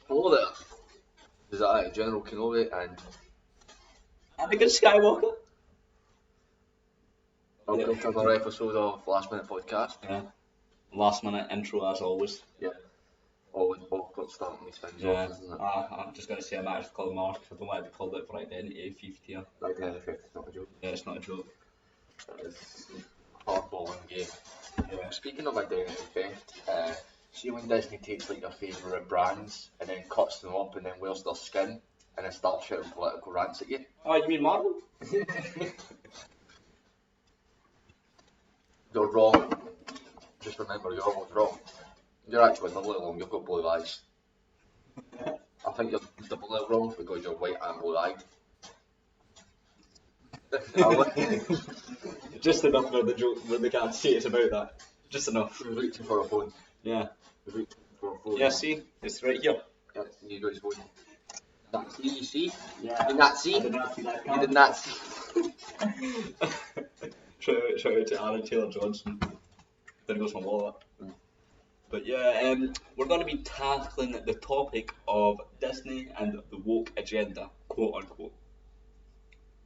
Hello there. Is that General Kenobi and Anakin Skywalker. welcome to another episode of Last Minute Podcast. Yeah. Last minute intro as always. Yeah. Always awkward starting these things Yeah. off, isn't it? I'm just going to say I'm actually called Mark because I don't want to be called out for identity thief here. Like the NFL, it's not a joke. Yeah, it's not a joke. It's a hardballing game. Yeah. Speaking of identity theft, see when Disney takes like your favourite brands and then cuts them up and then wears their skin and then starts shouting political rants at you. Oh, you mean Marvel? You're wrong. Just remember, you're always wrong. You're actually not little wrong, you've got blue eyes. I think you're double wrong because you're white and blue eyed. Just enough where the joke where they can't see it's about that. Just enough. He was reaching for a phone. Yeah. He was reaching for a phone. Yeah, see? It's right here. Yeah, you got his phone. That's me, you see? Yeah. You did not see? I did not see that You did not see. Shout out to Aaron Taylor Johnson. There goes my wallet. But yeah, we're going to be tackling the topic of Disney and the woke agenda, quote unquote.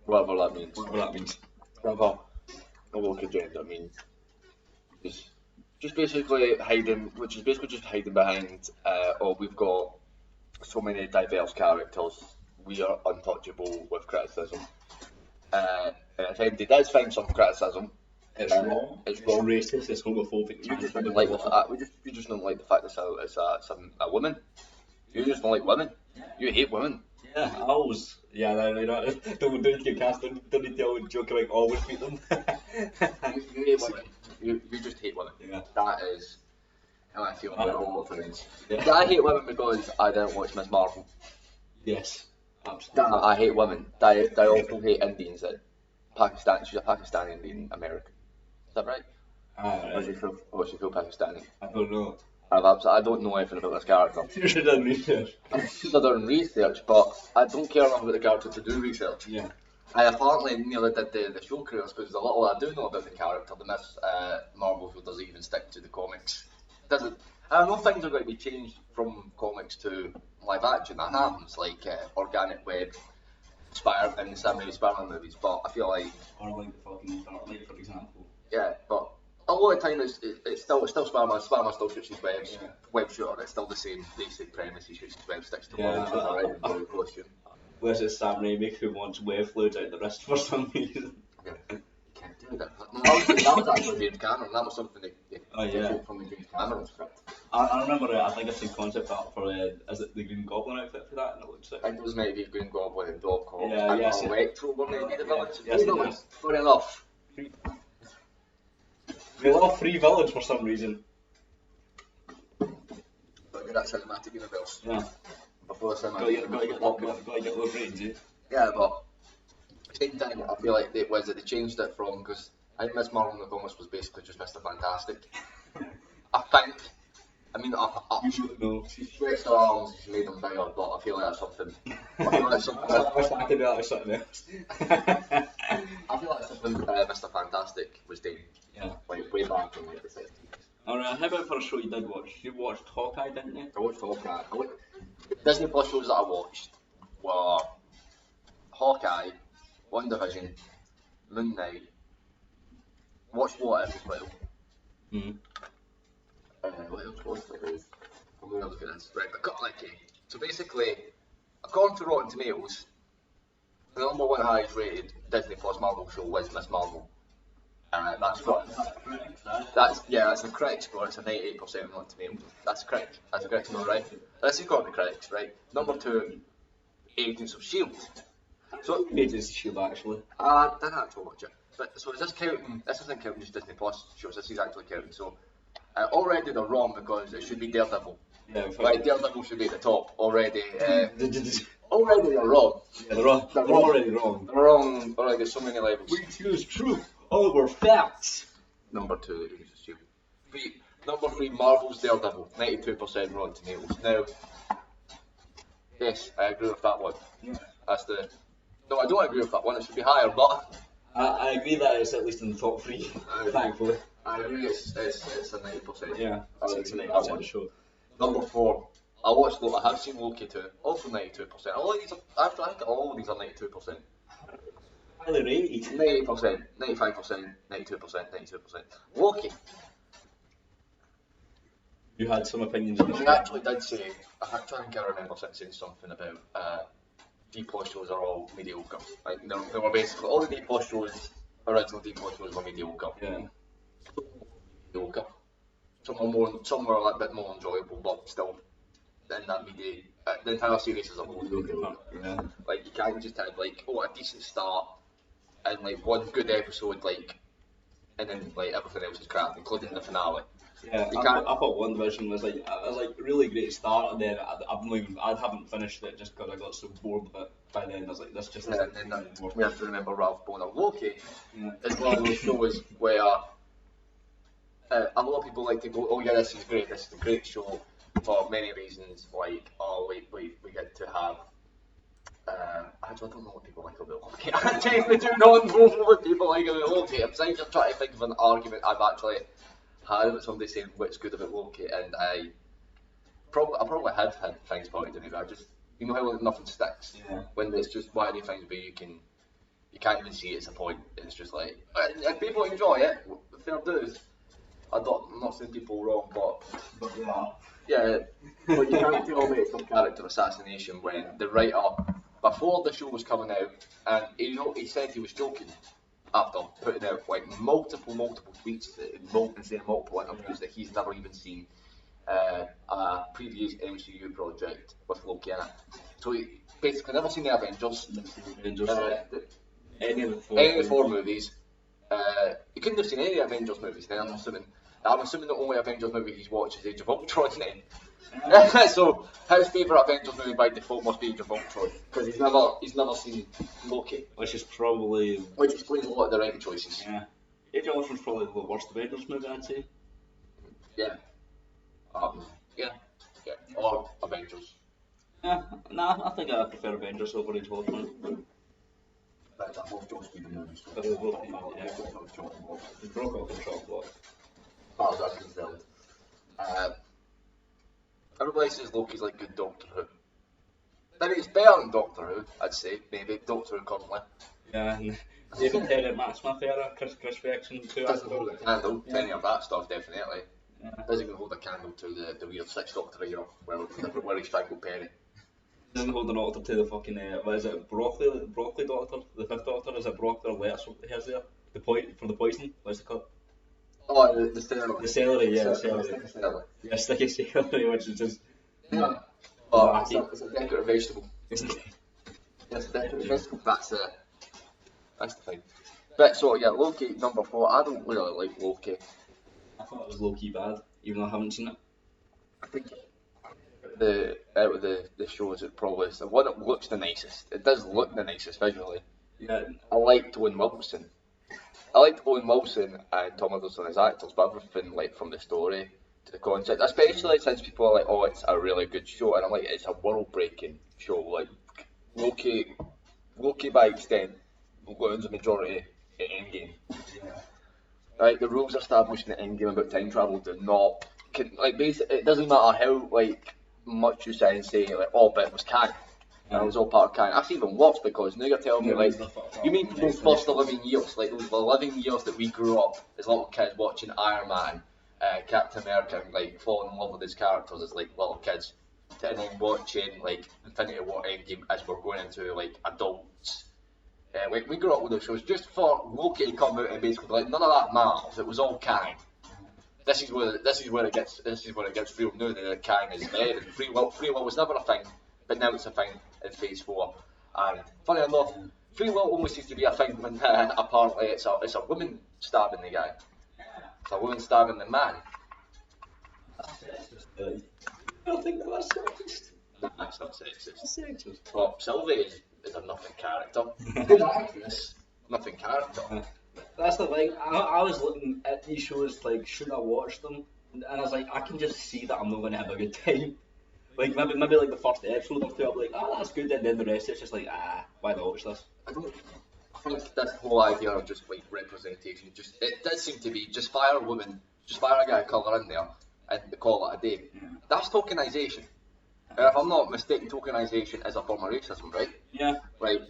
Whatever that means. Whatever that means. Whatever a woke agenda means. Just basically hiding, which is basically just hiding behind, we've got so many diverse characters, we are untouchable with criticism. And if anybody does find some criticism, It's wrong. It's It's wrong. racist. It's homophobic. You just don't like the fact. You just don't like the fact that it's a woman. You just don't like women. You hate women. Yeah, I always. Yeah, don't get cast. Don't need to always joke about always beat them. You hate women. You just hate women. Yeah. That is how I feel about all things. Yeah. I hate women because I don't watch Miss Marvel. Yes, absolutely. I hate women. I also hate Indians. That Pakistan. She's a Pakistani Indian American. Is that right? Or is she feel Pakistani? I don't know. I don't know anything about this character. You should have done research. I should have done research, but I don't care enough about the character to do research. Yeah. I apparently nearly did the show careers because the little I do know about the character, the Miss Marvel, who doesn't even stick to the comics. Doesn't. I know things are going to be changed from comics to live action. That happens, like Organic Web, and the Sam Raimi Spider-Man movies. But I feel like, Or like the fucking Dark Knight, for example. yeah, but a lot of time it's still Spider-Man. Spider-Man still shoots his webs. Yeah. Web shooter, it's still the same basic premise. He shoots his web, sticks to Yeah. one, right? And costume. Where's it Sam Raimi who wants web fluids out the wrist for some reason? Yeah, you can't do that. That was actually James Cameron. That was something they Oh, yeah. took from the James Cameron script. I remember I think I've seen concept art for is it the Green Goblin outfit for that, and it looks I like. think it was maybe Green Goblin and Doc Ock Yeah, and yes, Electro were maybe the villains. Yes, Three it villains. is. Fair enough. We love free villains for some reason. But that cinematic universe. Yeah. Before the cinematic Gotta universe get was popular. those ratings, eh? Yeah, but at the same time, I feel like they changed it from, because I think Miss Marvel in the comics was basically just Mr. Fantastic. I think. I mean, You should know. she stretched her arms, she made them bigger, but I feel like that's something. I feel like something. I wish I could do that with something else. I feel like something Mr. Fantastic was doing, Yeah. like way back in like the 70s. Alright, how about for a show you did watch? You watched Hawkeye, didn't you? I watched Hawkeye. Disney Plus shows that I watched were Hawkeye, One Division, Moon Knight, watched What If as well. Hmm. What else was there? I'm going to look at this. Right, so basically, according to Rotten Tomatoes, the number one highest rated Disney Plus Marvel show was Miss Marvel. That's the critics score. It's a 98% on Rotten Tomatoes. That's correct. That's the correct score, right? That's according to critics, right? Number two, Agents of S.H.I.E.L.D. So, Agents of S.H.I.E.L.D. actually. I didn't actually watch it. But so is this counting? This isn't counting just Disney Plus shows. This is actually counting. So already they're wrong because it should be Daredevil. Yeah, Right, Daredevil should be at the top already. Already they're wrong. Yeah, they're wrong. They're already wrong. They're wrong already. So many levels. We choose truth over facts. Number two, Agents of S.H.I.E.L.D. Number three, Marvel's Daredevil, 92% Rotten Tomatoes. Now, yes, I agree with that one. Yeah. No, I don't agree with that one. It should be higher, but I agree that it's at least in the top three, thankfully. I agree it's a 90%. Yeah, I it's agree a with that one. 90% show. Number four, I watched Loki. I have seen Loki too. Also 92%. A lot of these are, actually, I think all of these are 92%. Highly rated. 90%, 95%, 92%, 92%. Loki. You had some opinions on the He show. actually did say, I think I remember saying something about D plus shows are all mediocre. Like they were basically all the D plus shows, original D plus shows were mediocre. Yeah. Mediocre. Some were a little bit more enjoyable, but still, in that media, the entire series as a whole. Yeah. Like you can't just have like a decent start and like one good episode like, and then like everything else is crap, including the finale. Yeah, I thought One Division was like really great start, and then I haven't finished it just because I got so bored of it by then. I was like, this just Yeah, isn't and then worth we have to remember Ralph Boner. Loki Yeah. is one of those shows where a lot of people like to go, oh yeah, this is great, this is a great show for many reasons. Like, oh, we get to have. Actually, I don't know what people like about Loki. I genuinely do not know what people like about Loki. I'm trying to think of an argument I've actually had with somebody saying what's good about Loki, and I probably have had things pointed at me, but I just, you know how like, nothing sticks. Yeah. When it's just one of the things where you can't even see it's a point. It's just like, if people enjoy it, fair dues. I'm not saying people wrong, but yeah, but you can't tell me it's some character assassination when the writer, before the show was coming out, and he said he was joking after putting out like multiple tweets and saying multiple interviews that he's never even seen a previous MCU project with Loki in it. So he basically never seen the Avengers. Any of the Four movies. He couldn't have seen any Avengers movies then, I'm assuming the only Avengers movie he's watched is Age of Ultron then. So his favourite Avengers movie by default must be Age of Ultron, because he's never seen Loki. Which is probably... Which explains a lot of the writing choices. Yeah. Age of Ultron's probably the worst Avengers movie, I'd say. Yeah. Yeah. Or Avengers. I think I prefer Avengers over Age of Ultron. But I love Joss Whedon movies. But they both They broke off the chocolate block. As far as I'm concerned. Everybody says Loki's like good Doctor Who. I mean, it's better than Doctor Who, I'd say. Maybe Doctor Who currently. Yeah, and David Tennant, Matt Smith era, Chris reaction to Doesn't hold a candle to any of that stuff, definitely. Yeah. Doesn't even hold a candle to the weird Sixth Doctor era where he strangled Penny. Doesn't hold the Doctor to the fucking, what is it, Broccoli Doctor? The Fifth Doctor? Is it Broccoli or Lettuce here's there? For the poison? What's it called? Oh, the celery. The celery, yeah, the Celery. Yeah, sticky celery, which is just... Yeah. Oh, it's a decorative vegetable. Isn't it? Yes, decorative vegetable. That's the thing. But so yeah, Loki number 4. I don't really like Loki. I thought it was low-key bad, even though I haven't seen it. I think out of the shows, it probably is the one that looks the nicest. It does look the nicest visually. Yeah. I liked Owen Wilson. I liked Owen Wilson and Tom Hiddleston as actors, but everything like from the story to the concept, especially since people are like, oh, it's a really good show, and I'm like, it's a world-breaking show. Like Loki by extent wins the majority in Endgame. Yeah. Right, the rules established in the Endgame about time travel do not, basically, it doesn't matter how like much you say and say like, oh, but it was canon. And it was all part of canon. That's even worse because now you're telling me like, you mean those first 11 years, like those 11 years that we grew up as little kids watching Iron Man, Captain America, and like falling in love with his characters as like little kids, and then watching like Infinity War Endgame as we're going into like adults. Like we grew up with those shows just for Loki to come out and basically be like, none of that matters. It was all canon. This is where it gets real now that canon is dead and free will was never a thing, but now it's a thing in Phase 4. And funny enough, free will only seems to be a thing when apparently it's a woman stabbing the guy. It's a woman stabbing the man. I don't think that's sexist. Nah, it's not sexist. It's sexist. Well, Sylvie is a nothing character. Good actress, nothing character. That's the thing. I was looking at these shows like, should I watch them? And I was like, I can just see that I'm not going to have a good time. Like maybe like the first episode or two, I'll be like, oh, that's good, and then the rest it's just like, why not watch this? I think this whole idea of just like representation, it does seem to be just fire a woman, just fire a guy of colour in there, and call it a day. Yeah. That's tokenisation. If I'm not mistaken, tokenization is a form of racism, right? Yeah. Right.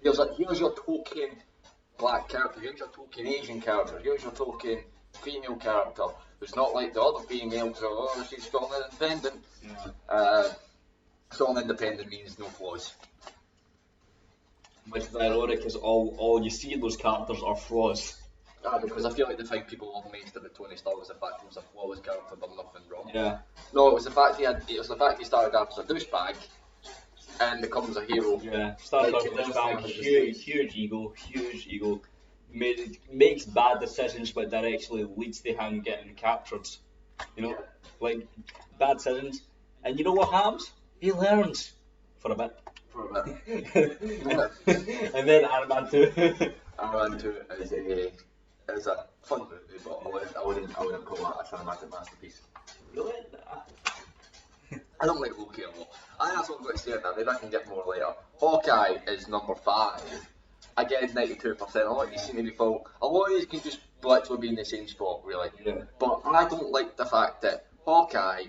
Here's your token black character, here's your token Asian character, here's your token female character who's not like the other females, or oh, she's strong and independent. Yeah. Strong and independent means no flaws. Which is ironic, because all you see in those characters are flaws. Because I feel like the thing people love most about Tony Stark was the fact he was a flawless character, done nothing wrong. Yeah. No, it was the fact he started out as a douchebag and becomes a hero. Yeah. Started off with this bag, huge ego. Makes bad decisions, but that actually leads to him getting captured. You know, like bad decisions. And you know what happens? He learns for a bit. And then Iron Man 2. Iron Man 2 is a fun movie, but I wouldn't call that a cinematic masterpiece. Really? I don't like Loki a lot. I think that's what I'm going to say now. Maybe I can get more later. Hawkeye is number 5. Again, 92%. A lot of these seem to be full. A lot of these can just literally be in the same spot, really. Yeah. But I don't like the fact that Hawkeye,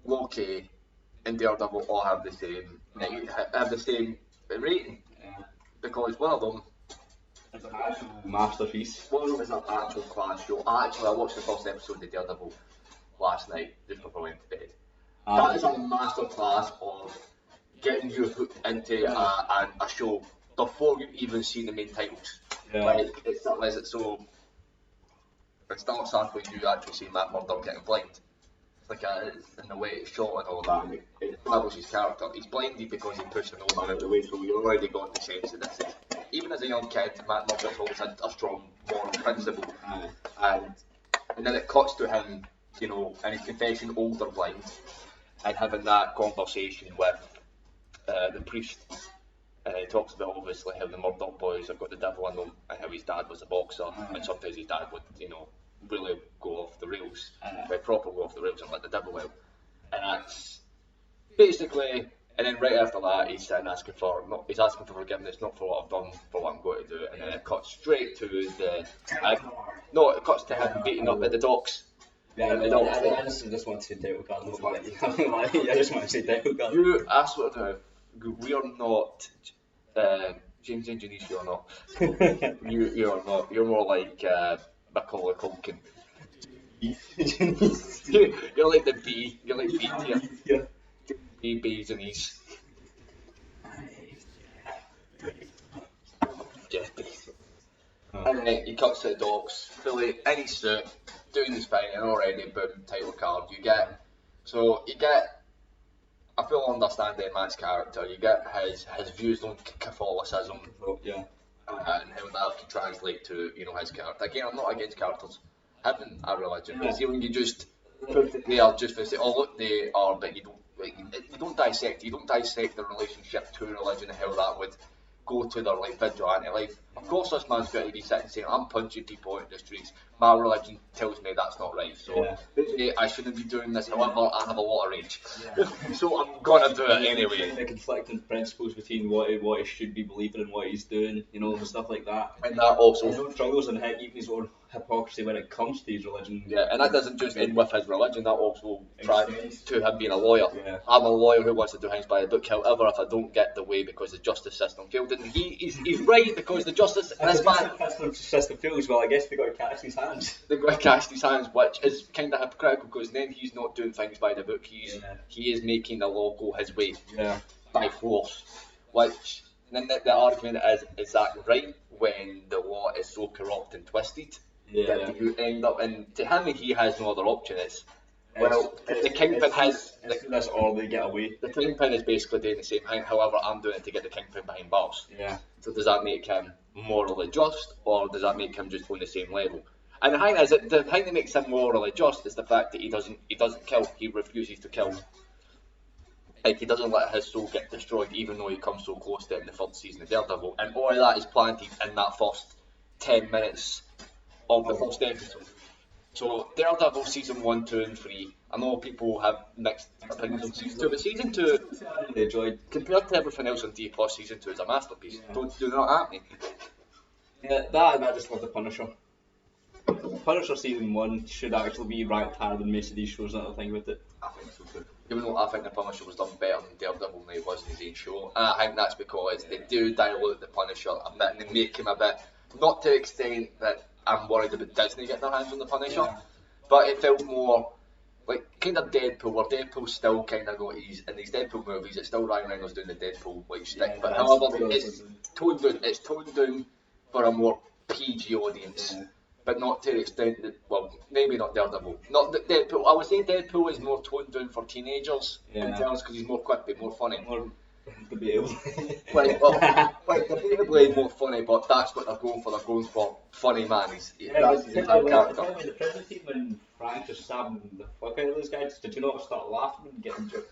Loki, and Daredevil all have the same rating. Yeah. Because one of them It's an actual masterpiece. One of them is an actual class show. Actually, I watched the first episode of Daredevil last night, just before I went to bed. That is a masterclass of getting you hooked into a show before you even see the main titles. Yeah. Like, it starts off when you actually see Matt Murdock getting blind. It's like in the way it's shot and all that. It establishes his character. He's blinded because he pushed an old man out of the way, so you already got the sense of this. Even as a young kid, Matt Murdock's always had a strong moral principle. And then it cuts to him, you know, in his confession, older blind, and having that conversation with the priest. He talks about obviously how the Murdock boys have got the devil in them, and how his dad was a boxer, and sometimes his dad would, you know, really go off the rails, proper go off the rails and let the devil out. And that's basically, and then right after that, he's asking for forgiveness, not for what I've done, for what I'm going to do, and then it cuts straight to it cuts to him beating up at the docks. Yeah, I just want to say title card. I just want to say title card. I swear to God, we are not, James and Janice, you are not. you are not. You're more like Macaulay Culkin. You're like the B. You're like B tier. Yeah. B, B's and E's. Jeff Bezos. And then he cuts to the docks, fully in his suit, doing his thing, and already boom, title card. You get a full understanding of Matt's character. You get his views on Catholicism, Yeah. and how that can translate to, you know, his character. Again, I'm not against characters having a religion. No. See, when you just put it there just to say, oh look, they are, but you don't dissect the relationship to religion and how that would go to their like vigilante life. Of course, this man's going to be sitting saying, I'm punching people out in the streets. My religion tells me that's not right. So I shouldn't be doing this. However, I have a lot of rage. Yeah. So I'm going to do it anyway. The conflicting principles between what he should be believing and what he's doing, you know, and stuff like that. And that also his own struggles and even his own hypocrisy when it comes to his religion. Yeah, and that doesn't just end with his religion, that also tries to him being a lawyer. Yeah. I'm a lawyer who wants to do things by the book. However, if I don't get the way because the justice system failed, and he's right because the justice system fails, well, I guess they got to catch his hands. They've got to catch his hands, which is kind of hypocritical because then he's not doing things by the book. He is making the law go his way by force. Which then the argument is that right when the law is so corrupt and twisted that you end up, and to him he has no other option. The Kingpin has this, or they get away. The Kingpin is basically doing the same thing. However, I'm doing it to get the Kingpin behind bars. Yeah. So does that make him morally just, or does that make him just on the same level? And the thing is, the thing that makes him morally just is the fact that he doesn't kill. He refuses to kill. Like, he doesn't let his soul get destroyed, even though he comes so close to it in the third season of Daredevil. And all of that is planted in that first 10 minutes of the first episode. So Daredevil season 1, 2 and 3, I know people have mixed opinions on season 2, but season 2, I enjoyed, compared to everything else on D+, season 2 is a masterpiece. Do not at me. Yeah, that and I just love the Punisher. Punisher season 1 should actually be ranked higher than most of these shows. Now that I think about it. I think so too. Even though I think the Punisher was done better than Daredevil than it was in his own show, and I think that's because they do dilute the Punisher a bit and they make him a bit, not to the extent that I'm worried about Disney getting their hands on the Punisher, but it felt more like kind of Deadpool, where Deadpool's still kind of got his, in these Deadpool movies, it's still Ryan Reynolds doing the Deadpool like stick, but however, it's toned down for a more PG audience. Yeah. But not to the extent that, well, maybe not Daredevil. Not that Deadpool. I would say Deadpool is more toned down for teenagers in terms because he's more quippy, more funny. More debatable. Debatably more funny, but that's what they're going for. They're going for funny man. That's his whole character. The prison scene when Frank just stabbed the fuck out of those guys, did you not start laughing and getting joke?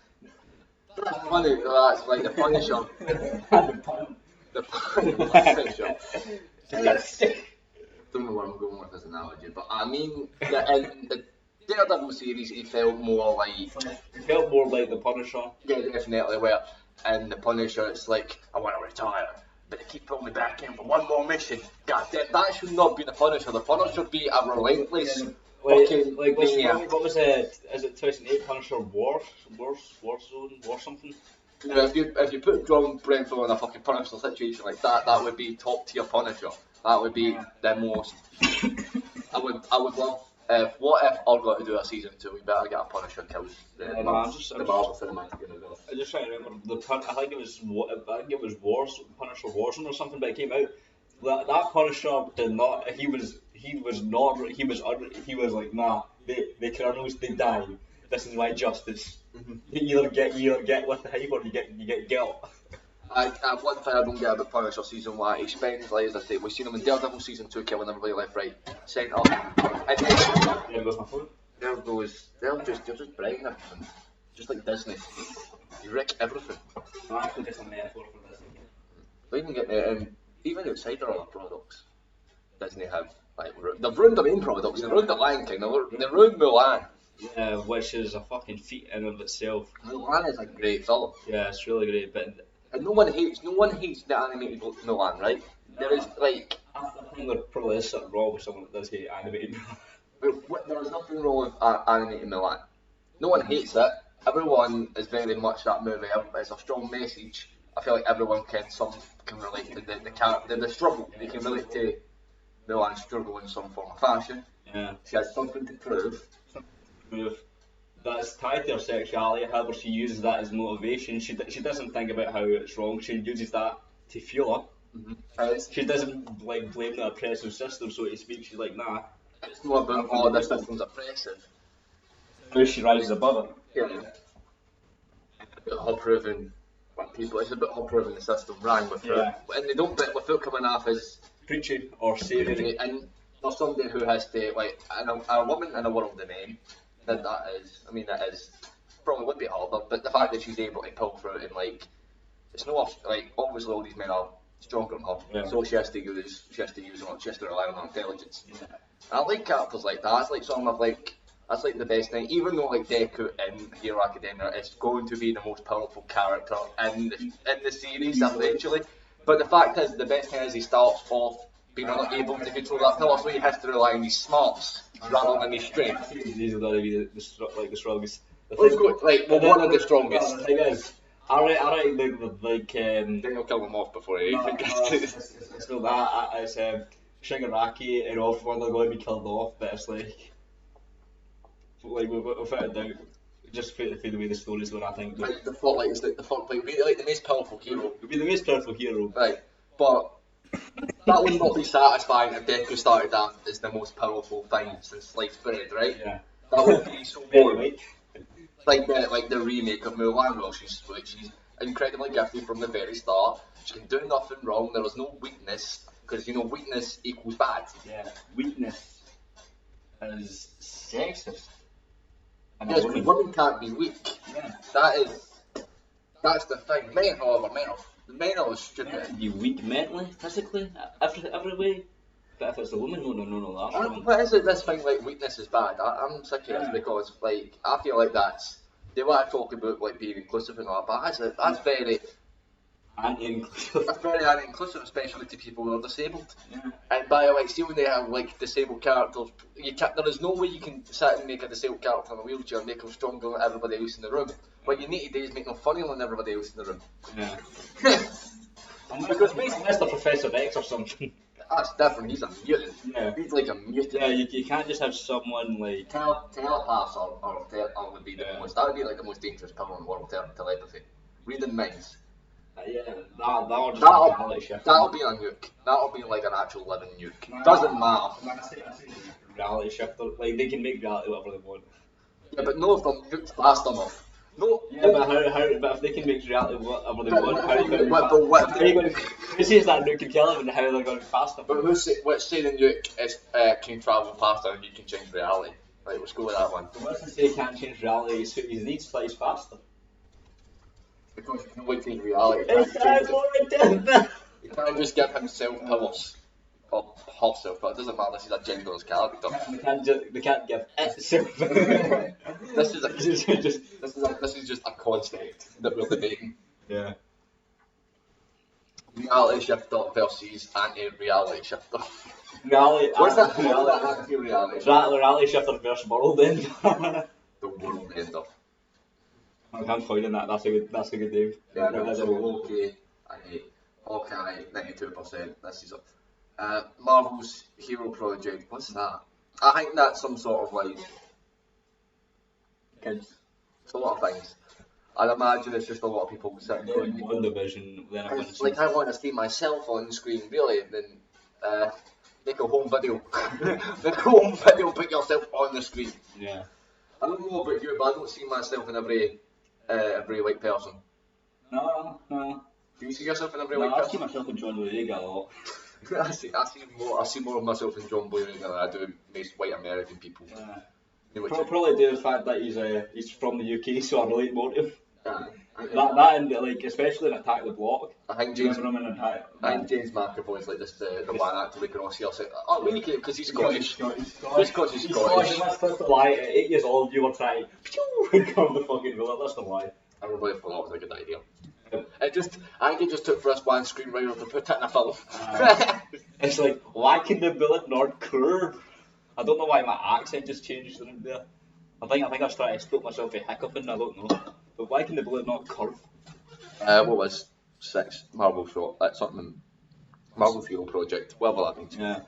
That's funny. That's like the Punisher. The Punisher. Don't know where I'm going with this analogy, but I mean, in the Daredevil series, he felt more like. It felt more like the Punisher. Yeah, definitely. Where in the Punisher, it's like I want to retire, but they keep pulling me back in for one more mission. God damn, that should not be the Punisher. The Punisher should be a relentless fucking maniac. What was it? Is it 2008 Punisher War something? You know, if you put John Brentford in a fucking Punisher situation like that, that would be top tier Punisher. That would be the most. I would love. What if I've got to do a season 2? We better get a Punisher kills the Marvel Cinematic Universe. I just trying to remember I think it was Punisher Warzone or something, but it came out that Punisher did not. He was like, nah, the criminals, they die. This is my justice. Mm-hmm. You either get with the hype or you get guilt. One thing I don't get about Punisher season 1, he spends, like as I say, we've seen him in Daredevil season 2 killing everybody left, right, centre. And then There goes my phone. they're just breaking everything. Just like Disney. You wreck everything. No, actually, just a metaphor for this. They even get even outside their other products, Disney have they've ruined their main products. They ruined the Lion King. They ruined Mulan. Yeah, which is a fucking feat in and of itself. Mulan is a great film. Yeah, it's really great, but And no one hates the animated Mulan, right? There is like I think there probably is something wrong with someone that does hate animated. there is nothing wrong with animated Mulan. No one hates it. Everyone is very much that movie. It's a strong message. I feel like everyone can relate to the character, the struggle. They can relate to Mulan's struggle in some form of fashion. Yeah. She has something to prove. That's tied to her sexuality. However, she uses that as motivation. She doesn't think about how it's wrong. She uses that to fuel her. Mm-hmm. She doesn't blame the oppressive system, so to speak. She's like, nah. It's not about this system's oppressive. Now she rises above it. Yeah. About her proving people. It's about her proving the system wrong with her, and they don't bit without coming off as preaching or saving. And there's somebody who has to a woman in a world of men. That is probably would be harder, but the fact that she's able to pull through it and it's not obviously all these men are stronger than her, so she has to use them, she has to rely on her intelligence. Yeah. And I like characters like that. It's like something of that's like the best thing. Even though Deku in Hero Academia is going to be the most powerful character in the series eventually, but the fact is the best thing is he starts off being unable to control that power, so he has to rely on his smarts rather than his strength. These are going to be the strongest. One of the strongest. The thing is, I reckon Then you'll kill them off before he even gets to it. It's not that, it's Shigaraki and All-For-One are going to be killed off, but it's without a doubt, just for the way the story's going, I think. Really the most powerful hero. It would be the most powerful hero. Right, but that would not be satisfying if Deku started that as the most powerful thing since sliced bread, right? Yeah. That would be so boring. Like the remake of Mulan, well, she's incredibly gifted from the very start. She can do nothing wrong. There was no weakness because weakness equals bad. Yeah. Weakness is sexist. Yes, women can't be weak. Yeah. That's the thing. Men, however, men are stupid. Men can be weak mentally, physically, every way. But if it's a woman, no, that's wrong. What is it? This thing weakness is bad. I'm sick of this because I feel like they want to talk about being inclusive and all that, but that's very. Anti-inclusive. That's very anti-inclusive, especially to people who are disabled. Yeah. And by the way, see when they have like disabled characters, there is no way you can sit and make a disabled character in a wheelchair and make them stronger than everybody else in the room. What you need to do is make them funnier than everybody else in the room. Yeah. Because unless they're Professor X or something. that's different. He's a mutant. Yeah. He's like a mutant. Yeah, you can't just have someone like. Telepaths would be the most. That would be like the most dangerous power in the world. Telepathy, reading minds. Yeah, that'll just be a reality shift. That'll be a nuke. That'll be like an actual living nuke. Doesn't matter. I say reality shift. Like they can make reality whatever they want. Yeah, but no, if they're nuked fast enough. No. Yeah, but but if they can make reality whatever they want, how are you going to? Who says that nuke can kill them and how they're going to be fast enough? But let's say the nuke is can travel faster and you can change reality. Right, let's go with that one. What's to say he can't change reality? He needs flies faster. Because you can only change reality. You can't just give himself powers. Or herself, but it doesn't matter, this is a genderless character. They can't give itself. This is just a concept that we're debating. Yeah. Reality shifter versus anti-reality shifter. Reality. What's that? Anti-reality. Reality shifter versus world end. The world ender. I'm finding that. That's a good name. Yeah, no, so okay, Hawkeye, 92%. This is Marvel's Hero Project. What's that? I think that's some sort of like Kids. it's a lot of things. I'd imagine it's just a lot of people sitting going. One division. Then I It's like I want to see myself on screen, really. Then make a home video. Make a home video, put yourself on the screen. Yeah. I don't know about you, but I don't see myself in every white person. No. Do you see yourself in every No, white I person? see myself in John Boyega a lot. I see more of myself in John Boyega than I do most white American people. Yeah. You know, Probably due to the fact that he's from the UK, so I relate more to him. I That and like especially in Attack the Block. think James. Remember him in Attack? I think James McAvoy is like this the one actor we can all see. Oh, really? Because he's Scottish. Scottish. Just because he's Scottish. That's the lie. At 8 years old, you were trying to come the fucking villain. That's the lie. I really thought that was a good idea. I think it just took for us one screenwriter to put it in a film. It's like, why can the bullet not curve? I don't know why my accent just changed in there. I think I was trying to stop myself from hiccuping, I don't know. But why can the bullet not curve? What was 6 Marvel shot? That's something. Marvel Hero Project, whatever that means. Yeah.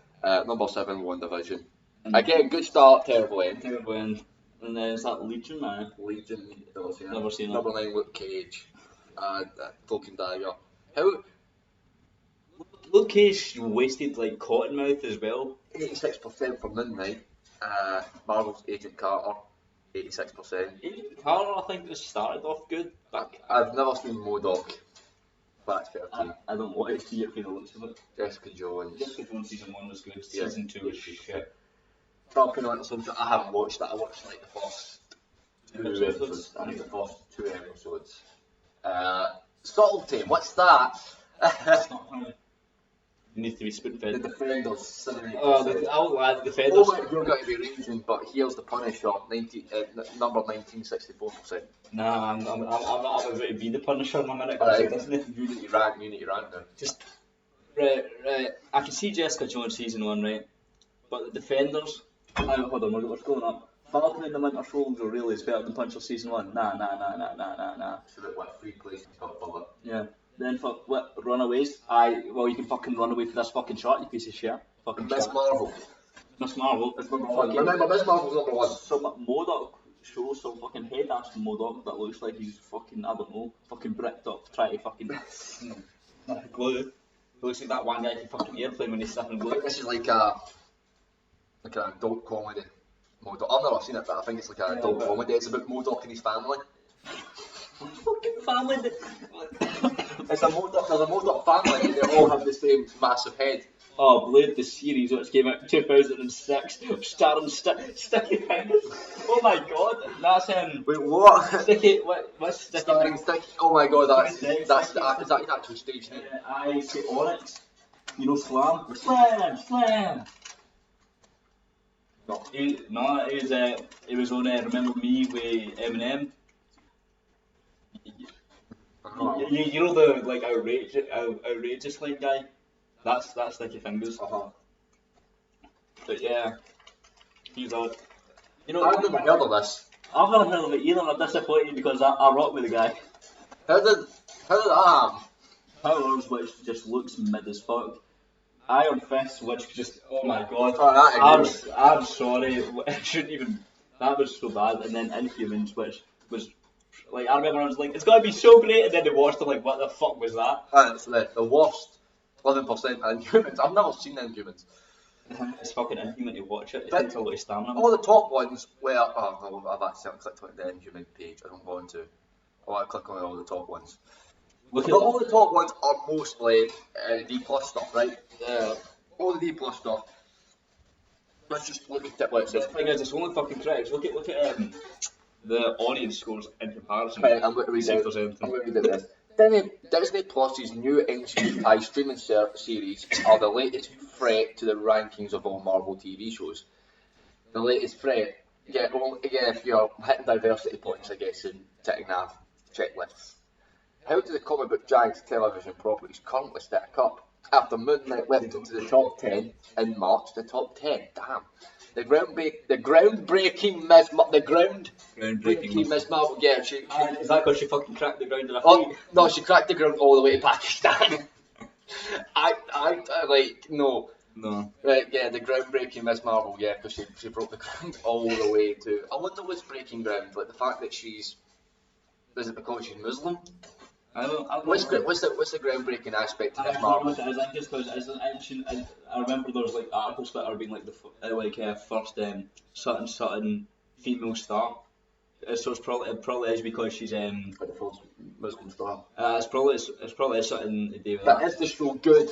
Number 7, WandaVision. Again, good start, terrible end. Terrible end. And then it's that Legion, man. Legion, Never seen it. Number 9, Luke Cage. Cloak and Dagger. How? Luke Cage wasted like Cottonmouth as well. 86% for Moon Knight. Marvel's Agent Carter. 86%. Agent Carter, I think, just started off good. I've never seen MODOK. That's 13. I don't want to see it for the looks of it. Jessica Jones. Jessica Jones season 1 was good. Yeah. Season 2 was shit. Falcon and Winter Soldier. I haven't watched that. I watched like the first 2 episodes. I think the first 2 episodes. Subtlety. What's that? You need to be spoon The fed. Defenders. 78%. The Defenders. Oh my, you're going to be raging, but here's the Punisher. Number 19, 64%. Nah, I'm not about to be the Punisher in a minute. Alright, Doesn't it? Unity rank now. Just right. I can see Jessica Jones season 1, right? But the Defenders. Hold on, what's going on? Falcon and the Winter Soldier really is better than Punisher season 1. Nah. So that what 3 places got bullet. Yeah. Then for what Runaways? Well, you can fucking run away for this fucking shot, you piece of shit. Fucking Miss shit. Marvel. Miss Marvel. That's number 1. Remember, Miss Marvel's number 1. Some MODOK shows some fucking head ass MODOK that looks like he's fucking, I don't know, fucking bricked up, trying to fucking glue. It looks like that one guy can fucking airplane when he's sniffing I glue. think this is like an adult comedy. MODOK. I've never seen it, but I think it's like an adult comedy. It's about MODOK and his family. Fucking family. There's a MODOK family and they all have the same massive head. Oh, Blade the series, which came out in 2006, starring Sticky Fingers. Oh my god, that's Wait, what? Sticky. What's Sticky Starring Fingers? Sticky. Oh my god, that's is that his actual stage name? I say Onyx. You know Slam? Slam. No. He was on Remember Me with Eminem. Marvel. You know the like outrageous line guy. That's Sticky Fingers. But yeah, he's odd. You know, I've never heard of this. I've never heard of it either. I'm disappointed because I rock with the guy. How did that happen? Power Arms, which just looks mid as fuck. Iron Fist, which just, oh my god. Oh, that I agree with. I'm sorry, I shouldn't even, that was so bad. And then Inhumans, which was, like, I remember I was like, it's gotta be so great, and then they watched it like, what the fuck was that? It's the worst 11% Inhumans. I've never seen Inhumans. It's fucking inhuman to watch it, it But takes a lot of stamina. all the top ones where, I've accidentally clicked on the Inhuman page. I don't go into. I want to click on all the top ones. Look at But all the top ones are mostly D plus stuff, right? All the D plus stuff. Let's just look at it. Let's the thing is, it's only fucking critics. Look at the audience scores in comparison. Right, I'm going to read See if out. there's anything. I'm going to read out this. Disney Plus's new NCI streaming series are the latest threat to the rankings of all Marvel TV shows. The latest threat, if you're hitting diversity points, I guess, in ticking off checklists. How do the comic book giants television properties currently stack up? After Moon Knight leapt into the top 10 in March, the top 10, damn. The groundbreaking Miss Marvel, yeah, she Is that because she fucking cracked the ground in her feet? oh, no, she cracked the ground all the way to Pakistan. I like, no. No. Right, yeah, the groundbreaking Miss Marvel, yeah, because she broke the ground all the way to, I wonder what's breaking ground, like the fact that is it because she's Muslim? I don't What's know. the groundbreaking aspect of I Miss don't know Marvel? what it is. I think it's because as an ancient, I remember there was like articles that are being like the first Sutton female star. So it probably is because she's Like the first Muslim star. it's probably something to do with But that. is the show good?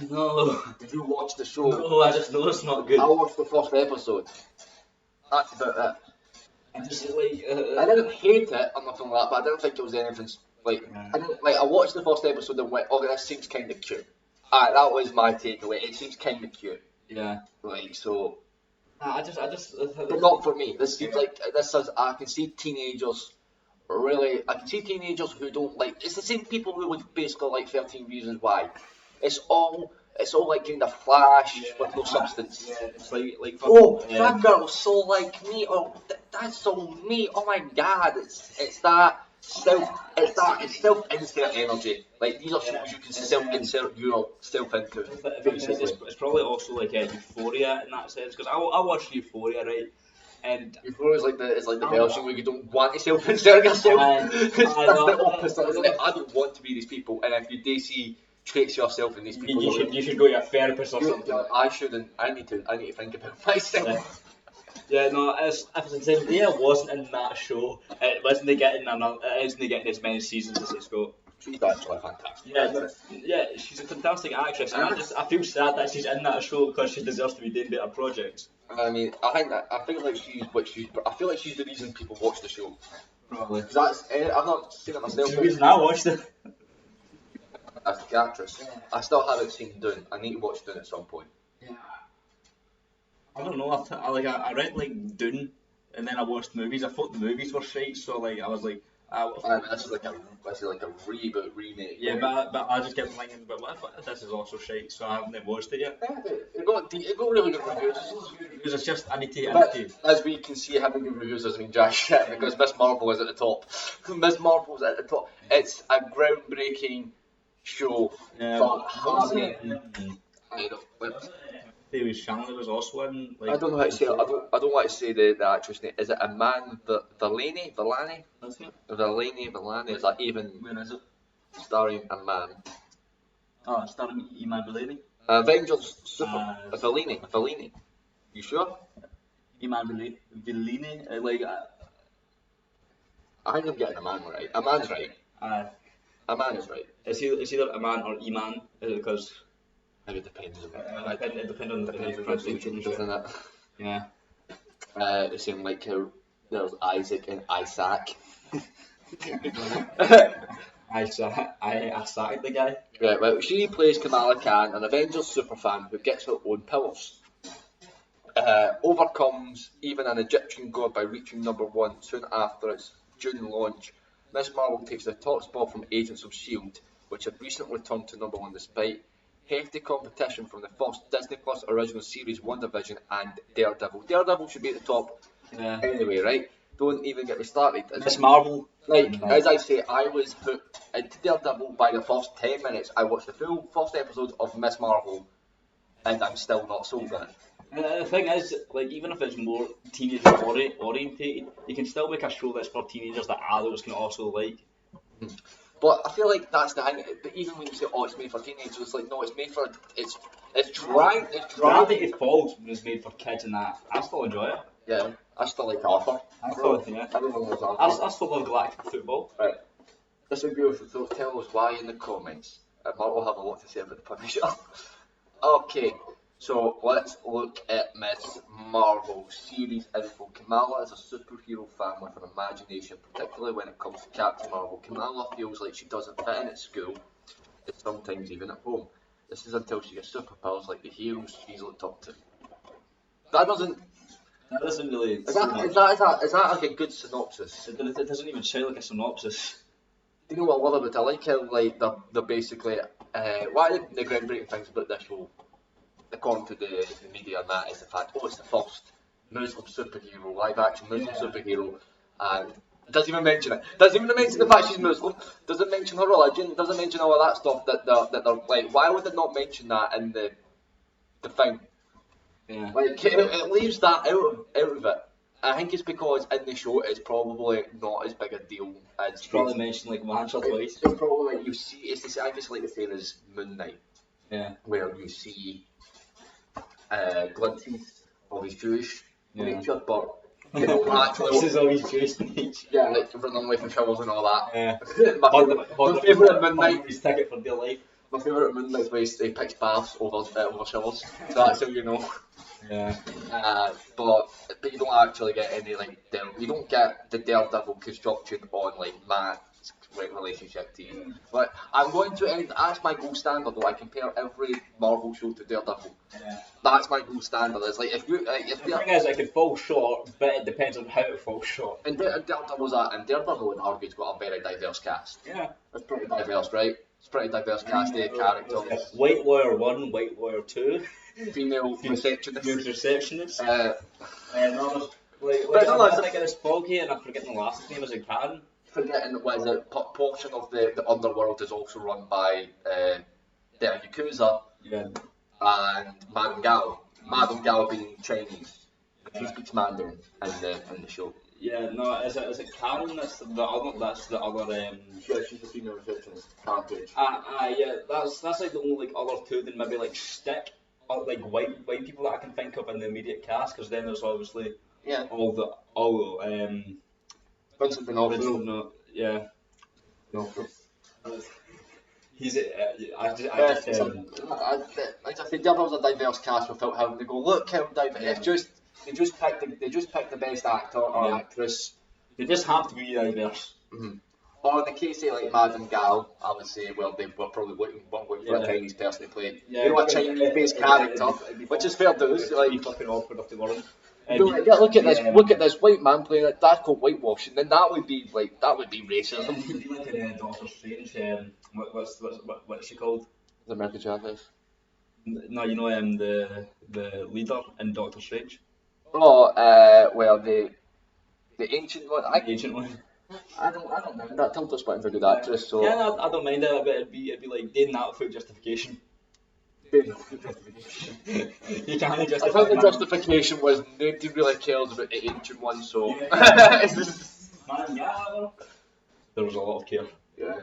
No, Did you watch the show? no, I just know it's not good. I watched the first episode. That's about it. I just like I didn't hate it or nothing like that, but I didn't think it was anything like. I watched the first episode and went, "Oh, this seems kind of cute." That was my takeaway. It seems kind of cute. yeah. Like so, I just but not for me. This seems like this is. I can see teenagers. Really, I can see teenagers who don't like. It's the same people who would basically like 13 Reasons Why. It's all like kind of flash with no substance. Yeah, it's like Oh, fucking, that girl's so like me. Oh, that's so me. Oh my god, it's that self insert energy. Like these are shows you can self insert yourself into. Basically, it's probably also like Euphoria in that sense because I watched Euphoria, right, and Euphoria is like the version where you don't want to self insert yourself. It's the opposite, isn't it? I don't want to be these people, and if you do see traits yourself in these people, you should go to a therapist or something. I shouldn't. I need to think about myself. Yeah, no, if Zendaya wasn't in that show, it isn't getting as many seasons as it's got. She's actually fantastic. Yeah, she's a fantastic actress, and I feel sad that she's in that show because she deserves to be doing better projects. I mean, I feel like she's the reason people watch the show. Probably. Because I've not seen it myself. The reason I watched it. As the actress, I still haven't seen Dune. I need to watch Dune at some point. Yeah. I don't know. I read like Dune, and then I watched the movies. I thought the movies were shite, so like I was like, This is like a reboot remake. yeah, but I just kept thinking, but what if this is also shite? So I haven't watched it yet. It got really good reviews. Because it's just I need to. But as we can see, having good reviews doesn't mean jack shit because Miss Marvel is at the top. Miss Marvel's at the top. It's a groundbreaking show. David Shanley was also in. Like, I don't know how to say it. I don't want to say the actress name. Is it Iman Vellani? That's it. Vellani. Is that even Where is it? starring Iman? Oh, it's starring Iman Vellani. Avengers Super. Vellini. You sure? Iman Vellani. I think I'm getting Iman right. Iman's right. Iman is right. It's either Iman or Iman. Is it because? It depends on It depends on the pronunciation, doesn't it? Yeah. The same like how there's Isaac and Isaac. I sacked the guy. Right, well, she plays Kamala Khan, an Avengers superfan who gets her own powers. Overcomes even an Egyptian god by reaching number 1 soon after its June launch. Miss Marvel takes the top spot from Agents of S.H.I.E.L.D., which had recently returned to number 1 despite hefty competition from the first Disney Plus original series WandaVision and Daredevil. Daredevil should be at the top anyway, right? Don't even get me started. Miss Marvel. Like, as I say, I was hooked into Daredevil by the first 10 minutes. I watched the full first episode of Miss Marvel, and I'm still not sold on it. And the thing is, like, even if it's more teenager orientated, you can still make a show that's for teenagers that adults can also like. But I feel like that's the thing. But even when you say, "Oh, it's made for teenagers," it's like, no, it's made for it's trying. It's trying. Gravity Falls was made for kids and that. I still enjoy it. Yeah, I still like Arthur. I still, yeah. Everyone loves Arthur. I still love galactic football. Right. Disagree with it, so tell us why in the comments. And Mark will have a lot to say about the Punisher. Okay, so let's look at Miss Marvel series info. Kamala is a superhero fan with an imagination, particularly when it comes to Captain Marvel. Kamala feels like she doesn't fit in at school, and sometimes even at home. This is until she gets superpowers like the heroes she's looked up to. That doesn't really. Is that like a good synopsis? It doesn't even sound like a synopsis. Do you know what I love about it? I like how like they're basically one of the groundbreaking things about this show, according to the media and that, is the fact it's the first Muslim superhero, live action Muslim superhero, and it doesn't even mention it. Doesn't even mention the fact she's Muslim. Doesn't mention her religion. Doesn't mention all of that stuff that they're like. Why would they not mention that in the thing? Yeah. Like it leaves that out of it. I think it's because in the show it's probably not as big a deal as. It's probably mentioned like once or twice. It's probably like you see. I just like the same as Moon Knight. Yeah. Where you see glimpses of his Jewish nature, but you know actually. This is all his Jewish nature. Yeah, like running away from shovels and all that. Yeah. my favourite Moon Knight. His ticket for dear life. My favourite Moon Knight is he picks baths over shovels. So that's how you know. Yeah. But you don't actually get any like you don't get the Daredevil construction on like Matt's relationship to you. But I'm going to end. That's my gold standard. Though I compare every Marvel show to Daredevil. Yeah. That's my gold standard. It's like if you the thing is, it could fall short, but it depends on how it falls short. And Daredevil would argue it's got a very diverse cast. Yeah. It's pretty diverse, right? It's pretty diverse cast of characters. White Lawyer 1, White Lawyer 2. Female receptionist. Female receptionist. No, I think it's Foggy and I'm forgetting the last name, is it Karen? Forgetting what is it, portion of the underworld is also run by the Yakuza and Madame Gao. Madame Gao being Chinese. She speaks Mandarin in the show. Yeah, no, is it Karen? That's the other. Yeah, she's the female receptionist. Karen Page. Yeah, that's like the only like other two than maybe like Stick, or like white people that I can think of in the immediate cast. Because then there's obviously Vincent D'Onofrio. No, yeah. No. He's I just like I said, Daredevil's a diverse cast without having to go look how diverse. They just picked the best actor or actress. They just have to be diverse. Mm-hmm. Or in the case of like Madame Gao, I would say, well, they were probably looking for a Chinese person to play. A Chinese-based character, which is fair dues. Like, fucking awkward of the world. Look at this! Look at this white man playing it. That's called whitewashing. Then that would be racism. It'd be like in Doctor Strange. What's she called? The American Chavez. No, you know the leader in Doctor Strange. Oh, well the ancient one. The ancient one. I don't mind that. Tilda Swinton's a good actress, so yeah, no, I don't mind it. But it'd be like doing that without justification. You can't justify. I think the justification was nobody really cares about the ancient one, so. Man, yeah. There was a lot of care. Yeah.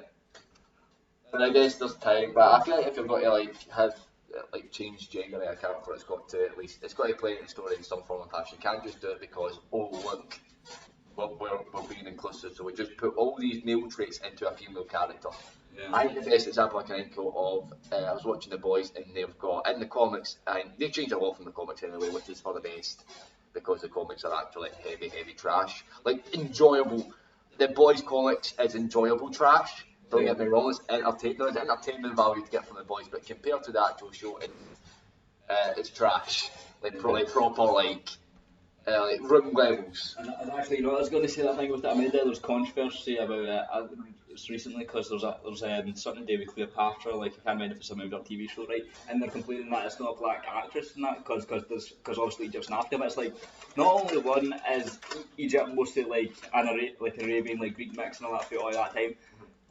And I guess there's time, but I feel like if you're going to like change gender in a character, it's got to play in the story in some form or fashion. You can't just do it because look, we're being inclusive, so we just put all these male traits into a female character. Yeah. I think the best example I can think of, I was watching The Boys, and they've got in the comics, and they've changed a lot from the comics anyway, which is for the best, because the comics are actually heavy trash, like enjoyable. The Boys comics is enjoyable trash. Don't get me wrong, it's there's entertainment value to get from The Boys, but compared to the actual show, it's trash. Like proper like like room levels. And actually, you know, I was going to say that thing with that. I mean, there was controversy about it just recently because there's something to do with Cleopatra, like I can't remember if it's a movie or TV show, right? And they're complaining that it's not a black actress and that because obviously Egypt's in Africa, but it's like not only one is Egypt mostly like like Arabian, like Greek mix and all that for all that time.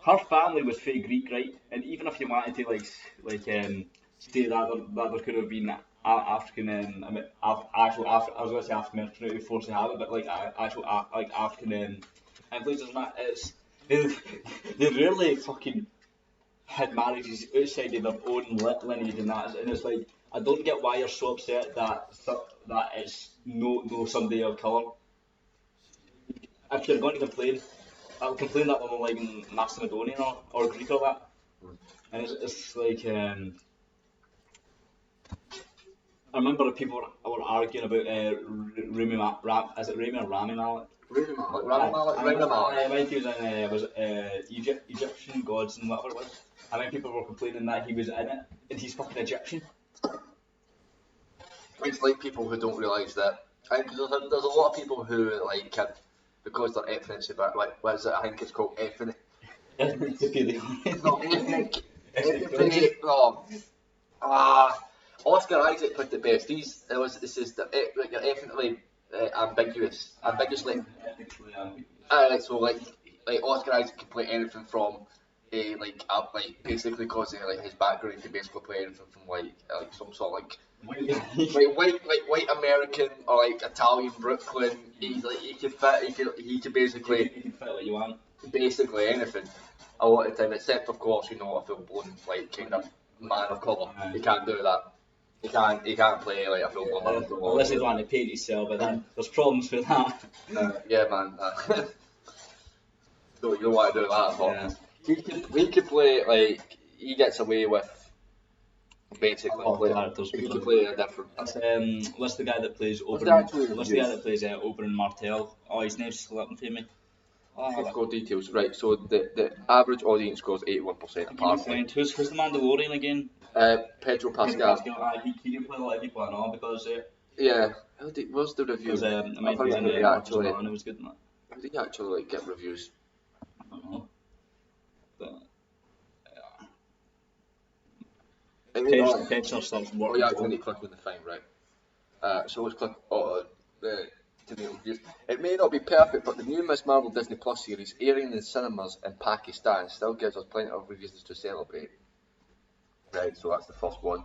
Her family was fake Greek, right? And even if you wanted to say that there could have been African actual I was going to say African American force to have it, but like actual like African influences and that. It's they rarely fucking had marriages outside of their own lineage and that, and it's like I don't get why you're so upset that it's no somebody of colour. If you're going to complain, I'll complain that they're not like Macedonian or Greek or that. And it's like I remember people were arguing about Rami or Rami Malek? Rami Malek. I think he was in Egyptian gods and whatever it was. I mean, people were complaining that he was in it and he's fucking Egyptian. It's like people who don't realise that. There's a lot of people who like because they're ethnic, but like what is it? I think it's called ethnic. No, ethnic. Oscar Isaac put it best. You're ethnically ambiguously. So like Oscar Isaac can play anything from basically because like his background, he can basically play anything from like some sort of white American or like Italian Brooklyn. He can basically You can fit what you want. basically anything a lot of the time, except of course a full blown like kind of man of colour. He can't do that. He can't play like a full blown man of colour. Unless he's wanting to paint himself, but then there's problems with that. Yeah, man. So you don't want to do that, but he could play like he gets away with basically. He could play a different. What's the guy that plays Oberyn Martell? Oh, his name's slipping to me. Let's go details. Right, so the average audience scores 81% apart. Who's the Mandalorian again? Pedro Pascal. He can play a lot of people I know because yeah. What's the review? It was good in that. How did you actually get reviews? I don't know. But Page starts working. Oh yeah, I need to click on the thing, right? So let's click tomato reviews. It may not be perfect, but the new Ms. Marvel Disney Plus series airing in cinemas in Pakistan still gives us plenty of reasons to celebrate. Right, so that's the first one.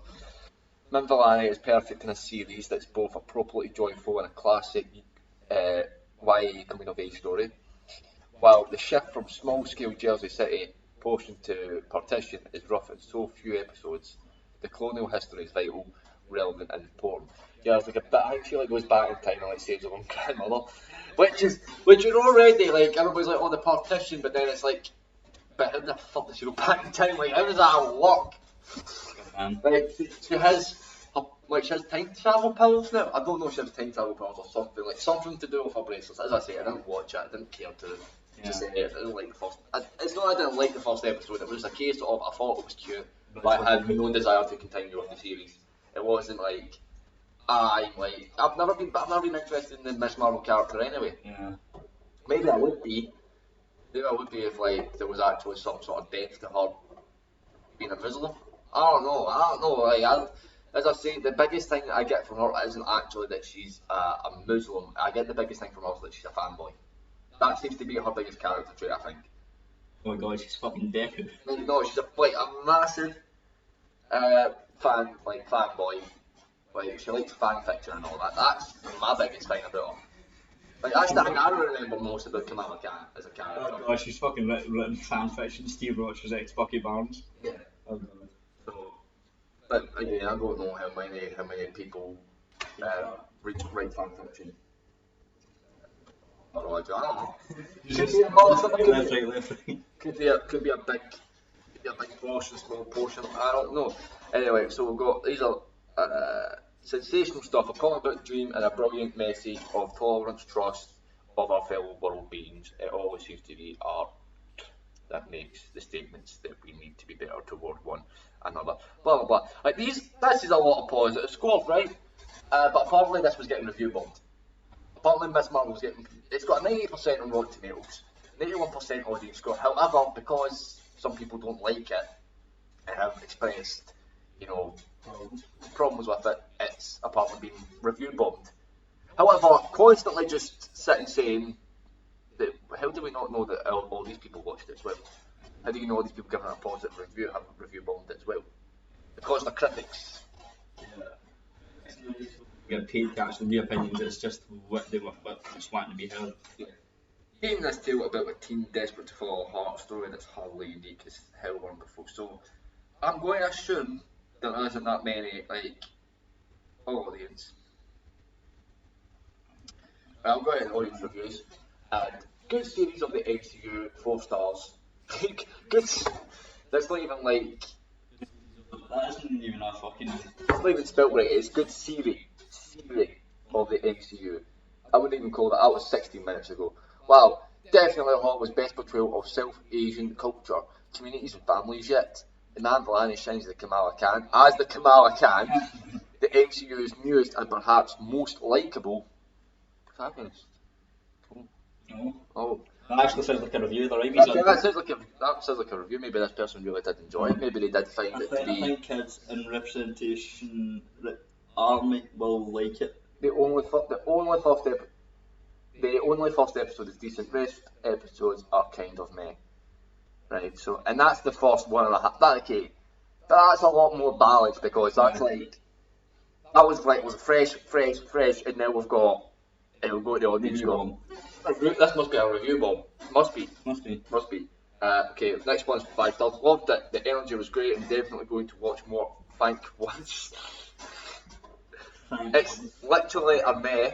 Min Vellani is perfect in a series that's both appropriately joyful and a classic YA coming of age story. While the shift from small-scale Jersey City portion to partition is rough in so few episodes, the colonial history is vital, relevant and important. Yeah, it's like a bit, I feel like it goes back in time and like saves her own grandmother. Which is already like, everybody's like, oh, the partition, but then it's like, but how the fuck does she go back in time? Like, how does that work? Like, she has time travel pills now. I don't know if she has time travel pills or something, like something to do with her bracelets. As I say, I didn't watch it, I didn't care to say it. I didn't like the first. It's not that I didn't like the first episode, it was just a case of I thought it was cute, but I had no desire to continue with the series. It wasn't like, I've never been interested in the Miss Marvel character anyway. Yeah. Maybe I would be if like there was actually some sort of depth to her being a Muslim. I don't know. Like, as I say, the biggest thing I get from her isn't actually that she's a Muslim. I get the biggest thing from her is that she's a fanboy. That seems to be her biggest character trait, I think. Oh my god, she's fucking Deku. No, she's a massive fanboy. Like, she likes fan fiction and all that. That's my biggest thing about her. Like, that's the thing I remember most about Kamala Khan as a character. Oh god, she's fucking written fan fiction. Steve Rogers ex Bucky Barnes. Yeah. So, but again, I don't know how many people write fan fiction. I don't know. Could be a big portion, small portion. I don't know. Anyway, so we've got these are sensational stuff. A comic book dream and a brilliant message of tolerance, trust of our fellow world beings. It always seems to be art that makes the statements that we need to be better toward one another. Blah blah blah. Like this is a lot of positive scores, right? But apparently this was getting review bombed. apparently Miss Marvel's getting, it's got a 90% on Rotten Tomatoes, 91% audience score. However, because some people don't like it and have expressed, you know, problems with it, it's apparently been review bombed. However, constantly just sitting saying that, how do we not know that all these people watched it as well? How do you know all these people giving it a positive review have review bombed it as well? Because the critics. Get paid to actually give opinions, it's just what they want, what's wanting to be heard. Yeah. Hearing this tale about a teen desperate to follow a heart story that's hardly unique is hell wonderful. So I'm going to assume that there isn't that many audience. I'll go ahead and audience reviews. And good series of the MCU, 4 stars. Good. That's not even That isn't even a fucking. it's not even spelt right. It's good series of the MCU. I wouldn't even call that. That was 16 minutes ago. Wow, definitely Hollywood's best portrayal of South Asian culture, communities and families yet. Iman Vellani shines the Kamala Khan. As the Kamala Khan, the MCU's newest and perhaps most likeable protagonist. No. Oh. That actually sounds like a review, though, right? Okay, that sounds like a review. Maybe this person really did enjoy it. Maybe they did find it to I be. think kids in representation army will like it. The only first episode is decent. Rest episodes are kind of meh. Right, so and that's the first 1.5. That's a lot more balanced because that's like that was fresh, and now we've got it'll go to the audience bomb. This must be a review bomb. Must be. Okay, next one's 5 stars. Loved it. The energy was great, and definitely going to watch more. Thank once. It's literally a meh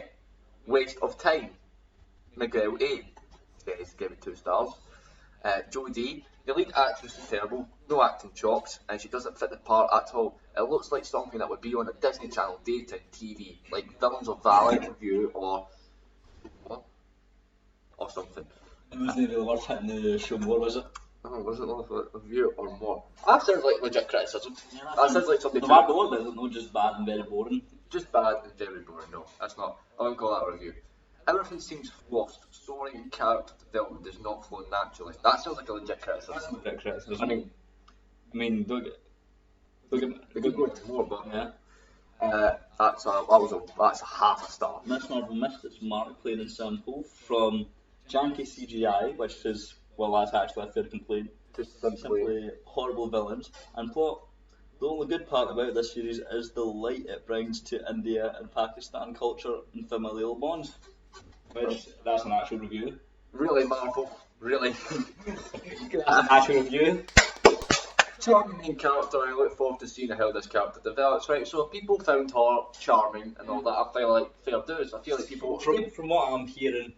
waste of time. Miguel A says, give it 2 stars. Jodie, the lead actress is terrible, no acting chops, and she doesn't fit the part at all. It looks like something that would be on a Disney Channel daytime TV, like Villains of Valor Review or something. It wasn't really worth hitting the show more, was it? Oh, was it Villains of Review or more? That sounds like legit criticism. That sounds like something. Bad boring, but it's not just bad and very boring. Just bad and very boring. No, that's not. I wouldn't call that a review. Everything seems forced. Story and character development does not flow naturally. That sounds like a legit criticism. That's not legit criticism. I mean, don't get. we could go into more, but Yeah. that's a half a star. Miss Marvel missed its mark playing in sample from janky CGI, which is, well, that's actually a fair complaint, to simply horrible villains and plot. The only good part about this series is the light it brings to India and Pakistan culture and familial bonds. Which, that's an actual review. Really, Marvel? Really? That's an actual review. Charming main character, I look forward to seeing how this character develops, right? So if people found her charming and all that, I feel like fair dues. I feel like people... From what I'm hearing,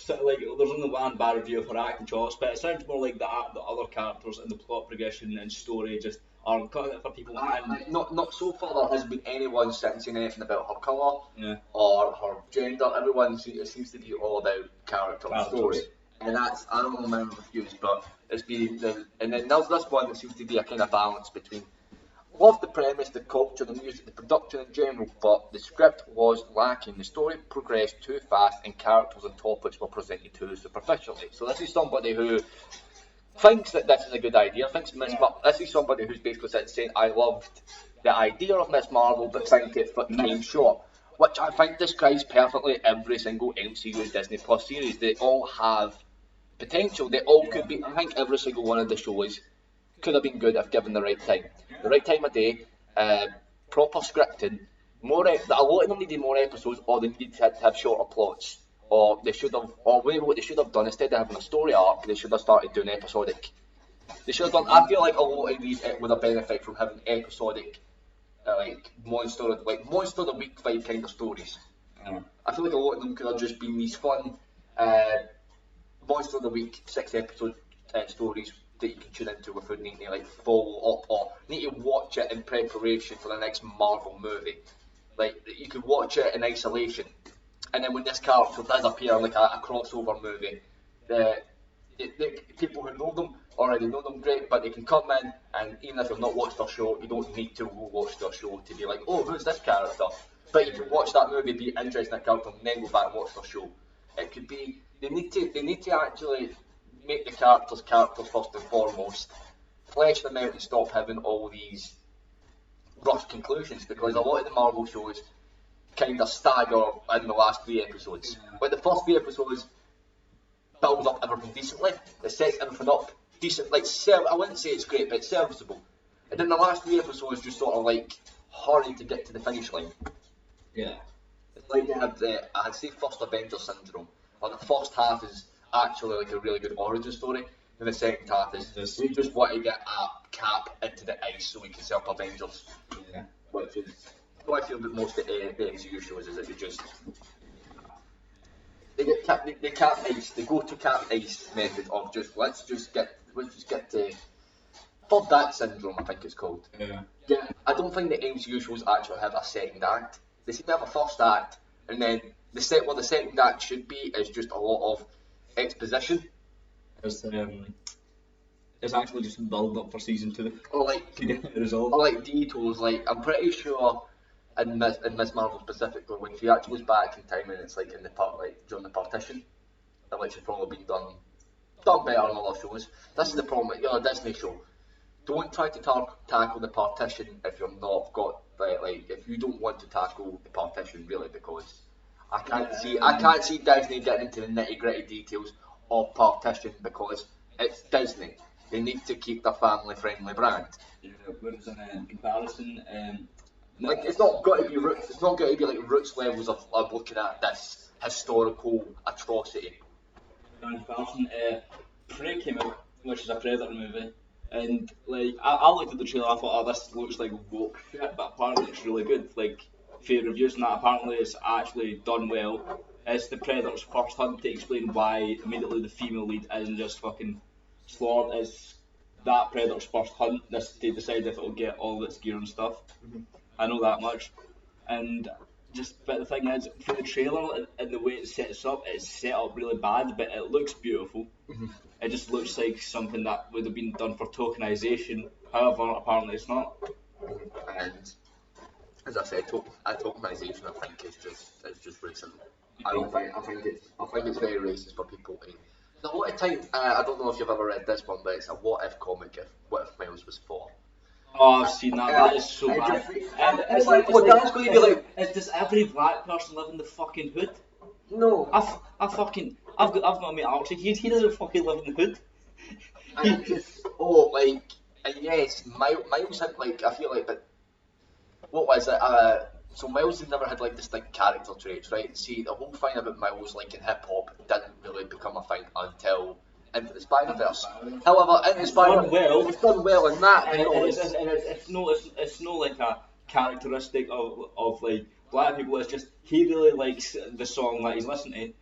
like, there's only one bad review of her acting chops, but it sounds more like the other characters and the plot progression and story just aren't cutting it for people. And Not so far there hasn't been anyone sitting saying anything about her colour or her gender. Everyone seems to be all about character and story. And that's, I don't know my reviews, but it's been, and then there's this one that seems to be a kind of balance between, love the premise, the culture, the music, the production in general, but the script was lacking. The story progressed too fast and characters and topics were presented too superficially. So this is somebody who thinks that this is a good idea, this is somebody who's basically saying, I loved the idea of Miss Marvel, but think it came short. Which I think describes perfectly every single MCU Disney Plus series. They all have potential. They all could be. I think every single one of the shows could have been good if given the right time. The right time of day, proper scripting. A lot of them needed more episodes, or they needed to have shorter plots. Or they should have, or maybe what they should have done, instead of having a story arc, they should have started doing episodic. They should have done. I feel like a lot of these would have benefited from having episodic. Monster of the Week vibe kind of stories. I feel like a lot of them could have just been these fun Monster of the Week 6 episode stories that you can tune into without needing to follow up or need to watch it in preparation for the next Marvel movie. Like you could watch it in isolation, and then when this character does appear like a crossover movie, the people who know them already know them great, but they can come in and even if you've not watched their show, you don't need to watch their show to be like, oh, who's this character? But you can watch that movie, be interested in that character, and then go back and watch the show. It could be they need to actually make the characters first and foremost, flesh them out and stop having all these rushed conclusions, because a lot of the Marvel shows kind of stagger in the last 3 episodes. Like the first 3 episodes builds up everything decently, it sets everything up decent, like I wouldn't say it's great, but it's serviceable. And then the last 3 episodes just sort of like hurry to get to the finish line. Yeah. It's like they have I'd say first Avenger syndrome. Like the first half is actually like a really good origin story, and the second half is we just want to get a Cap into the ice so we can set up Avengers. Yeah. Which is what I feel that most of the MCU shows is that they Cap ice, they go to Cap ice method of just let's just get to third act syndrome, I think it's called. Yeah, I don't think the MCU shows actually have a second act. They seem to have a first act, and then the second act should be is just a lot of exposition. It's actually just build up for season 2. Or like to get it resolved. Or like detours. Like I'm pretty sure in Miss Marvel specifically, when she actually goes back in time and it's like in the part like during the partition, which has probably been done better on other shows. This is the problem with a Disney show. Don't try to tackle the partition if you're not got like if you don't want to tackle the partition really, because I can't see Disney getting into the nitty gritty details of partition because it's Disney. They need to keep their family friendly brand. Yeah, whereas in comparison, like it's not got to be roots. It's not got to be like roots levels of looking at this historical atrocity. In comparison, Prey came out, which is a Predator movie. And like I looked at the trailer, I thought, oh, this looks like woke shit, but apparently it's really good. Like for reviews and that, apparently it's actually done well. It's the Predator's first hunt to explain why immediately the female lead isn't just fucking slaughtered. It's that Predator's first hunt to decide if it'll get all of its gear and stuff. Mm-hmm. I know that much. And but the thing is, for the trailer and the way it sets up, it's set up really bad, but it looks beautiful. Mm-hmm. It just looks like something that would have been done for tokenization. However, apparently it's not. And as I said, tokenization I think is just racist. I think it's very racist for people to. There's a lot of time. I don't know if you've ever read this one, but it's a what if comic. What if Miles was 4? Oh, I've seen that. That is so bad. It's like, well, that's going to be like. Does every black person live in the fucking hood? No. I've got a mate Archie. He doesn't fucking live in the hood. Yes, Miles had like I feel like, but what was it? So Miles had never had like distinct character traits, right? See, the whole thing about Miles like in hip hop didn't really become a thing until Into the Spider-Verse. However, Into the Spider-Verse, it's done well in that. It's no like a characteristic of like black people. It's just he really likes the song that he's listening to.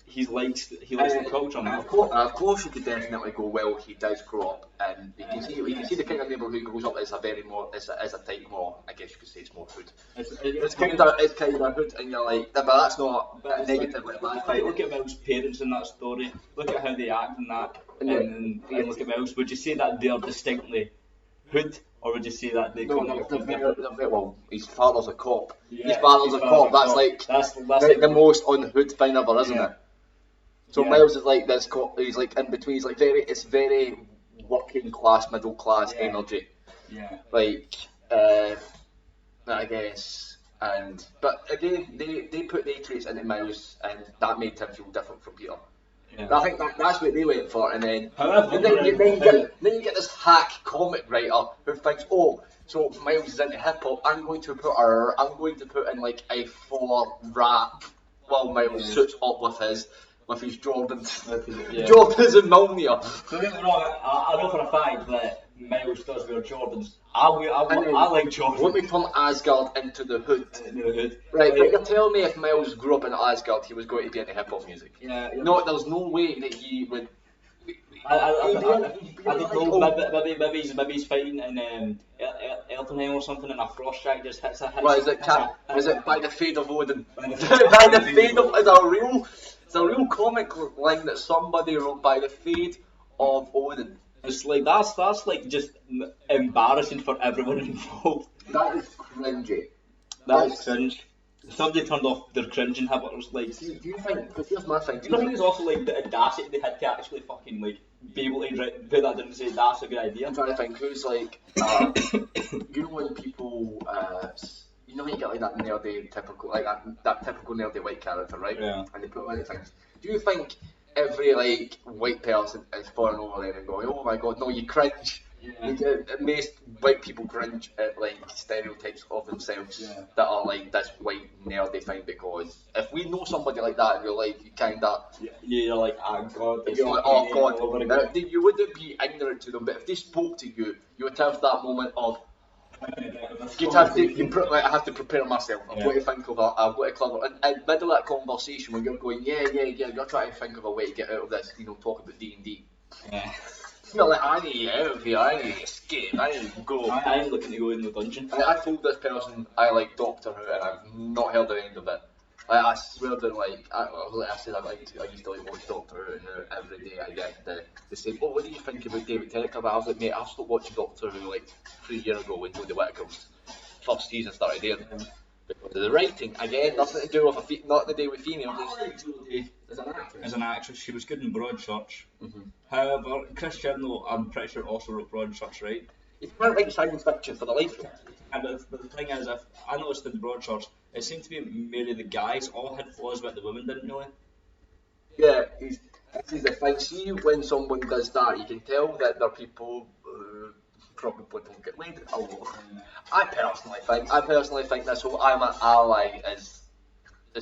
He likes the culture. Of course, you could definitely go. Well, he does grow up, and you can see the kind of neighbourhood he grows up as a type more. I guess you could say it's more hood. It's kind of hood, and you're like, but that's not negative. Look at Miles' parents in that story. Look at how they act in that, and look at Miles. Would you say that they are distinctly hood? Or would you say that they well, his father's a cop. Yeah, his father's a cop. That's like the most unhood thing ever, isn't it? So Miles is like this cop. He's like in between. He's like it's very working class, middle class energy. Yeah. Like I guess. But again, they put their traits into Miles, and that made him feel different from Peter. Yeah. I think that's what they went for, and then you get this hack comic writer who thinks, oh, so Miles is into hip hop. I'm going to put in like a 4 rap while Miles suits up with his Jordans, Jordans and Mjolnir. Don't get me wrong, I know for a fact that Miles does wear Jordans. I like Jordans. Let me turn Asgard into the hood. Right, but you're telling me if Miles grew up in Asgard, he was going to be into hip hop music? Yeah. No, there's no way that he would. I don't know. Maybe he's fighting in Eltenheim or something, and a frost strike just hits. Is it by the fade of Odin? By the fade of it's a real comic line that somebody wrote, by the fade of Odin. It's like that's like just embarrassing for everyone involved. That is cringy. That's cringe. Somebody turned off their cringe inhibitors. Like, Do you think? Because here's my thing. do you think it's also like the audacity they had to actually fucking like be able to put that down and say that's a good idea? I'm trying to think who's like, you know when people, you know when you get like that nerdy typical, like that typical nerdy white character, right? Yeah. And they put many things. Do you think every like white person is falling over there and going, oh my god, no, you cringe? Yeah. It makes white people cringe at like stereotypes of themselves that are like this white nerdy thing, because if we know somebody like that in real life, you kind of You're like, oh god, you're like, oh god, you wouldn't be ignorant to them, but if they spoke to you, you would have that moment of I have to prepare myself. I've got to think of I've got to clever. And in the middle of that conversation, when you're going, yeah, you're trying to think of a way to get out of this, talk about D&D. Yeah. You're like, I need to get out of here, I need to escape, I need to go. I'm looking to go in the dungeon. I told this person I like Doctor Who, and I've not heard the end of it. I swear to I said I used to like watch Doctor Who, and now every day I get the same. Oh, what do you think about David Tennant? I was like, mate, I stopped watching Doctor Who like 3 years ago when Jodie Whittaker's first season started airing. Because of the writing, again, nothing to do with nothing to do with females. As an actress, she was good in Broadchurch. However, Chris Chibnall, I'm pretty sure, also wrote Broadchurch, right? You can't write science fiction for the life of it. And the thing is, if I noticed in Broadchurch, it seemed to be mainly the guys all had flaws, but the women didn't really. Yeah, this is the thing. See, when someone does that, you can tell that they're people who probably don't get laid a lot. I personally think this whole I'm an ally is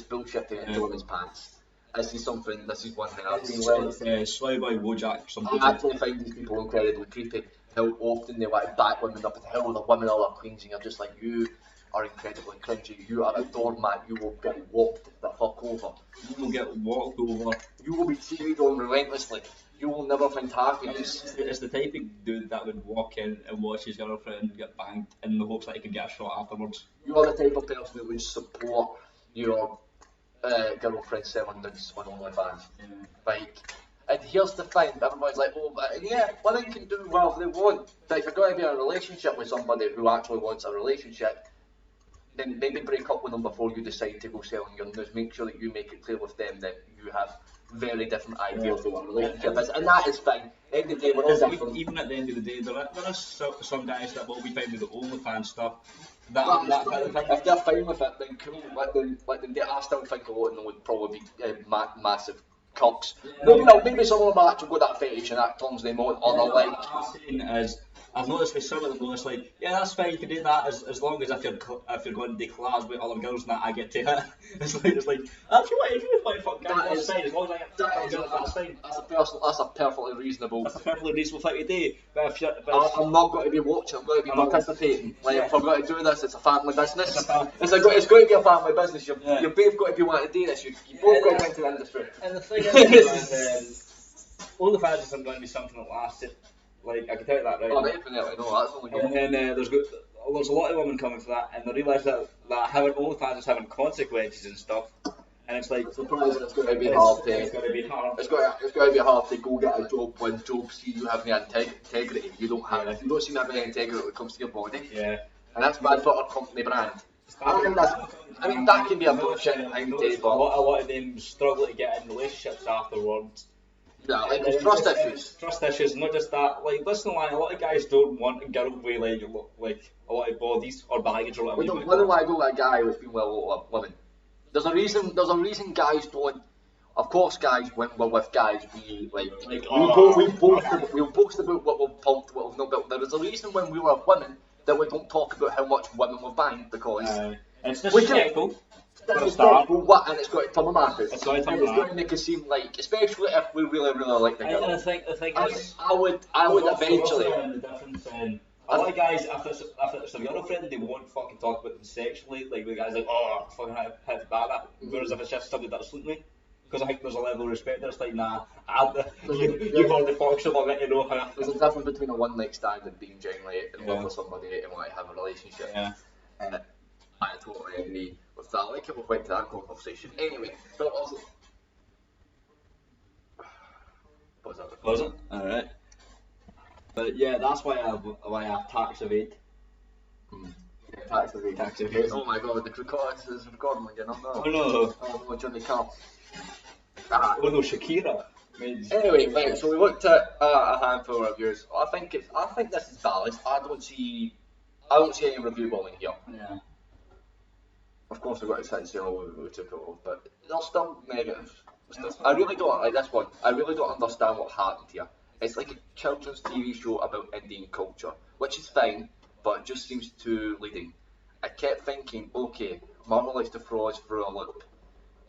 bullshit to enjoy his pants. This is one thing I've seen. Sly Boy Wojak or something. I actually find these people incredibly creepy. How often they want to back women up, and how the women are queens, and you're just like, you are incredibly cringy. You are a doormat. You will get walked the fuck over. You will get walked over. You will be cheated on relentlessly. You will never find happiness. It's the type of dude that would walk in and watch his girlfriend get banged in the hopes that he could get a shot afterwards. You are the type of person that would support your girlfriend selling nudes on OnlyFans. Like, and here's the thing, everybody's like, oh, yeah, women can do whatever they want. But if you're going to be in a relationship with somebody who actually wants a relationship, then maybe break up with them before you decide to go selling your nudes. Make sure that you make it clear with them that you have very different ideas of what a relationship is, and that is fine. At the end of the day, we're all different. Even at the end of the day, there are some guys that will be fine with the OnlyFans stuff. If they're fine with it, then cool. Let them get. I still think a lot of them would probably be massive cocks. Maybe some of them actually got that fetish and that turns them on, or they're like. What I'm saying is, I've noticed with some of them, it's like, yeah, that's fine, you can do that as long as if you're going to collabs with other girls and that, I get to it. It's like, if you want to fuck guys, that's fine, as long as I get fuck girls, that's fine. That's a perfectly reasonable. That's a perfectly reasonable thing to do. But I'm not going to be watching. I'm going to be participating. Like, if I'm going to do this, it's a family business. It's going to be a family business. You've both got to be wanting to do this. You both got to get into the industry. And the thing is, OnlyFans isn't going to be something that lasts it. Like, I can tell you that, right? Oh, definitely, no, that's only good. And then there's a lot of women coming for that, and they realise that having OnlyFans is having consequences and stuff. And it's like, surprising, it's going to be hard to. It's going to be hard. It's going to be hard to go get a job when jobs see you having integrity. You don't have. If you don't seem to have any integrity when it comes to your body. Yeah. And that's bad for our company brand. I mean, that can be a bullshit thing to do, but a lot of them struggle to get in relationships afterwards. Yeah, like there's trust issues. Trust issues, not just that. Like, listen, like, a lot of guys don't want a girl with like a lot of bodies or baggage or whatever. Why do I go with a guy who's been with a lot of women? There's a reason guys don't. Of course, guys, when we're with guys, we'll boast about what we've pumped, what we've not built. There is a reason when we were with women that we don't talk about how much women we've banged, because it's disrespectful. And it's got to turn them off. It's going to make it seem like, especially if we really, really like the girl. And the thing is, I would eventually. A lot of guys, after it's their girlfriend, they won't fucking talk about them sexually. Like, the guys like, oh, fucking have that. Whereas if it's just somebody that's sleeping with me, because I think there's a level of respect there. It's like, nah, you heard the function, I'll let you know how. There's a difference between a one night stand and being genuinely in love with somebody and want to have a relationship. Yeah. I totally agree with that. Like, we went to that conversation. Anyway, but also. Was it? Alright. But yeah, that's why I tax evade. Tax evasion. Tax evasion. Oh my god, the recording is recording again. Oh no. Oh no, Johnny Carr. Oh no, Shakira. Anyway, right, so we looked at a handful of reviews. I think this is balanced. I don't see any review bombing here. Yeah. Of course, we've got to say we took it off, but they're still negative. I really don't like this one. I really don't understand what happened here. It's like a children's TV show about Indian culture, which is fine, but it just seems too leading. I kept thinking, okay, Marvel likes to throw us through a loop,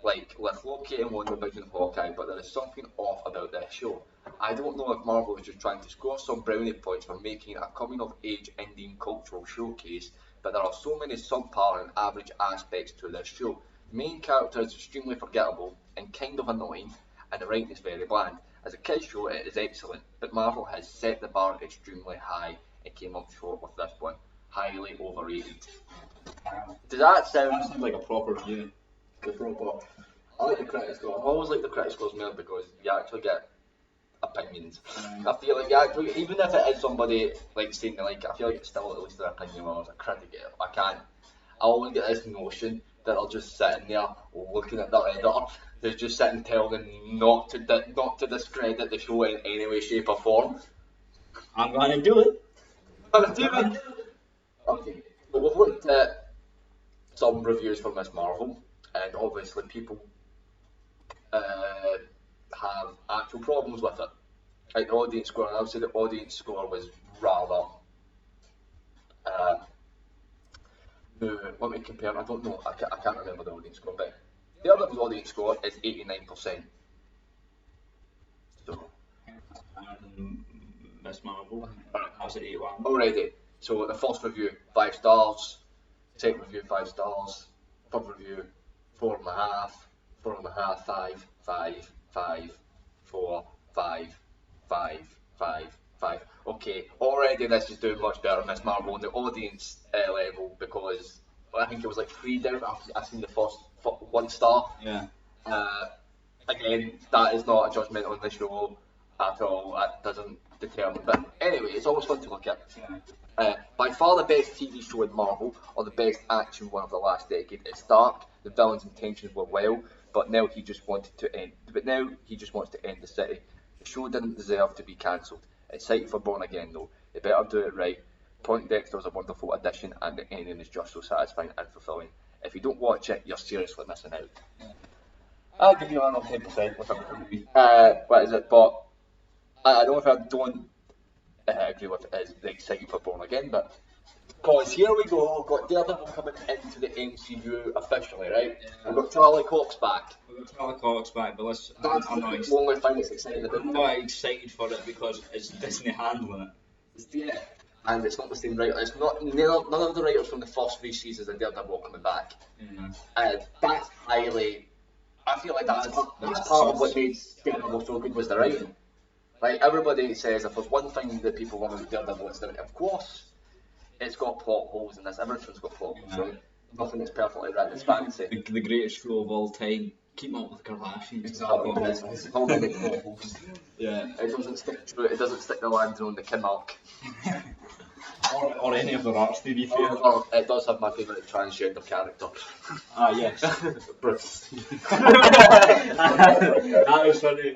like with Loki and WandaVision and Hawkeye, but there is something off about this show. I don't know if Marvel is just trying to score some brownie points for making a coming-of-age Indian cultural showcase, but there are so many subpar and average aspects to this show. The main character is extremely forgettable and kind of annoying, and the writing is very bland. As a kids show, it is excellent, but Marvel has set the bar extremely high and came up short with this one. Highly overrated. Does that sound... That sounds like a proper review. The proper... I like the critic score. I always like the critic scores more because you actually get opinions. I feel like you actually, even if it is somebody like saying they like it, I feel like it's still at least their opinion. When I was a critic, I always get this notion that I'll just sit in there looking at the editor who's just sitting telling them not to discredit the show in any way, shape or form. I'm gonna do it. Okay, but we've looked at some reviews for Miss Marvel, and obviously people have actual problems with it. Like the audience score, and I would say the audience score was rather. Let me compare. I don't know. I can't remember the audience score, but the other audience score is 89%. So. Miss Marvel. I was at 81. Already. So the first review 5 stars. Second review 5 stars. Third review 4.5. 4.5. 5. 5. 5. 4. 5. 5. 5. 5. Okay, already this is doing much better than Miss Marvel on the audience level because I think it was like 3 down after I seen the first 1 star. Yeah. Again, that is not a judgment on the show at all. That doesn't determine. But anyway, it's always fun to look at. Yeah. By far the best TV show in Marvel, or the best action one of the last decade, is Stark. The villain's intentions were well, but now he just wants to end the city. The show didn't deserve to be cancelled. Excited for Born Again though. They better do it right. Poindexter is a wonderful addition, and the ending is just so satisfying and fulfilling. If you don't watch it, you're seriously missing out. I'll give you another 10% with what is it? But I don't know if I don't agree with it as the exciting for Born Again, but because here we go, we've got Daredevil coming into the MCU officially, right? Yeah. We've got Charlie Cox back. We've got Charlie Cox back, but I'm not the only thing that's exciting about I'm not excited for it because it's Disney handling it. Yeah. And it's not the same writer. It's not none of the writers from the first 3 seasons of Daredevil are coming back. That's highly. I feel like that's part of what made Daredevil so good was the writing. Like everybody says, if there's one thing that people want with Daredevil, it's the of course, it's got plot holes in this. Everything's got plot holes, right? Nothing is perfectly written. It's fantasy. The greatest show of all time. Keep up with the Kardashians. Exactly. It's how many plot holes. Yeah. It doesn't stick to it. It doesn't stick the landing on the Kimmark. or any of their arts, to be fair. Or it does have my favourite transgender character. Ah, yes. Bruce. That was funny.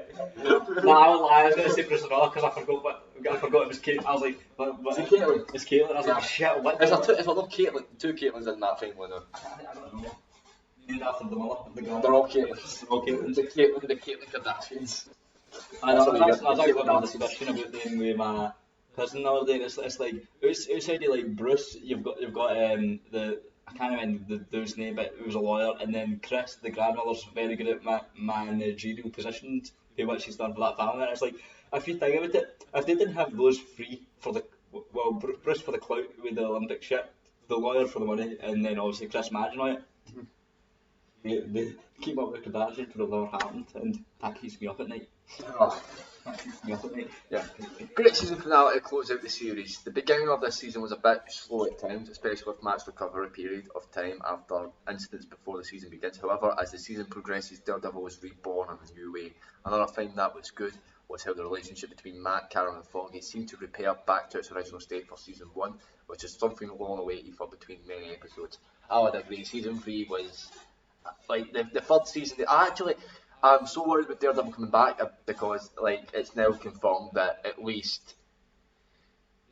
No, I was going to say Priscilla because I forgot it was Kate. I was like, what? Is it Caitlyn? It's Caitlyn. I was like, shit, what? Is there not two Caitlins in that family now? I don't know. Named after the mother, the girl. They're all Caitlins. They're all Caitlyn. The Caitlyn Kardashians. I was actually having a discussion about them with my cousin the other day. And it's like outside of like Bruce, you've got the I can't remember the dude's name, but it was a lawyer, and then Chris, the grandmother's very good at managerial positions, which she's done for that family. And it's like if you think about it, if they didn't have those three for the Bruce for the clout with the Olympic shit, the lawyer for the money, and then obviously Chris managing on it. They keep up with the Kardashians would have never happened, and that keeps me up at night. Oh. That keeps me up at night. Yeah. Great season finale to close out the series. The beginning of this season was a bit slow at times, especially with Matt's recovery period of time after incidents before the season begins. However, as the season progresses, Daredevil was reborn in a new way. Another thing that was good was how the relationship between Matt, Karen and Foggy seemed to repair back to its original state for season 1, which is something long awaited for between many episodes. I would agree, season 3 was like the third season. I'm so worried with Daredevil coming back because like it's now confirmed that at least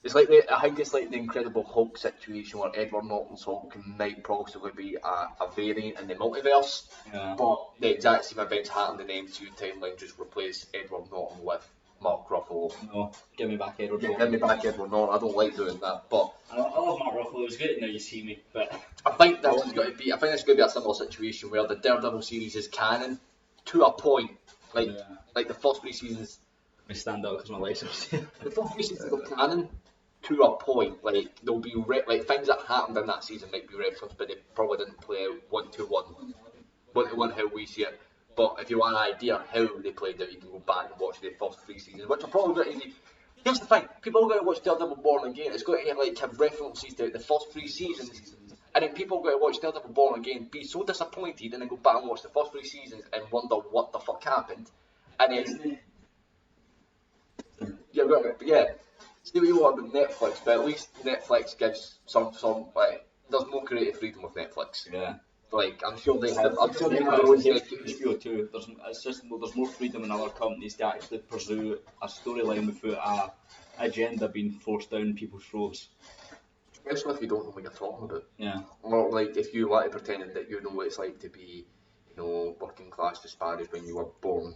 it's like I think it's like the Incredible Hulk situation where Edward Norton's Hulk might possibly be a variant in the multiverse, but the exact same events happened in the MCU timeline. Just replace Edward Norton with Mark Ruffalo. No, give me back Edward Norton. Give me back Edward Norton. I don't like doing that, but I love Mark Ruffalo. It's great now you see me, but I think this is going to be. I think it's going to be a similar situation where the Daredevil series is canon to a point, like the first 3 seasons. I stand out because my legs are. The first 3 seasons are canon to a point. Like there'll be like things that happened in that season might be referenced, but they probably didn't play out 1-to-1 how we see it. But if you want an idea how they played out, you can go back and watch the first 3 seasons, which are probably going to be. Here's the thing: people are going to watch Daredevil Born Again. It's going to like have references to the first 3 seasons. And then people are going to watch Daredevil Born Again, be so disappointed, and then go back and watch the first 3 seasons and wonder what the fuck happened. And then see what you want about Netflix, but at least Netflix gives some like there's more creative freedom with Netflix. Yeah. Like I'm sure they have. I'm sure they have their own HBO too. There's more freedom in other companies to actually pursue a storyline without a agenda being forced down people's throats. Especially if you don't know what you're talking about. Yeah. Or like if you like pretending that you know what it's like to be, working class disparaged when you were born.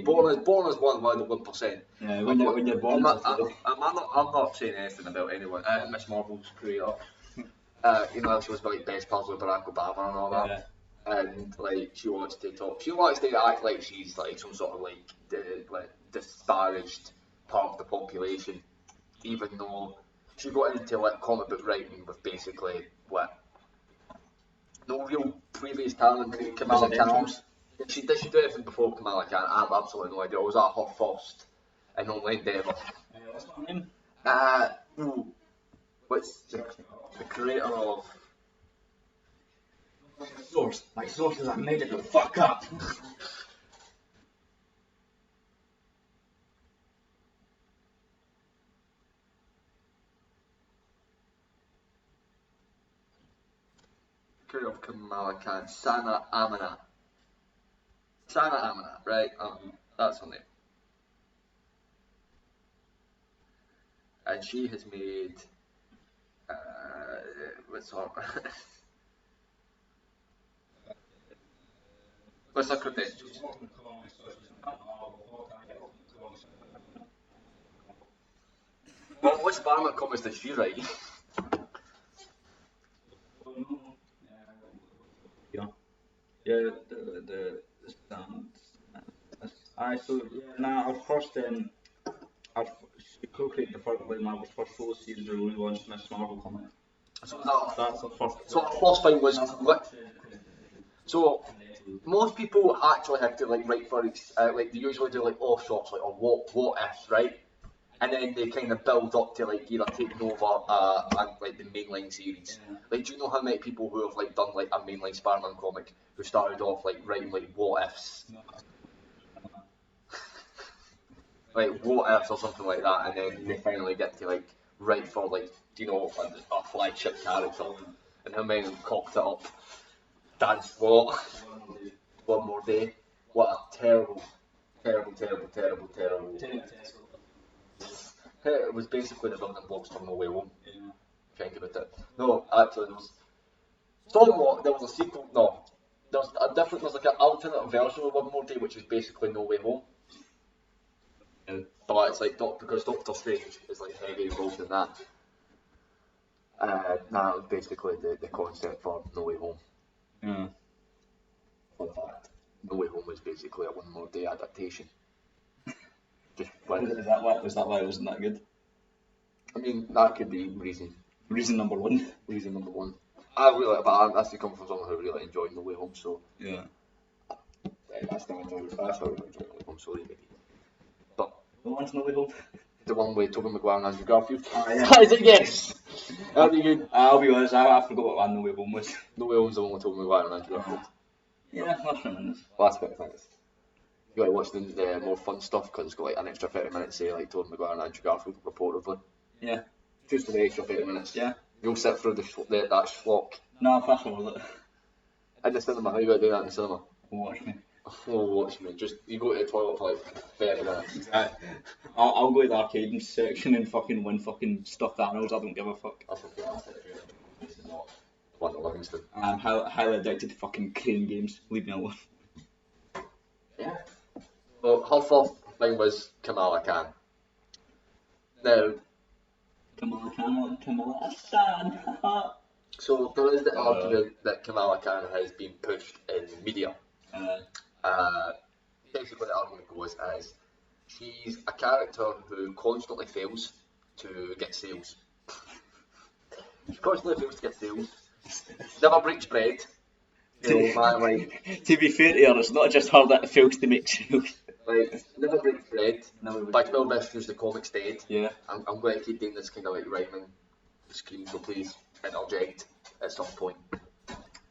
Born as one of the 1%. Yeah, when you're born. I'm not saying anything about anyone. Miss Marvel's creator. She was like best pals with Barack Obama and all that. Yeah. And like she wants to act like she's like some sort of like disparaged part of the population, even though she got into like comic book writing with basically no real previous talent. Kamala Khan. Did she do anything before Kamala Khan? I have absolutely no idea. I was at her first and only endeavour. What's her name? What's the creator of Source? My sources are made it the fuck up. Creator of Kamala Khan, Sana Amina, right? That's her name. And she has made what's her credentials? Which Batman comics did she write? Yeah, the our first she co-created the first Marvel's first full series of relaunched Miss Marvel comic. So that's the first. So our first thing was so most people actually have to like write for like they usually do like offshoots like or what ifs, right? And then they kind of build up to like either taking over like the mainline series. Yeah. Like, do you know how many people who have like done like a mainline Spider-Man comic who started off like writing like what ifs, like what ifs or something like that, and then they finally get to like write for like a flagship character, and how many of them cocked it up? Dance Floor, One More Day. What a terrible. It was basically the building blocks for No Way Home. Yeah. Think about it. No, actually, there was a sequel. No, there's like an alternate version of One More Day, which is basically No Way Home. Yeah. But it's like because Doctor Strange is like heavily involved in that. That was basically the concept for No Way Home. Yeah. Fun fact: No Way Home was basically a One More Day adaptation. Was that why it wasn't that good? I mean, that could be reason. Reason number one. But that's to come from someone who really enjoyed No Way Home, so yeah. I still enjoy No Way Home, so maybe. But what one's No Way Home? The one with Tobey Maguire and Andrew Garfield. Yeah. Is it? Yes. That'd be good. I'll be honest, I forgot what one No Way Home was. No Way Home's the one with Tobey Maguire and Andrew Garfield. Yeah, that's tremendous. Last bit, thanks. You gotta watch the more fun stuff because it's got like an extra 30 minutes, say like Tobey Maguire and Andrew Garfield reportedly. Yeah. Just for the extra 30 minutes. Yeah. You'll sit through that schlock No, I'm fast with it. in the cinema. How you gotta do that in the cinema? Watch me. Oh, watch me. Just you go to the toilet for like 30 minutes. I'll go to the arcade section and fucking win fucking stuffed animals. I don't give a fuck. That's okay. That's it. It's not one of Livingston. I'm highly addicted to fucking crane games. Leave me alone. Yeah. Well, her first thing was Kamala Khan. Now, Kamala Hassan. so there is the argument that Kamala Khan has been pushed in media. Basically, the argument goes as she's a character who constantly fails to get sales. She constantly fails to get sales. Never breaks bread. You know, man, like, To be fair to her, it's not just her that fails to make sales. like never breaks bread. By 12 issues, the comic's dead. Yeah. I'm going to keep doing this kind of like rhyming scheme, so please interject at some point.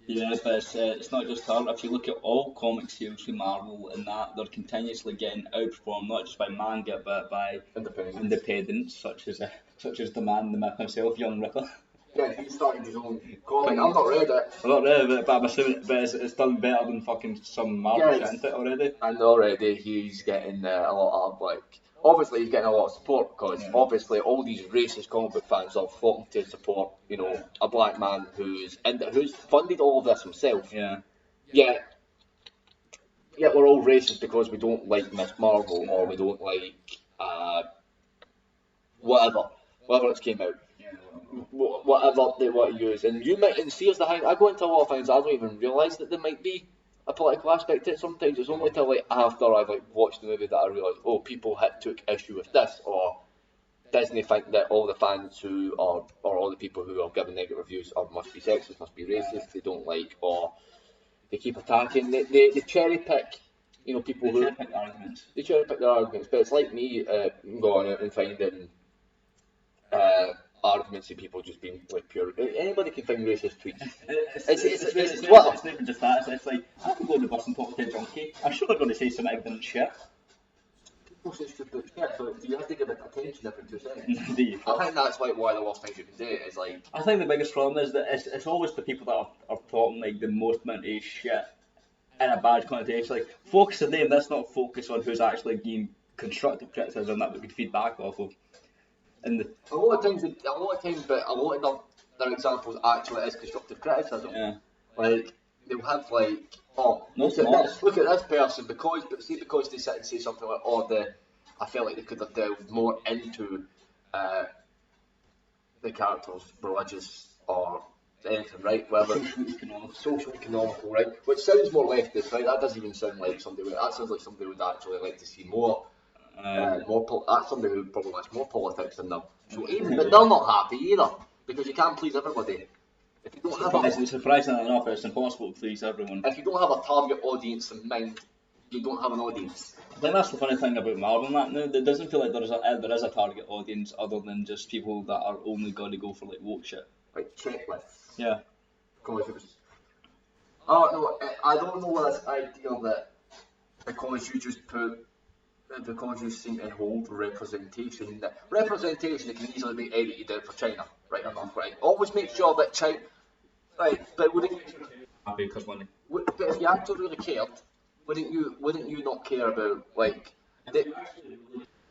Yeah, but it's not just her. If you look at all comic sales from Marvel and that, they're continuously getting outperformed, not just by manga, but by independents, such as the man, the myth himself, Young Ripper. Yeah, he started his own comic. I've not read it. I'm not read it, but I'm assuming it's done better than fucking some Marvel shit, isn't it, already? And already he's getting a lot of like. Obviously, he's getting a lot of support because obviously all these racist comic book fans are flocking to support, you know, a black man who's funded all of this himself. Yeah. Yeah, we're all racist because we don't like Miss Marvel or we don't like whatever it's came out. Whatever they want to use, and you might, and see as the hang, I go into a lot of things I don't even realise that there might be a political aspect to it. Sometimes it's only till like after I've like watched the movie that I realise, oh, people took issue with this, or Disney think that all the fans who are, or all the people who are giving negative reviews must be sexist, must be racist, they don't like, or they keep attacking, they cherry pick, you know, people who they cherry pick their arguments, but it's like me going out and finding arguments of people just being like pure. Anybody can find racist tweets. It's Twitter. It's not even just that. It's like I can go on the bus and talk to a junkie. I'm sure they're going to say some ignorant shit. People say stupid shit, so you have to give it attention every 2 seconds. I Indeed. think that's like one of the worst things you can do. Is like I think the biggest problem is that it's always the people that are talking like the most amount of shit in a bad connotation. Like focus on them. Let's not focus on who's actually giving constructive criticism that we could feed back off of. And a lot of times, but a lot of their examples actually is constructive criticism. yeah. Like they'll have like, oh, No, look at this person because they sit and say something like, oh, I felt like they could have delved more into the character's religious or anything, right? Whether social economical, right? Which sounds more leftist, right? That doesn't even sound like somebody. That sounds like somebody would actually like to see more. That's somebody who probably likes more politics than them. So but they're not happy either because you can't please everybody. If you don't have surprisingly enough, it's impossible to please everyone. If you don't have a target audience in mind, you don't have an audience. I think that's the funny thing about Marvel and that now. It doesn't feel like there is a target audience other than just people that are only going to go for like woke shit. Like checklists. Yeah. Because it was. Oh no, I don't know this idea that because you just put. Because you seem to hold representation, it can easily be edited out for China, right enough, right? Always make sure that China, right? But wouldn't you? Happy because money. But if you actually really cared, wouldn't you not care about like?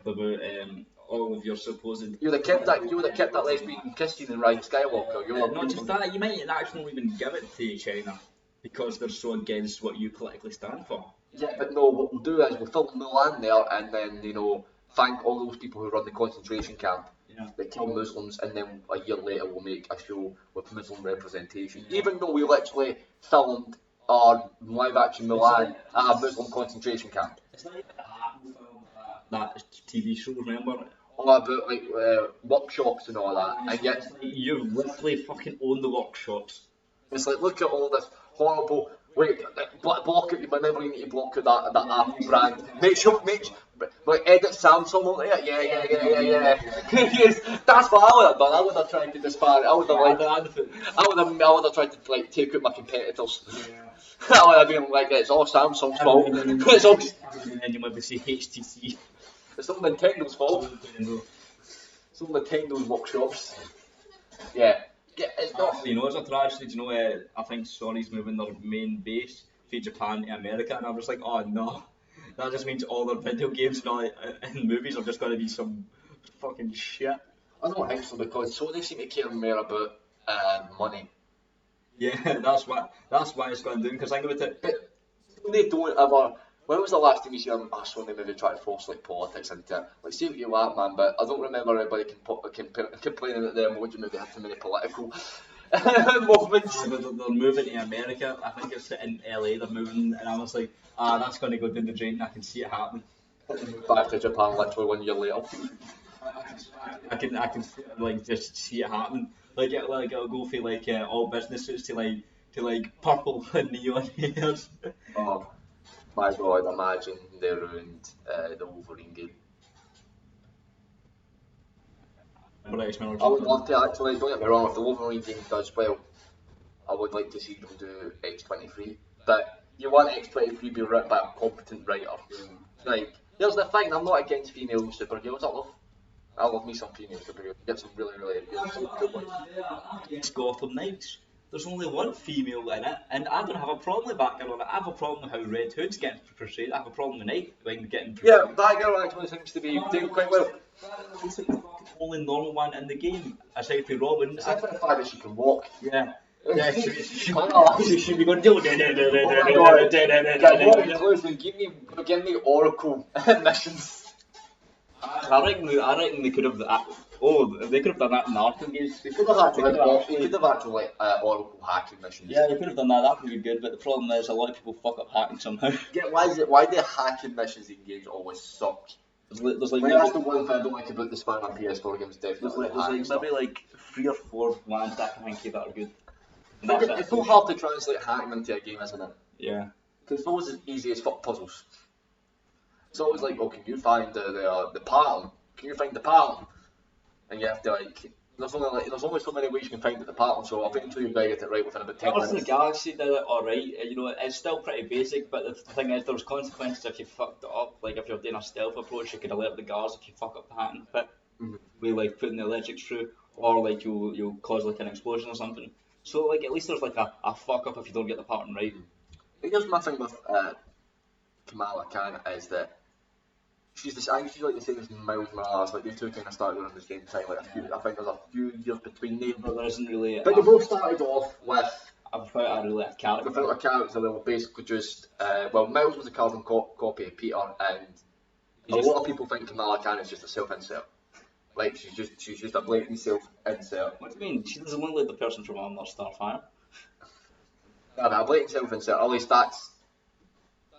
About all of your supposed. You're the kid that lesbian kissed you in Rise of Skywalker. Not just that, you might actually not even give it to China because they're so against what you politically stand for. Yeah, but no, what we'll do is we'll film Mulan there and then, you know, thank all those people who run the concentration camp that kill Muslims, and then a year later we'll make a show with Muslim representation. Even though we literally filmed our live action Mulan at a Muslim concentration camp. It's not even that TV show, remember? All about like workshops and all that. And yet you literally fucking own the workshops. it's like, look at all this horrible Wait, block it. Whenever you need to block it, that Apple brand. Make sure, like edit Samsung on it. Yeah. Yes, that's what I would have done. I would have tried to disparage. I would have tried to like take out my competitors. I would have been like, it's all Samsung's fault. It's all. And then you might say HTC. It's all Nintendo's fault. It's all Nintendo's workshops. Yeah, it's not. You know, it's a tragedy. Do you know? I think Sony's moving their main base from Japan to America, and I'm just like, oh no, that just means all their video games and movies are just going to be some fucking shit. I don't think so because Sony seem to care more about money. Yeah, that's why it's going to do. Because think about it. But they don't ever. When was the last time you see Sony maybe try to force like politics into it? Like, see what you like, man, but I don't remember anybody complaining that their emoji movie had too many political movements. They're moving to America. I think it's in LA. They're moving, and I was like, that's going to go down the drain. I can see it happening. Back to Japan literally 1 year later. I can like just see it happening. Like it'll go for like all business suits to like purple and neon hairs. Oh my god! Imagine they ruined the Wolverine game. I would love to actually. Don't get me wrong. If the Wolverine game does well, I would like to see them do X-23. But you want X-23 to be written by a competent writer. Like, here's the thing. I'm not against female superheroes. I love me some female superheroes. Get some really good ones. It's Gotham Knights. There's only one female in it, and I don't have a problem with Batgirl on it. I have a problem with how Red Hood's getting portrayed. I have a problem with Nightwing getting portrayed. Yeah, Batgirl actually seems to be doing quite well. She's like the only normal one in the game, aside from Robin. Except for the fact that she can walk. Yeah. Yeah, she should be going Give me Oracle missions. I reckon they could have they could have done that in Arkham games. They could have actually Oracle hacking missions. Yeah, they could have done that. That would be good. But the problem is, a lot of people fuck up hacking somehow. Yeah, why do hacking missions in games always suck? There's like that's the one thing I don't like about the Spider-Man PS4 games. Definitely, there's maybe like 3 or 4 ones that I can think of that are good. It's so hard to translate hacking into a game, isn't it? Yeah. Because it's always as easy as fuck puzzles. It's always like, oh, can you find the pattern? Can you find the pattern? And you have to like, there's only so many ways you can find the pattern. So I think until you get it right within about 10 minutes. The Galaxy did it alright. You know, it's still pretty basic, but the thing is, there's consequences if you fucked it up. Like if you're doing a stealth approach, you could alert the guards if you fuck up the hacking bit. With like putting the electrics through, or like you'll cause like an explosion or something. So like at least there's like a fuck up if you don't get the pattern right. Here's my thing with Kamala Khan is that she's like the same as Miles Morales. Like they two kind of started around the same time. Like I think there's a few years between them. But there isn't really. But they both started off with without a real character. Without a character, they were basically just Miles was a carbon copy of Peter, and a lot of people think Kamala Khan is just a self-insert. Like she's just a blatant self-insert. What do you mean? She doesn't look like the person from Armored Starfire. Yeah, a blatant self-insert. At least that's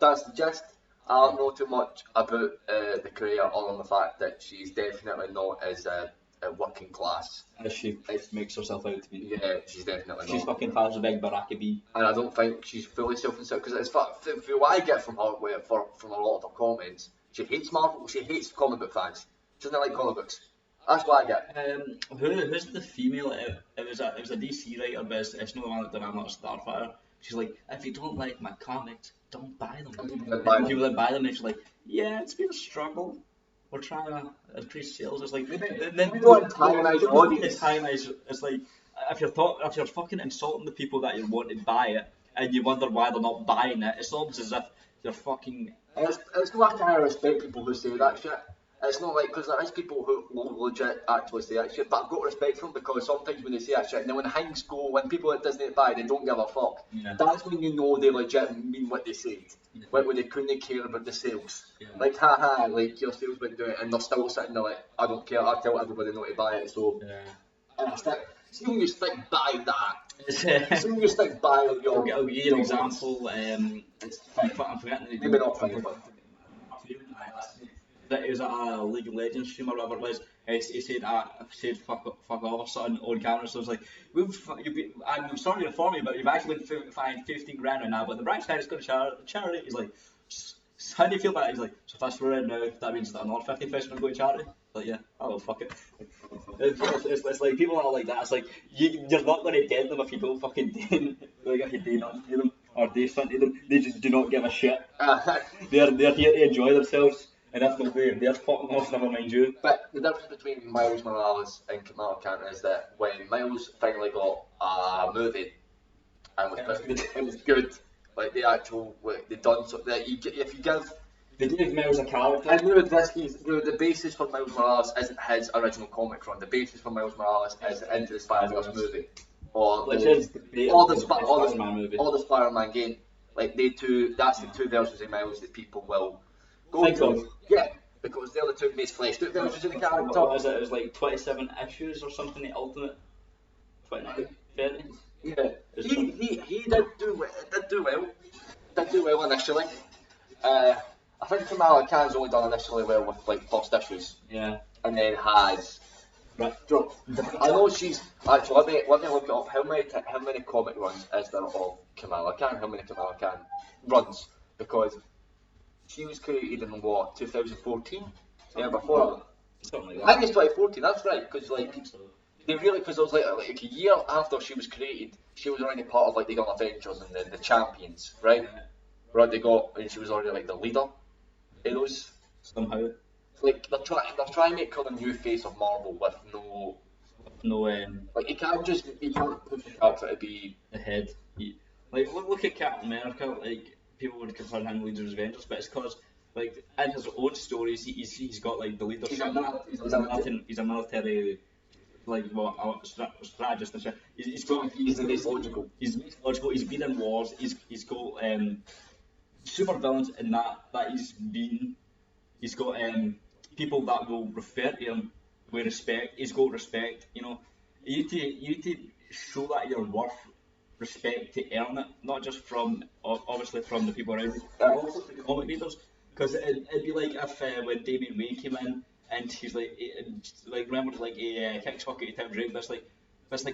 the gist. I don't know too much about the career, other than the fact that she's definitely not as a working class as she makes herself out to be. Yeah, she's definitely she's not. fucking has a big Baraka B. And I don't think she's fully self-insert, because it's what I get from her from a lot of her comments. She hates Marvel. She hates comic book fans. She doesn't like comic books. That's what I get. Who's the female? It was a DC writer, but it's not the one that did I'm Not a Starfire. She's like, if you don't like my comics, don't buy them. People that buy them, and she's like, yeah, it's been a struggle. We're trying to increase sales. It's like, then we don't antagonize the audience. It's like, if you're fucking insulting the people that you want to buy it, and you wonder why they're not buying it, it's almost as if you're fucking. It's not like I respect people who say that shit. It's not like, because there is people who will legit actually say that shit, but I've got respect for them, because sometimes when they say that shit, and then when things go, when people at Disney buy, they don't give a fuck. Yeah. That's when you know they legit mean what they said. Yeah. Like when they couldn't care about the sales. Yeah. Like, haha, like your sales went down, and they're still sitting there like, I don't care, I tell everybody not to buy it, so. Yeah. See when you stick by that. See when you stick by your. I'll give you an example. I'm forgetting the maybe not FIFA. That it was a League of Legends stream or whatever it was, he said fuck off or something on camera. So I was like, I'm sorry to inform you, but you've actually been fined 15 grand right now. But the branch head is going to charity. He's like, how do you feel about it? He's like, so if I swear it now, that means that another 50,000 will go to charity. Like, yeah, oh well, fuck it. It's like people are like that. It's like you're not going to get them if you don't fucking do like if you do nothing to them or do something to them. They just do not give a shit. They're here to enjoy themselves. And if they're fucking off, never mind you. But the difference between Miles Morales and Kamala Khan is that when Miles finally got a movie, and it was good. Like they done so that if you give. They gave Miles a character. And the basis for Miles Morales isn't his original comic run. The basis for Miles Morales is Into the Spider-Verse movie, or the Spider-Man game. Like that's the two versions of Miles that people will go to. Yeah, because they're the two most fleshed out versions of the character. What was it? It was like 27 issues or something. The Ultimate 29, 30. Yeah, he did do well. Did do well initially. I think Kamala Khan's only done initially well with like first issues. Yeah. And then has. Right. I know she's actually. Let me look it up. How many comic runs is there of Kamala Khan? How many Kamala Khan runs? Because she was created in what 2014. Yeah, before. Something like that. I think it's 2014. That's right. Because like they really because it was like a year after she was created, she was already part of like the Young Avengers and the Champions, right? Right. They got and she was already like the leader. In those somehow, like they're trying to make her the new face of Marvel with no like you can't push the character to be the head. Like look at Captain America. Like people would consider him leader of Avengers, but it's because like in his own stories he's got like the leadership. He's a military like strategist and shit. He's the most logical. He's the most logical. He's been in wars. He's got super villains in that he's got people that will refer to him with respect. He's got respect, you know. You need to show that you're worth respect to earn it, not just from obviously from the people around you, but also from the comic readers. Because it'd be like if when Damian Wayne came in and he's like remember like a kick fuck at Tim Drake. That's like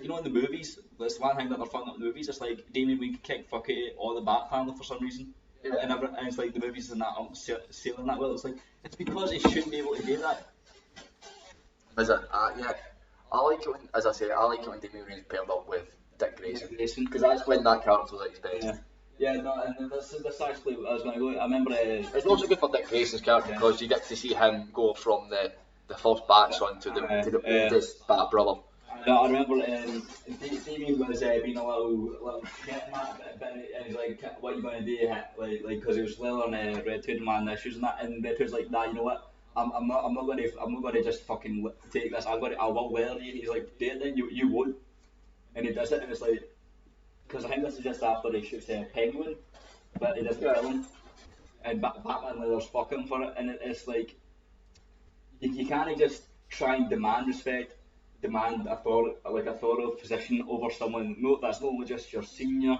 you know in the movies. That's one thing that they're fucking up in the movies. It's like Damian Wayne kick fuck at all the Bat family for some reason. Yeah. And it's like the movies and that aren't sailing that well. It's like it's because he shouldn't be able to do that. Is it? Yeah. I like it when, as I say, when Damian Wayne's paired up with Dick Grayson because that's when that character was at its best. Yeah, no, and that's actually what I was going to go. I remember. It's also good for Dick Grayson's character because you get to see him go from the first Bat son to the oldest Bat brother. No, I remember Damien was being a little shit in that bit, and he's like, what are you going to do? Like, because he was learning Red Hood Man issues and that, and Red Hood's like, nah, you know what? I'm not going to just fucking take this. I will wear you. He's like, do it then. You won't. And he does it, and it's like, because I think this is just after he shoots a penguin, but he doesn't kill him, and Batman leathers fuck him for it, and it's like, you can't just try and demand respect. Demand authoritative position over someone. No, that's not only just your senior,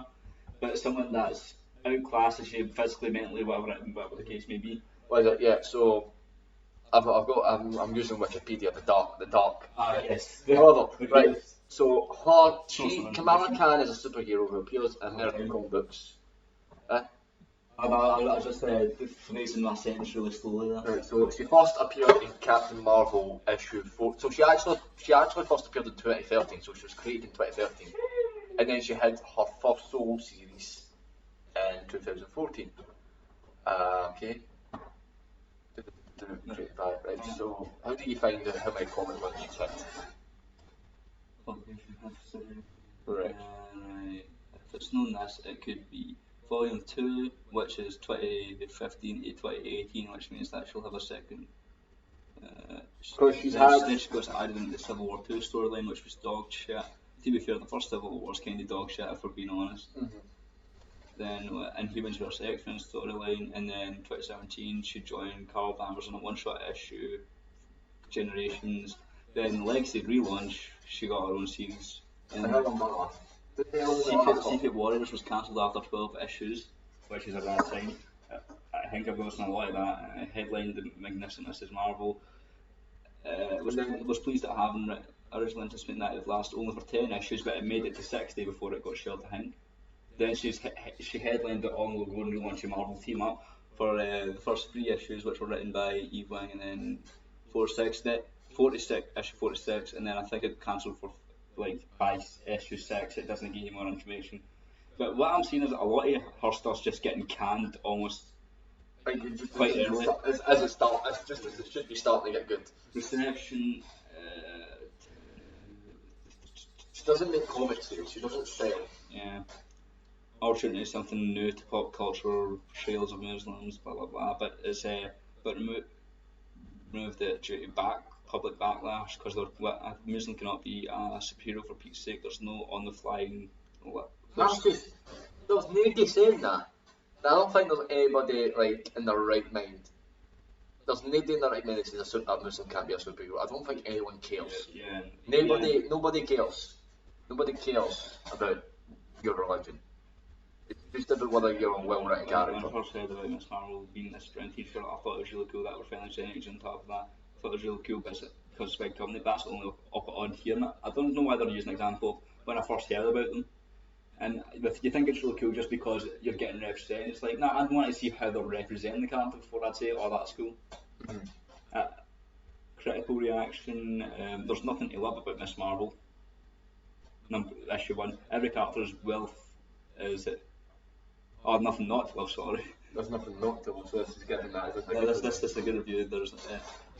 but someone that's outclasses you physically, mentally, whatever the case may be. What is it? Yeah. So I'm using Wikipedia. The dark. Yes. However, right. So Kamala Khan is a superhero who appears in American comic books. I just phrasing my sentence really slowly there. Right, so she first appeared in Captain Marvel issue 4. So she actually first appeared in 2013. So she was created in 2013, and then she had her first solo series in 2014. Okay. Right. So how do you find how many comic runs she's had? Right. If it's known this, it could be Volume 2, which is 2015 to 2018, which means that she'll have a second. Then she goes added into the Civil War 2 storyline, which was dog shit. To be fair, the first Civil War was kind of dog shit, if we're being honest. Mm-hmm. Then Inhumans vs X-Men storyline, and then 2017 she joined Carl Danvers in a one-shot issue, Generations. Then Legacy relaunch, she got her own series. Secret Warriors was cancelled after 12 issues, which is a bad sign. I think I've noticed a lot of that. Headlined the Magnificent Mrs. Marvel. was pleased at having it originally anticipating that it would last only for 10 issues, but it made it to 60 before it got shelved, I think. Then she headlined it on the Golden Relaunch Marvel team up for the first 3 issues, which were written by Eve Wing, and then 46, and then I think it cancelled for like by issue 6. It doesn't give you more information. But what I'm seeing is a lot of her stuff's just getting canned almost Like, it just, quite early. As it should be starting to get good. Reception. She doesn't make comic sales. She doesn't sell. Yeah. Opportunity is something new to pop culture, trails of Muslims, blah blah blah. But it's but removed it due to public backlash because a Muslim cannot be a superhero for Pete's sake. There's no on the fly. That's just, there's nobody saying that. I don't think there's anybody like in their right mind. There's nobody in their right mind that says a Muslim can't be a superhero. I don't think anyone cares. Yeah. Nobody cares. Nobody cares about your religion. It's just about whether you're a well-written character. When I first heard about Miss Marvel being this brown t-shirt, I thought it was really cool that we're finally genetics on top of that. I thought it was really cool because it's a big company, but that's only up on here. I don't know why they're using an example when I first heard about them. And if you think it's really cool just because you're getting represented, it's like, nah, I want to see how they're representing the character before I'd say, oh, that's cool. Mm-hmm. Critical reaction, there's nothing to love about Miss Marvel. Issue 1, every character's wealth is it. Oh, nothing not to love, sorry. There's nothing not to love, so this is getting that. This is a good review. There's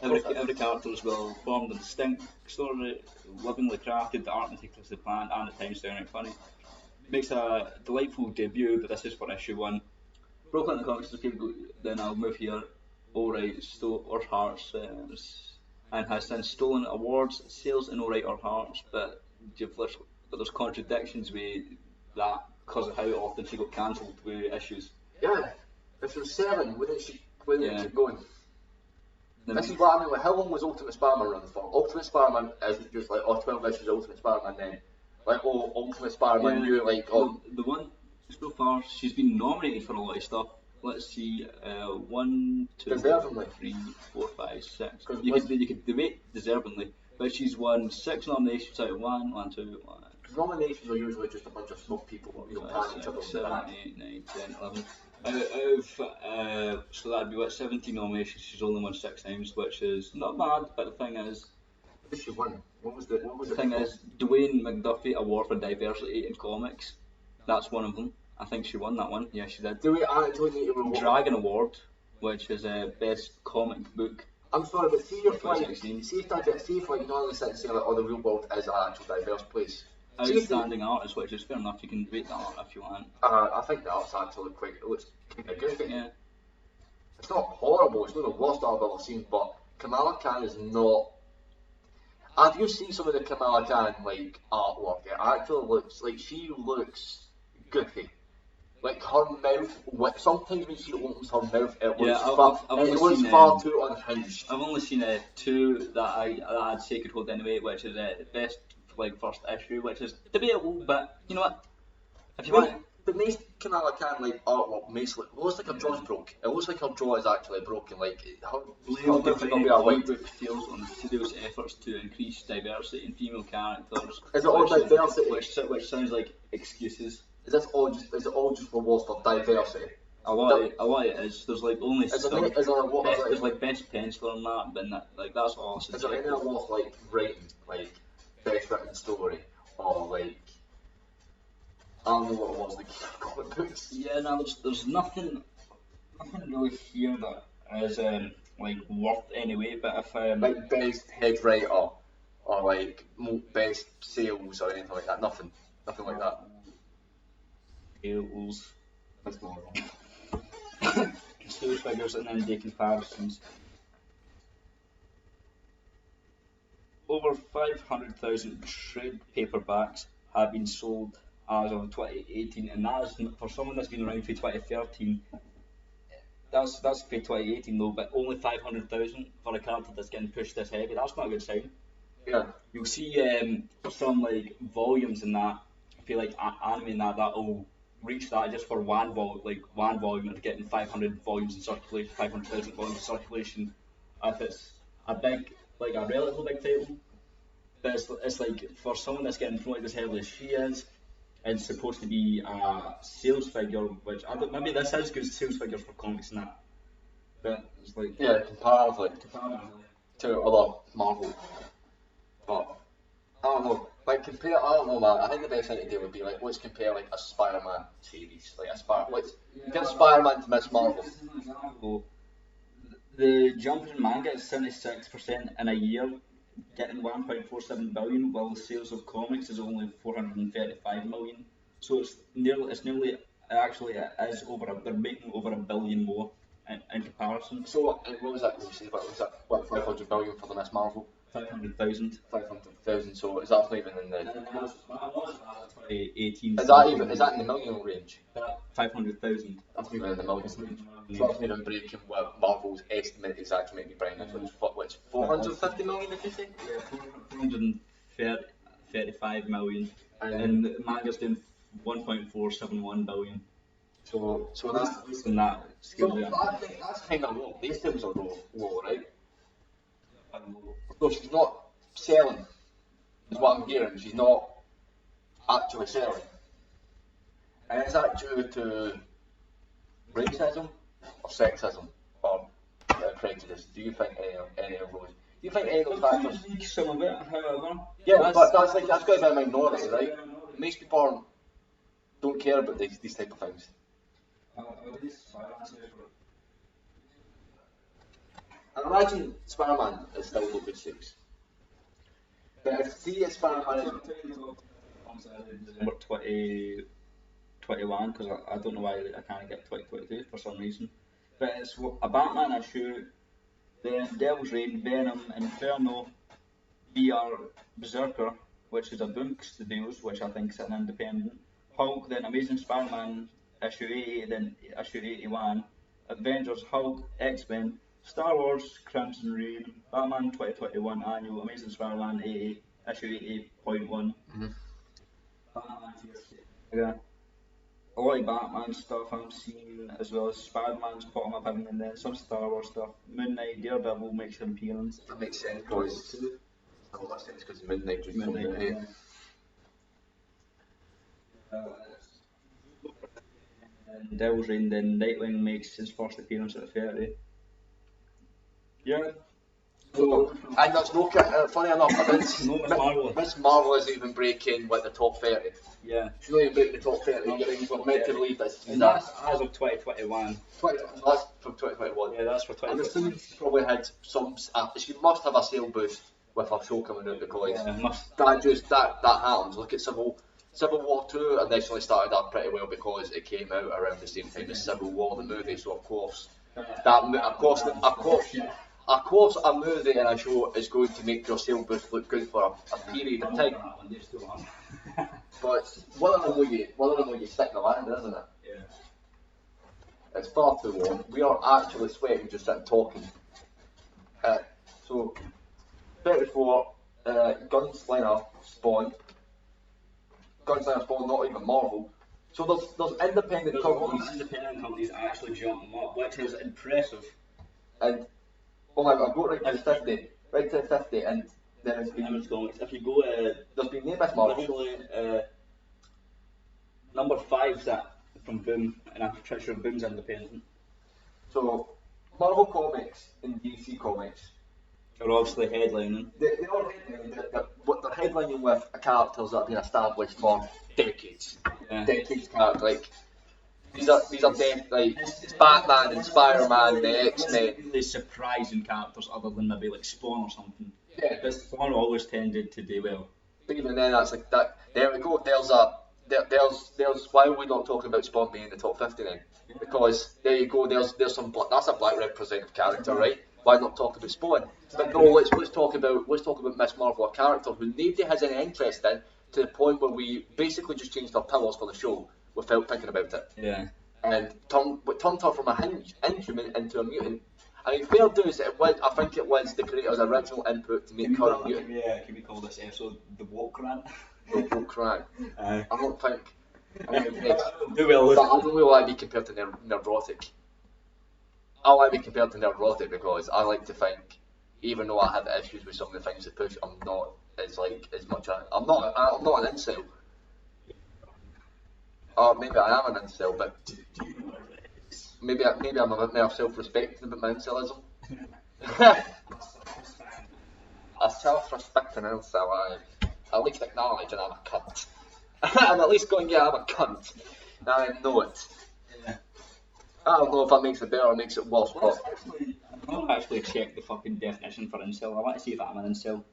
every character is well formed and distinct story, lovingly crafted, the art meticulously planned, and at times downright funny. Makes a delightful debut, but this is for issue 1. Broke into comics, okay, then I'll move here. Alright, stole our hearts, and has since stolen awards, sales in Alright Our Hearts, but there's contradictions with that because of how often she got cancelled with issues. Yeah, if she was selling, wouldn't she keep going? This is what I mean, like, how long was Ultimate Spider-Man running for? Ultimate Spider-Man isn't just like, 12 issues Ultimate Spider-Man then. Like, Ultimate Spider-Man, the one, so far, she's been nominated for a lot of stuff. Let's see, 1, 2, deservingly. 3, 4, 5, 6. You could debate deservingly, but she's won 6 nominations out of 1, 2, 1. Nominations are usually just a bunch of smug people patting each other on the back. 7, 8, 9, 10, 11. So that'd be 17 nominations. She's only won 6 times, which is not bad. But the thing is, what did she win? What was the thing is, Dwayne McDuffie Award for Diversity in Comics. That's one of them. I think she won that one. Yeah, she did. Do we actually need to reward? Dragon Award, which is best comic book. I'm sorry, but see if you don't listen and say like, the real world is an actual diverse place. Outstanding artist, which is fair enough. You can rate that art if you want. I think the art's actually it looks kind of good. Yeah. It's not horrible. It's not the worst art I've ever seen, but Kamala Khan is not. Have you seen some of the Kamala Khan like artwork? It actually looks like she looks goofy. Like her mouth, sometimes when she opens her mouth, it looks far too unhinged. I've only seen 2 that I'd say could hold anyway, which is best like first issue, which is debatable, but you know what? If you want, but makes Kamala Khan like artwork makes it looks like her jaw's broke. It looks like her jaw is actually broken. Like her mouth is gonna be a white book. Feels on the studio's efforts to increase diversity in female characters. Is it all diversity? Which sounds like excuses. Is it all just rewards for diversity? A lot of it is. There's like only there's like best pencil on that, but that's all. Is there any awards like writing, like best written story, or like I don't know what it was, like comic books? Yeah, no, there's nothing really here that is like worth anyway. But if like best head writer or like best sales or anything like that, nothing like that. Sales. Let's go on. Sales figures and then day comparisons. Over 500,000 trade paperbacks have been sold as of 2018, and that is for someone that's been around for 2013. That's for 2018 though, but only 500,000 for a character that's getting pushed this heavy. That's not a good sign. Yeah. You'll see some like volumes in that. I feel like anime in that'll reach that just for one volume and getting 500 volumes in circulation, 500,000 volumes in circulation. If it's a big like a relatively big title, but it's like for someone that's getting promoted as heavily as she is, it's supposed to be a sales figure, which I don't. Maybe this is good sales figures for comics and that, but it's like Yeah, comparatively to other Marvel. But I don't know. Like compare, I don't know, man. I think the best thing to do would be like, let's compare like a Spider-Man series, like let's compare Spider-Man to Miss Marvel. The jump in manga is 76% in a year, getting 1.47 billion, while the sales of comics is only 435 million. So it's nearly actually it is they're making over a billion more in comparison. So what was that? What was that? What 500 million for the Miss Marvel? 500,000. 500,000. So is that not even in the? That was 2018. Is that in the million range? 500,000. That's not even in the million range. So that's not even breaking what Marvel's estimate is actually maybe bringing in, which 450 million, did you say? Yeah, 435 million. And the manga's doing 1.471 billion. So that's in that scale. So I think that's kind of low. These sales are low, right? Of course, she's not selling, is what I'm hearing. She's not actually selling. And is that due to racism or sexism or prejudice? Do you think any of those? Do you think any of those factors? Some of it, however. Yeah, but that's got to be a minority, right? Most people don't care about these type of things. I imagine Spider-Man is still no good sales. But if Spider-Man is December 2021, because I don't know why I can't get 2022 for some reason. But it's a Batman issue, then Devil's Reign, Venom, Inferno, VR, Berserker, which is a Boom Studios, which I think is an independent, Hulk, then Amazing Spider-Man issue 80, then issue 81, Avengers, Hulk, X-Men, Star Wars, Crimson Reign, Batman 2021 annual, Amazing Spider-Man 80, issue 80.1. Mm-hmm. Batman yeah. A lot of Batman stuff I'm seeing, as well as Spider-Man's popping up every now and then, some Star Wars stuff. Moon Knight, Daredevil makes an appearance. That makes sense because Midnight was Midnight, and Devil's Reign, then Nightwing makes his first appearance at 30. Yeah. So, and there's no funny enough, Miss Marvel isn't even breaking the top 30. Yeah. She's not even breaking the top 30. You're meant to believe this. And that's as of 2021. That's from 2021. Yeah, that's for 2021. I'm assuming she probably had some. She must have a sale boost with her show coming out because that happens. Look at Civil War 2 initially started out pretty well because it came out around the same time as Civil War the movie. So of course a movie and a show is going to make your sale boost look good for a period of time. But one of them will you stick the land, isn't it? Yeah. It's far too long. We are actually sweating just sitting talking. So 34, Gunslinger Spawn, not even Marvel. So there's independent companies. Independent companies actually jumping up, which is impressive. And I've got right to 50, and then it's been. If you go, there's been name Miss Marvel. Literally, number 5's that from Boom, and I'm pretty sure Boom's independent. So Marvel Comics and DC Comics are obviously headlining. They're headlining with characters that have been established for decades. Yeah. Decades characters like. These are like it's Batman and Spider-Man, the X-Men. Really surprising characters other than maybe like Spawn or something. Yeah. But Spawn always tended to do well. But even then, that's like that. There we go. There's why are we not talking about Spawn being in the top 50 then? Because there you go. There's some that's a black representative character, right? Why not talk about Spawn? But no, let's talk about Miss Marvel, a character who nobody has any interest in, to the point where we basically just changed our pillars for the show without thinking about it. Yeah. And turned her from a inhuman into a mutant. I mean, fair dues, I think it was the creator's original input to make her a mutant. Yeah, can we call this episode the woke rant? The woke rant. I don't think. But I don't really like to be compared to neurotic. I like to be compared to neurotic because I like to think even though I have issues with some of the things they push, I'm not as like as much. I'm not an incel. Or maybe I am an incel, but maybe I'm a bit more self-respecting about my incelism. A self-respecting incel. I at least acknowledge that I'm a cunt. I'm at least going, yeah, I'm a cunt. I know it. I don't know if that makes it better or makes it worse, but I've not actually checked the fucking definition for incel. I want to see if I'm an incel.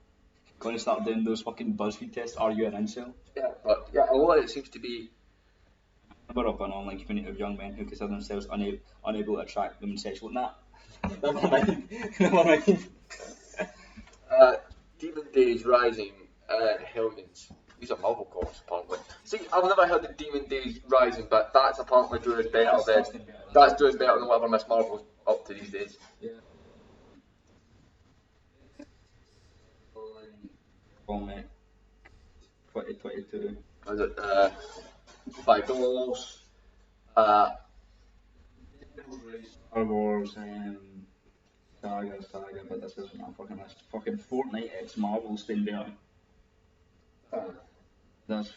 Going to start doing those fucking BuzzFeed tests. Are you an incel? yeah, a lot of it seems to be. Member of an online community of young men who consider themselves unable to attract women sexually. Nah, never mind. Never mind. Demon Days Rising, Hellions. These are Marvel comics, apparently. See, I've never heard of Demon Days Rising, but that's apparently doing better than that's doing better than whatever Miss Marvel's up to these days. Yeah. Comic 2022. Is it $5? Star Wars Saga, but this isn't a fucking list. Fucking Fortnite X Marvel's been there. That is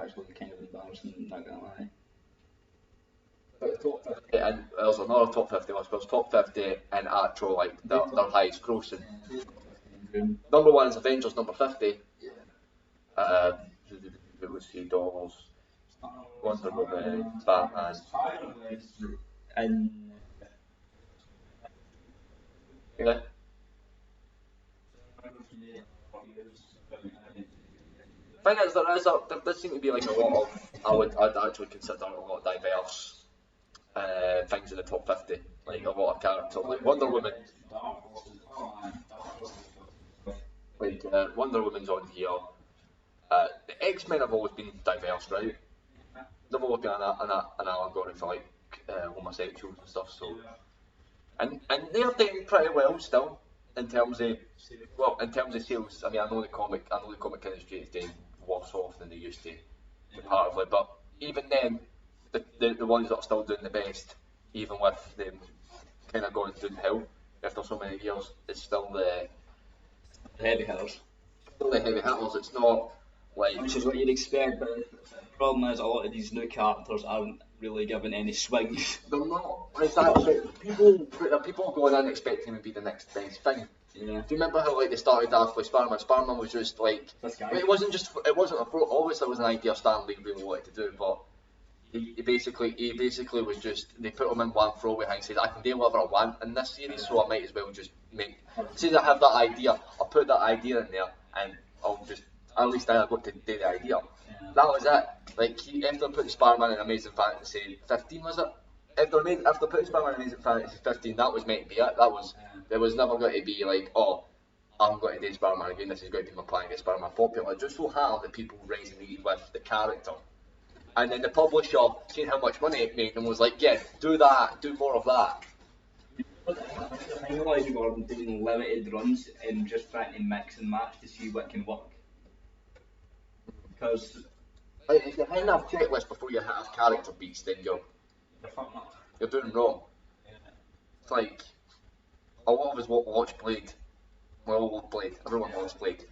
actually kind of embarrassing, not gonna lie. Top 50, and there's another top 50 list, but it's top 50 in actual, like, their highest grossing. Number one is Avengers, number 50. Let's see, Dolls, Wonder Woman, Batman. And Yeah. Thing is, there does seem to be like a lot of, I'd actually consider a lot of diverse things in the top 50. Like a lot of characters, like Wonder Woman. Like Wonder Woman's on here. The X-Men have always been diverse, right? They've always been an allegory for like homosexuals and stuff. So, and they're doing pretty well still in terms of sales. I mean, I know the comic industry is doing worse off than they used to comparatively, but even then, the ones that are still doing the best, even with them kind of going downhill after so many years, it's still the heavy hitters. Still the heavy hitters. It's not like, which is what you'd expect, but the problem is a lot of these new characters aren't really given any swings. They're not. Exactly. People going in expecting him to be the next best thing. Yeah. Do you remember how like they started off with Spider-Man? Spider-Man was just like, it wasn't obviously it was an idea Stan Lee really wanted to do, but he basically was just, they put him in one throw behind and said, I can do whatever I want in this series, so I might as well just since I have that idea, I'll put that idea in there and I'll just, at least I got to do the idea. Yeah. That was it. Like, after putting Spider-Man in Amazing Fantasy 15, was it? After putting Spider-Man in Amazing Fantasy 15, that was meant to be it. There was never going to be like, oh, I'm going to do Spider-Man again, this is going to be my plan to get Spider-Man popular. It just so happened that people resonated with the character. And then the publisher, seeing how much money it made, and was like, yeah, do that, do more of that. I realise you are doing limited runs and just trying to mix and match to see what can work. Because if you have a checklist before you have character beats, then you're doing wrong. Yeah. It's like, a lot of us watch Blade. We all love Blade. Everyone loves Blade.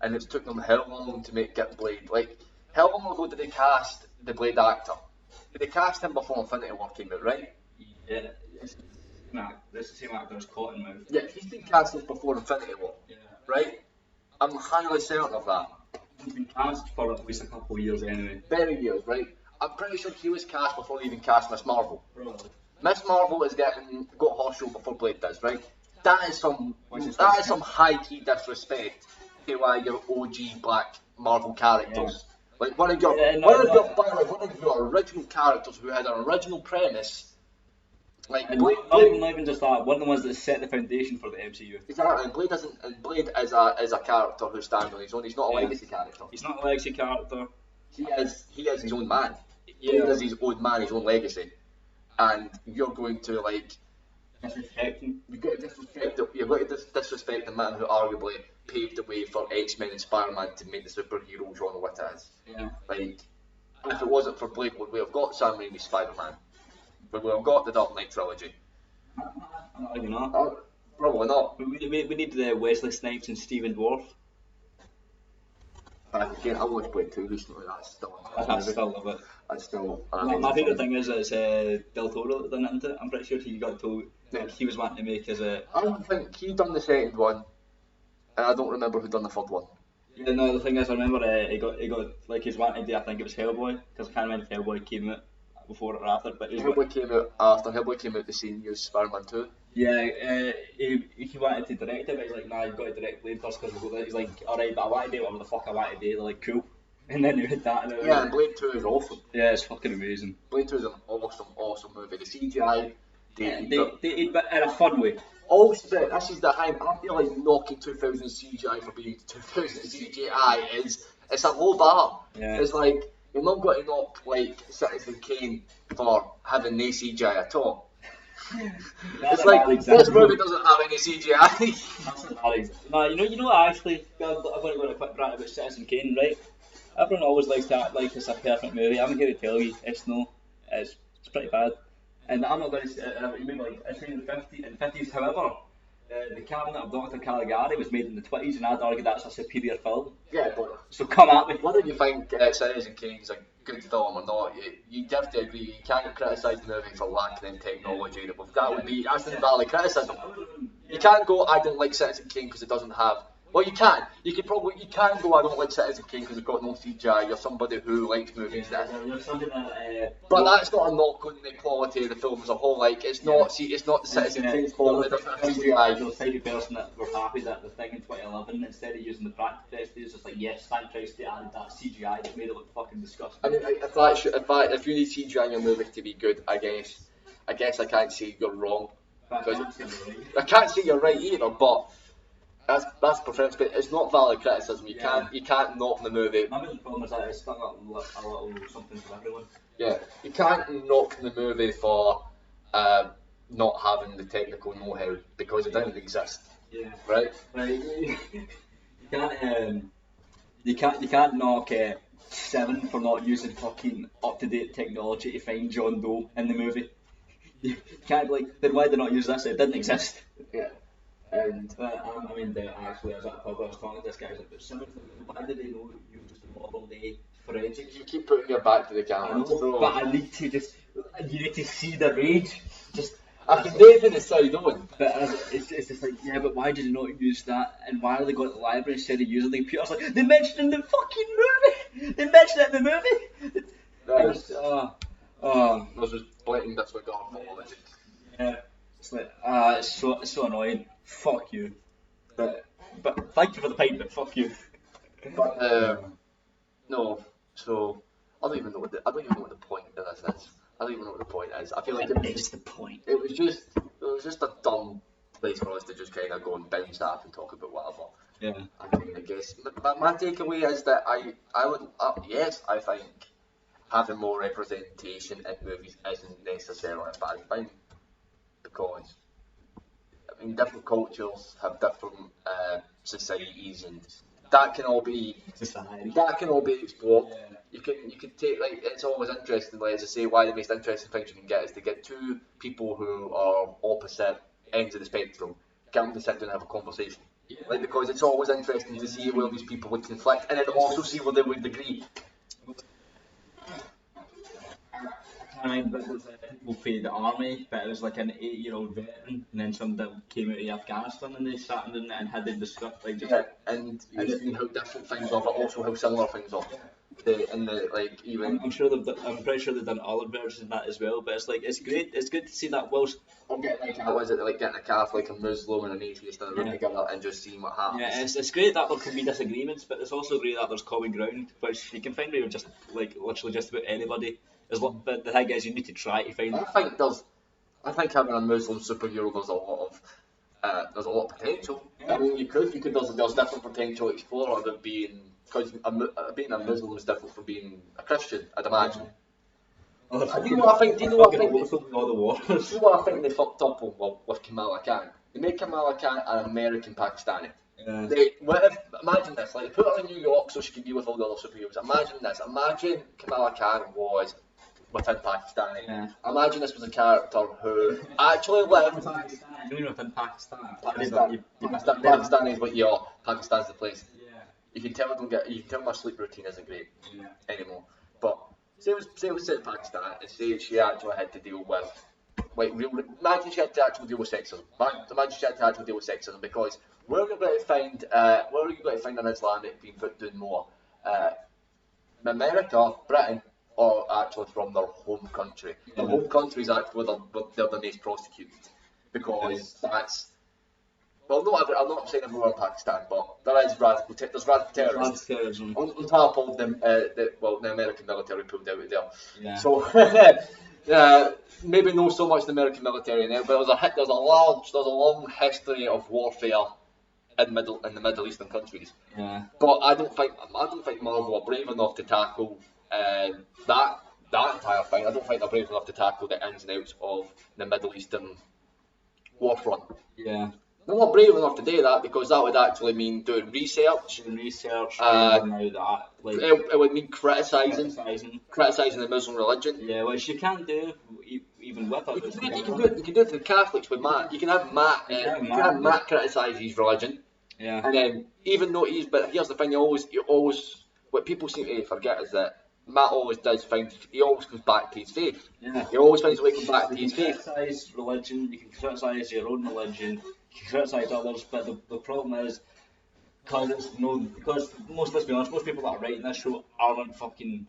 And it's took them how long to get Blade? Like, how long ago did they cast the Blade actor? Did they cast him before Infinity War came out, right? Yeah. This is the same actor as Cottonmouth. Yeah, he's been casted before Infinity War, right? I'm highly certain of that. He's been cast for at least a couple of years anyway. Very years, right? I'm pretty sure he was cast before they even cast Miss Marvel. Really? Miss Marvel is got her show before Blade does, right? That is some high key disrespect to your OG Black Marvel characters. Yeah. Like one of your original characters who had an original premise. Like not even just that, one of the ones that set the foundation for the MCU. Exactly, and Blade is a character who stands on his own. He's not a legacy character. He's not a legacy character. He is his own man. Blade is his own man, his own legacy. And you're going to like disrespect him. You've got to disrespect the man who arguably paved the way for X-Men and Spider-Man to make the superhero genre what it is. Yeah. Like, if it wasn't for Blade, would we have got Sam Raimi's Spider-Man? We would have got the Dark Knight trilogy. You know. Probably not. We need the Wesley Snipes and Stephen Dwarf. Again, I watched Blade 2 recently. That's still. I still love it. That's still. My favourite thing is it's Del Toro that done it, isn't it? I'm pretty sure he got told like, he was wanting to make as a. I don't think he done the second one, and I don't remember who done the third one. Yeah, no, the thing is, I remember he got like he's wanted to. I think it was Hellboy because I can't remember if Hellboy came out before or after, but Hellboy came out after. Hellboy came out the same year as Spider-Man 2. Yeah, he wanted to direct it, but he's like, nah, you've got to direct Blade first because he's like, alright, but I want to do whatever the fuck I want to do. They're like, cool. And then he did that. And yeah, and Blade 2 is awesome. Yeah, it's fucking amazing. Blade 2 is an awesome movie. The CGI, they but in a fun way. Also, this is the time. I feel like knocking 2000 CGI for being 2000 CGI is it's a low bar. Yeah. It's like you're not going to knock like Citizen Kane for having no CGI at all. It's like this movie doesn't have any CGI. That's a bad example. No, you know what? Actually, I'm going to go on a quick rant about Citizen Kane, right? Everyone always likes that, like it's a perfect movie. I'm here to tell you, it's no, it's pretty bad. And I'm not going to maybe like it's in the 50s. However, the Cabinet of Dr. Caligari was made in the 20s, and I'd argue that's a superior film. Yeah, but So come at me. whether you think Citizen Kane is a good film or not, you have to agree you can't criticise the movie for lacking in technology. That would be that's an invalid criticism. You can't go I don't like Citizen Kane because it doesn't have. Well, you can. You can go. I don't like Citizen Kane because it's got no CGI. You're somebody who likes movies that. But that's not a knock on the quality of the film as a whole. Like it's not. See, it's not the Citizen Kane's fault. It doesn't have CGI. You're the type of person that were happy that the thing in 2011, instead of using the practical effects, it's just like yes, thank Christ they added that CGI that made it look fucking disgusting. I mean, if you need CGI in your movie to be good, I guess I can't say you're wrong. I can't say you're right either, but. That's preference, but it's not valid criticism. You can't knock the movie. My main problem is that it's stuck up a little something for everyone. Yeah, you can't knock the movie for not having the technical know-how because it didn't exist. Yeah. Right. You can't knock Seven for not using fucking up-to-date technology to find John Doe in the movie. You can't then why did they not use this? It didn't exist. Yeah. And I mean, actually, I was at a pub, I was talking to this guy, I was like, but Simmons, why did they know you were just a model day forensics? You keep putting your back to the camera. I know, but I need to you need to see the rage. I can do the side on. But it's just like, yeah, but why did they not use that? And why are they going to the library instead of using the computer? I was like, they mentioned it in the fucking movie! They mentioned it in the movie! There's just blatant disregard for all yeah. It's like, it's so annoying. Fuck you. But thank you for the pint, but fuck you. But no. So I don't even know what the point of this is. I don't even know what the point is. I feel like it is the point. It was just a dumb place for us to just kind of go and bounce off and talk about whatever. Yeah. I guess. But my takeaway is that I think having more representation in movies isn't necessarily a bad thing because. I mean, different cultures have different societies, and that can all be explored. Yeah. You can take it's always interesting. Like as I say, why the most interesting things you can get is to get two people who are opposite ends of the spectrum, get them to sit down and have a conversation. Yeah. Because it's always interesting to see where these people would conflict, and then also see where they would agree. But there's people for the army, but it was like an 8-year-old veteran, and then some that came out of Afghanistan, and they sat and had them discuss and you've seen how different things are, but also how similar things are. I'm pretty sure they've done other versions of that as well, but it's great. It's good to see that. Whilst getting a Catholic, a Muslim, and an atheist in a room together and just seeing what happens. Yeah, it's great that there can be disagreements, but it's also great that there's common ground, which you can find with just literally just about anybody. But the thing is, you need to try to find. I think having a Muslim superhero there's a lot of potential. Yeah. I mean, you could there's different potential to explore about being being a Muslim is different from being a Christian, I'd imagine. Do you know what I think they fucked up on with Kamala Khan? They made Kamala Khan an American Pakistani. Yeah. Imagine this, put her in New York so she can deal with all the other superheroes. Imagine this. Imagine Kamala Khan was within Pakistan. Yeah. Imagine this was a character who actually lived. You mean within Pakistan? Pakistan is what you are. Pakistan's the place. Yeah. You can tell my sleep routine isn't great Yeah. anymore. But say it was set in Pakistan and say she actually had to deal with like real. Imagine she had to actually deal with sexism. Imagine she had to actually deal with sexism because where are you going to find an Islamic being put doing more? America, Britain, or actually from their home country. Their home country is actually where they're the most prosecuted because that's. Well, I'm not saying everywhere in Pakistan, but there's radical terrorism. On top of the American military pulled out of there. Yeah. So maybe not so much the American military now, but there's a long history of warfare in the Middle Eastern countries. Yeah. But I don't think Marvel are brave enough to tackle that entire thing. I don't think they're brave enough to tackle the ins and outs of the Middle Eastern war front. Yeah. They're not brave enough to do that because that would actually mean doing research. It would mean criticising the Muslim religion. Yeah, which you can't do even with others. You can do it to the Catholics with Matt. You can have Matt criticise his religion. Yeah. And then even though but here's the thing: you always what people seem to forget is that Matt always comes back to his faith. Yeah. He always finds a way to come back to his faith. You can criticise religion. You can criticise your own religion. You can criticise others, but the problem is because let's be honest, most people that are writing this show aren't fucking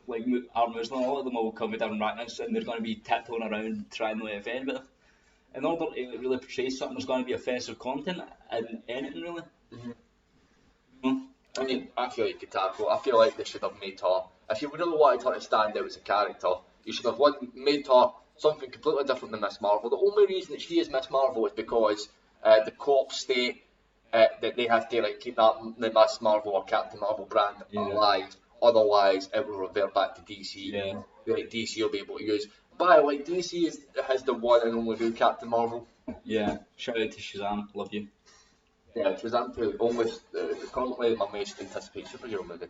are Muslim. A lot of them will come with different backgrounds and they're going to be tiptoeing around trying to offend. But in order to really portray something, there's going to be offensive content in anything really. Mm-hmm. I mean, I feel like they should have made her. If you really wanted her to stand out as a character, you should have made her something completely different than Miss Marvel. The only reason that she is Miss Marvel is because the cops state that they have to keep the Miss Marvel or Captain Marvel brand alive. Otherwise, it will revert back to DC. Yeah. DC will be able to use. But DC has the one and only real Captain Marvel. Yeah. Shout out to Shazam. Love you. Yeah, Shazam 2, almost currently my most anticipated superhero movie.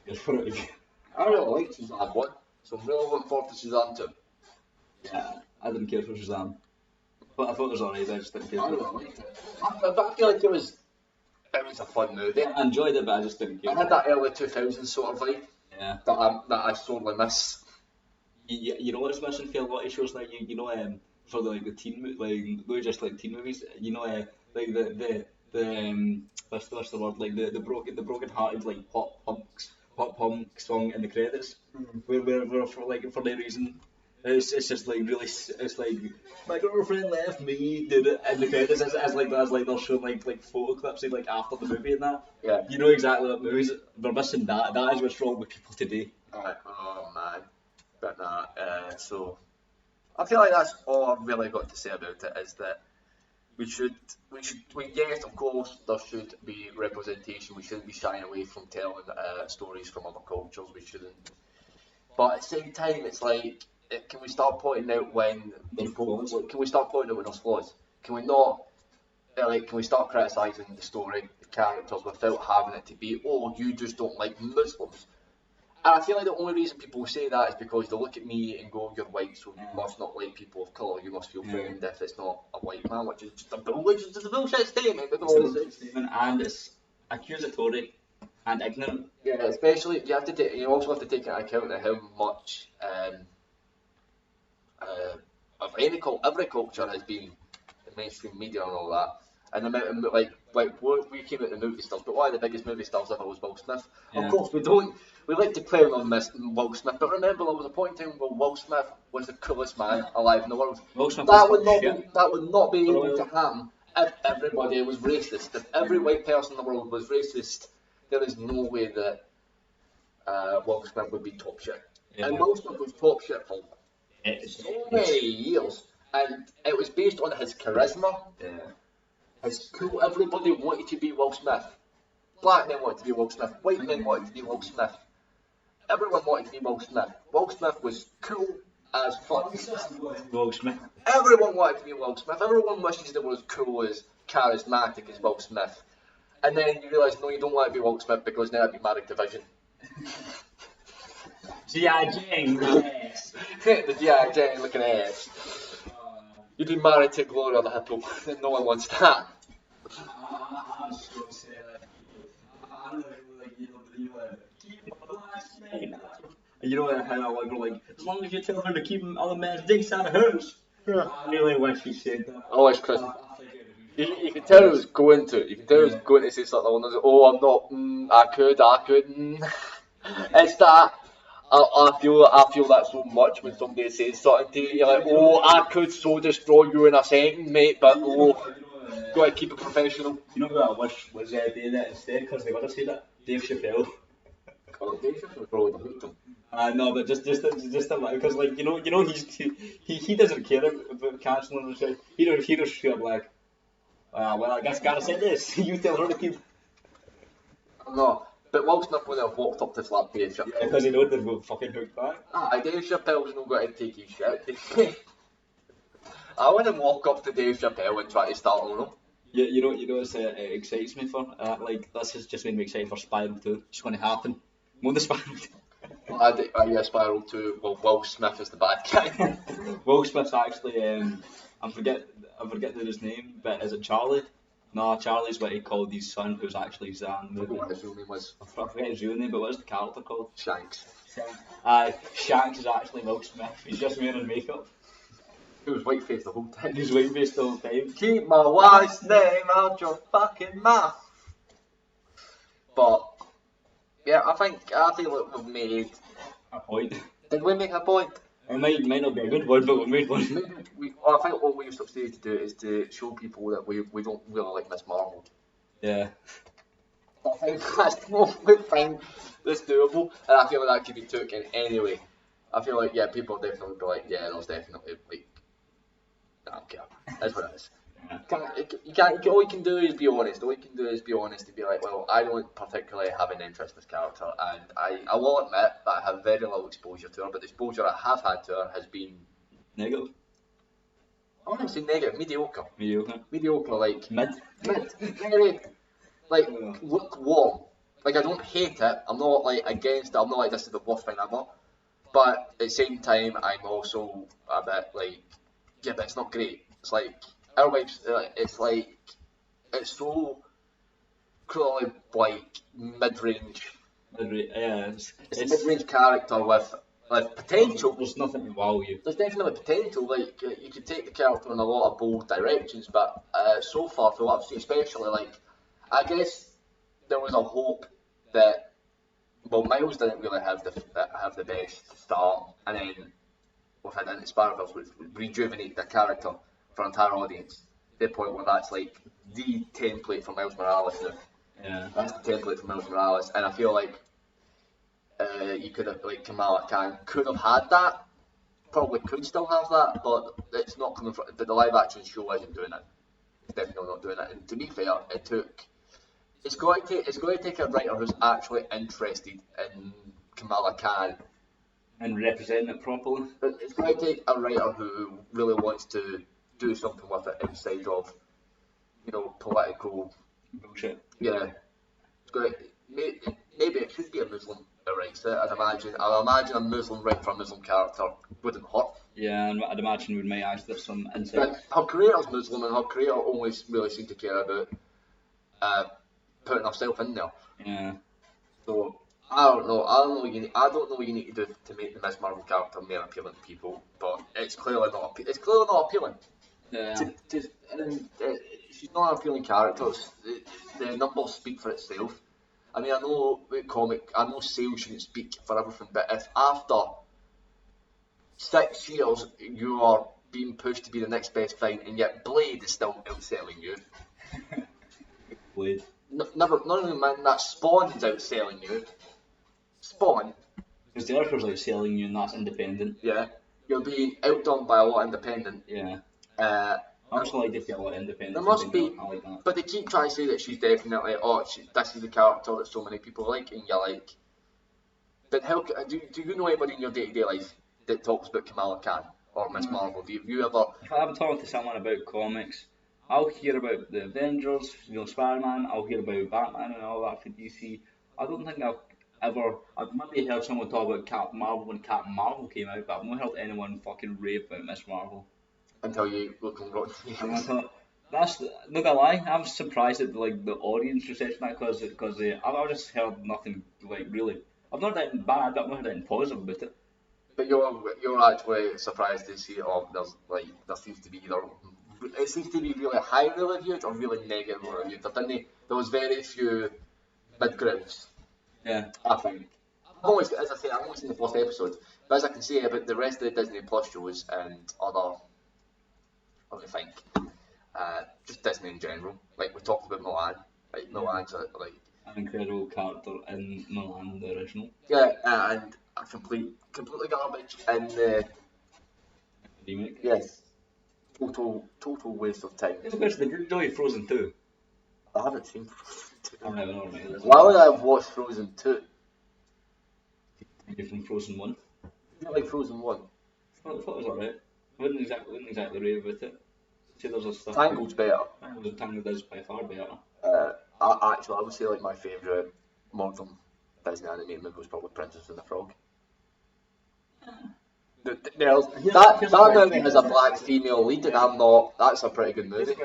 I really like Shazam 1, so I'm really looking forward to Shazam 2. Yeah, I didn't care for Shazam. But I thought it was alright, I just didn't care for it. I really liked it. But I feel like it was a fun movie. I enjoyed it, but I just didn't care. It had that early 2000s sort of vibe that I sorely miss. You know what's missing for a lot of shows for the teen not just teen movies, what's the word, the broken hearted pop punk song in the credits, where for no reason it's just really it's my girlfriend left me did it in the credits as they'll show photo clips of after the movie and that. Yeah. You know exactly what movies they're missing. That is what's wrong with people today. Oh man. But so I feel like that's all I've really got to say about it is that yes, of course, there should be representation. We shouldn't be shying away from telling stories from other cultures. We shouldn't. But at the same time, it's can we start pointing out when can we start pointing out when there's flaws? Can we not? Can we start criticising the story, the characters, without having it to be, oh, you just don't like Muslims? And I feel like the only reason people say that is because they look at me and go, you're white, so you must not like people of colour, you must feel threatened if it's not a white man, which is just a bullshit statement. And it's accusatory and ignorant. Yeah, especially, you also have to take into account how much of every culture has been the mainstream media and all that. And the amount of, we came out the movie stars, but one of the biggest movie stars ever was Will Smith. Yeah. Of course, we like to clown on Will Smith, but remember there was a point in time where Will Smith was the coolest man alive in the world. That would not be able to happen if everybody was racist. If every white person in the world was racist, there is no way that Will Smith would be top shit. Yeah. And Will Smith was top shit for so many years, and it was based on his charisma. Yeah. His cool. Everybody wanted to be Will Smith. Black men wanted to be Will Smith. White men wanted to be Will Smith. Everyone wanted to be Will Smith. Will Smith was cool as fuck. Will Smith. Everyone wanted to be Will Smith. Everyone wishes they were as cool, as charismatic as Will Smith. And then you realise, no, you don't want to be Will Smith because then I'd be married to Vision. G.I. Jane, yes. The G.I. Jane looking ass. You've been married to Gloria the Hippo, and no one wants that. I'm so sad. I don't know, like, keep my last name. And you know how I like, go like, as long as you tell her to keep other men's dicks out of hers. I really wish she said that. Always Chris. You can tell who's going to. You can tell who's going to say something along those. Oh, I'm not. I could. It's that. I feel that so much when somebody says something to you. You're like, oh, I could so destroy you in a second, mate. But oh, gotta keep it professional. You know who I wish was doing that instead? Because they would have said that. Dave Chappelle. Oh, Dave Chappelle probably hooked him. No, but just because like you know he doesn't care about cancelling and shit. He just feel like, well, I guess gotta say this. You tell her to keep. No, but Will Smith would have walked up to slap Dave Chappelle. Yeah, because he knows they're both fucking hooked back. Dave Chappelle's not going to take his shit. I wouldn't walk up to Dave Chappelle and try to start on him. Yeah, you know what it excites me for? Like this has just made me excited for Spiral 2. It's going to happen. More the Spiral 2. Yeah, Spiral 2. Well, Will Smith is the bad guy. Will Smith's actually I'm forgetting his name, but is it Charlie? No, Charlie's what he called his son, who's actually Zan. What his real name was? I forget his real name, but what's the character called? Shanks. Shanks is actually Will Smith. He's just wearing makeup. He was white-faced the whole time. He's white-faced the whole time. Keep my wife's name out your fucking mouth. But yeah, I feel like we've made a point. Did we make a point? It might not be a good one, but we made one. I think what we succeeded to do is to show people that we don't really like Miss Marvel. Yeah. I think that's the only thing that's doable, and I feel like that could be took in any way. I feel like, yeah, people definitely be like, yeah, there's definitely, like, I don't care. That's what it is. All you can do is be honest. All you can do is be honest and be like, well, I don't particularly have an interest in this character, and I will admit that I have very little exposure to her, but the exposure I have had to her has been negative. I wouldn't say negative, mediocre. Mediocre, like mid, very, like lukewarm. Like I don't hate it. I'm not like against it. I'm not like this is the worst thing ever. But at the same time, I'm also a bit like, yeah, but it's not great. It's like our wife's. It's so clearly like mid-range. Yeah, it's a mid-range character with potential. There's nothing to wow you. There's definitely potential. Like you could take the character in a lot of bold directions, but so far, for what I've seen, especially like, I guess there was a hope that, well, Miles didn't really have the best start, and then we've had into Spider-Verse, which rejuvenate the character for an entire audience. To the point where that's like the template for Miles Morales now. Yeah. That's the template for Miles Morales, and I feel like you could have, like, Kamala Khan could have had that, probably could still have that, but it's not coming from the live action show isn't doing it. It's definitely not doing it. And to be fair, it's going to take a writer who's actually interested in Kamala Khan and representing it properly. It's going to take a writer who really wants to do something with it outside of, political bullshit. Yeah, it's going to, maybe it should be a Muslim that writes it. I'd imagine a Muslim writing for a Muslim character wouldn't hurt. Yeah, and I'd imagine we might actually have some insight. But her creator's Muslim, and her creator only really seemed to care about putting herself in there. Yeah. So I don't know what you need to do to make the Miss Marvel character more appealing to people, but it's clearly not appealing. Yeah. She's not an appealing character. The numbers speak for itself. I mean, I know sales shouldn't speak for everything, but if after 6 years you are being pushed to be the next best thing, and yet Blade is still outselling you. Blade. Not only man, that Spawn is outselling you. Spawn. Because the Earthers outselling you, and that's independent. Yeah. You're being outdone by a lot of independent. Yeah. I also like to feel a lot of independent. There must be, like that. But they keep trying to say that she's definitely, this is the character that so many people like, and you're like, but how, do you know anybody in your day-to-day life that talks about Kamala Khan or Miss Marvel? Do you ever? If I'm talking to someone about comics, I'll hear about the Avengers, Spider-Man, I'll hear about Batman and all that for DC. I don't think ever. I've maybe heard someone talk about Captain Marvel when Captain Marvel came out, but I've not heard anyone fucking rave about Miss Marvel. Until you look on Rotten And I Tomatoes. thought, that's not gonna lie, I'm surprised at like the audience reception because I've just heard nothing like really. I've not heard anything bad, but I've not heard anything positive about it. But you're actually surprised to see there seems to be really highly reviewed or really negatively reviewed. There was very few mid grounds. Yeah. I think. As I say, I've only seen the first episode, but as I can say about the rest of the Disney Plus shows and other, what do you think? Just Disney in general. Like we talked about Milan. Like Milan's like An incredible character in Milan, the original yeah, and a completely garbage in the remake. yes, total waste of time. It's because they did enjoy Frozen 2. I haven't seen. I never mind. Why would I have watched Frozen 2? You're from Frozen 1. Not like Frozen 1. I thought it was alright. I wouldn't exactly rave about it. See, there's a stuff. Tangled's better. Tangled is by far better. I would say like my favourite modern Disney animated movie was probably Princess and the Frog. That movie has a black female lead, and I'm not. That's a pretty good movie.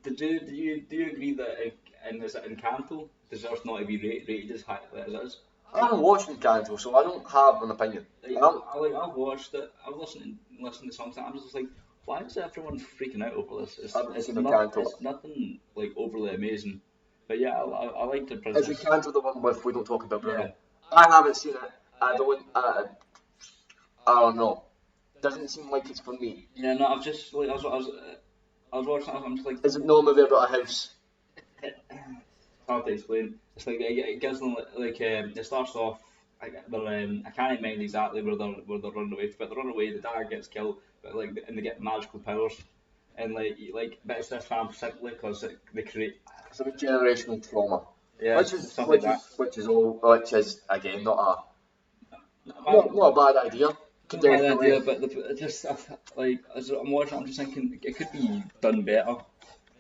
Do you agree that Encanto deserves not to be rated as high as it is? I haven't watched Encanto, so I don't have an opinion. I've watched it. I've listened to songs, and I'm just like, why is everyone freaking out over this? It's nothing like overly amazing, but yeah, I like the Princess. Is Encanto the one with We Don't Talk About Bruno? Yeah. I haven't seen it. I don't know. Doesn't seem like it's for me. Yeah, no, I've just like I was watching it. I'm just like, Is it not a movie about a house? hard to explain. It's like it gives them it starts off. I can't mind exactly where they're running away to, but they run away. The dad gets killed, but and they get magical powers, and but it's this family simply because they create. It's about generational trauma. Yeah, which is again not a bad idea. Not a bad idea, but as I'm watching, I'm just thinking it could be done better.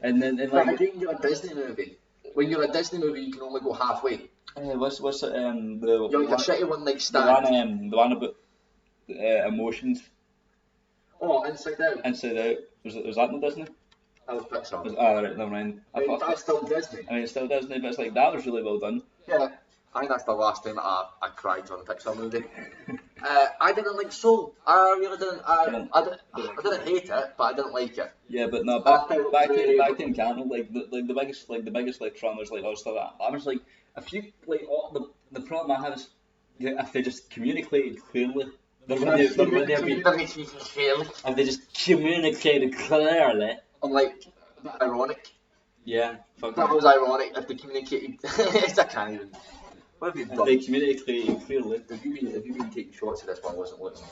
And then again, you're a Disney movie. When you're a Disney movie, you can only go halfway. What's it? You're like a shitty one night stand. The one about emotions. Oh, Inside Out. Inside Out. Was that in Disney? That was Pixar. Right, never mind. That's still Disney. I mean, it's still Disney, but it's like that was really well done. Yeah, I think that's the last time I cried on a Pixar movie. I didn't like Soul. I really didn't. I didn't hate it, but I didn't like it. Yeah, but no, back to Encanto, the biggest trauma was obviously that. I was like, if you the problem I have is if they just communicated clearly. If they just communicated clearly. I'm like, ironic. Yeah, that was ironic. If they communicated, I can't even. What have you done? They communicated clearly. Have you been taking shots of this one? I wasn't looking.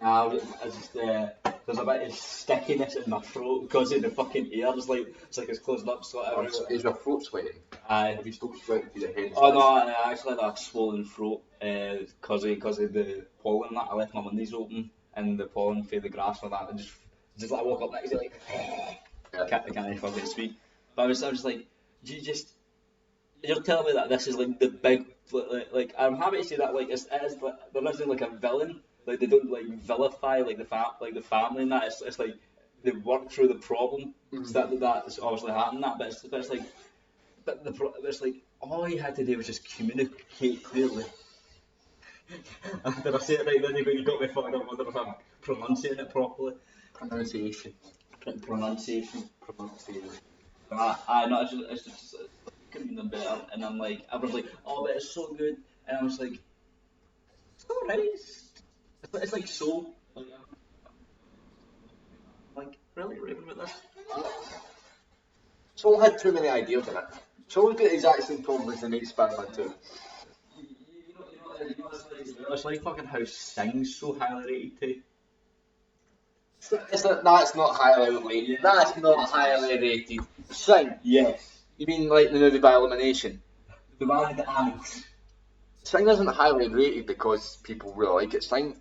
Nah, there's a bit of stickiness in my throat because of the fucking air. It's like it's closing up. So is your throat sweating? Aye. Have you still sweating through your head? Oh no, I actually had a swollen throat because of the pollen that I left my windows open and the pollen through the grass and that. And just I woke up next day I can't fucking speak. But I was just like, you're telling me that this is like the big I'm happy to say that there isn't like a villain. Like they don't vilify the family and that. It's like they work through the problem. So that's obviously happening. But it's like, it's like all you had to do was just communicate clearly. Did I say it right then? But you got me fucked up. I wonder if I'm pronouncing it properly. Pronunciation. It's just couldn't be done better. And I'm like, everyone's like, oh, but it's so good. And I was like, it's alright. It's like so. Really raving about this. Soul had too many ideas in it. Soul's got the exact same problem as the next Spider-Man 2. It's like fucking how Sing's so highly rated too. That's not highly rated. That's not highly rated. Sing? Yes. You mean like the movie by elimination? The one with the animals. Sing isn't highly rated because people really like it. Sing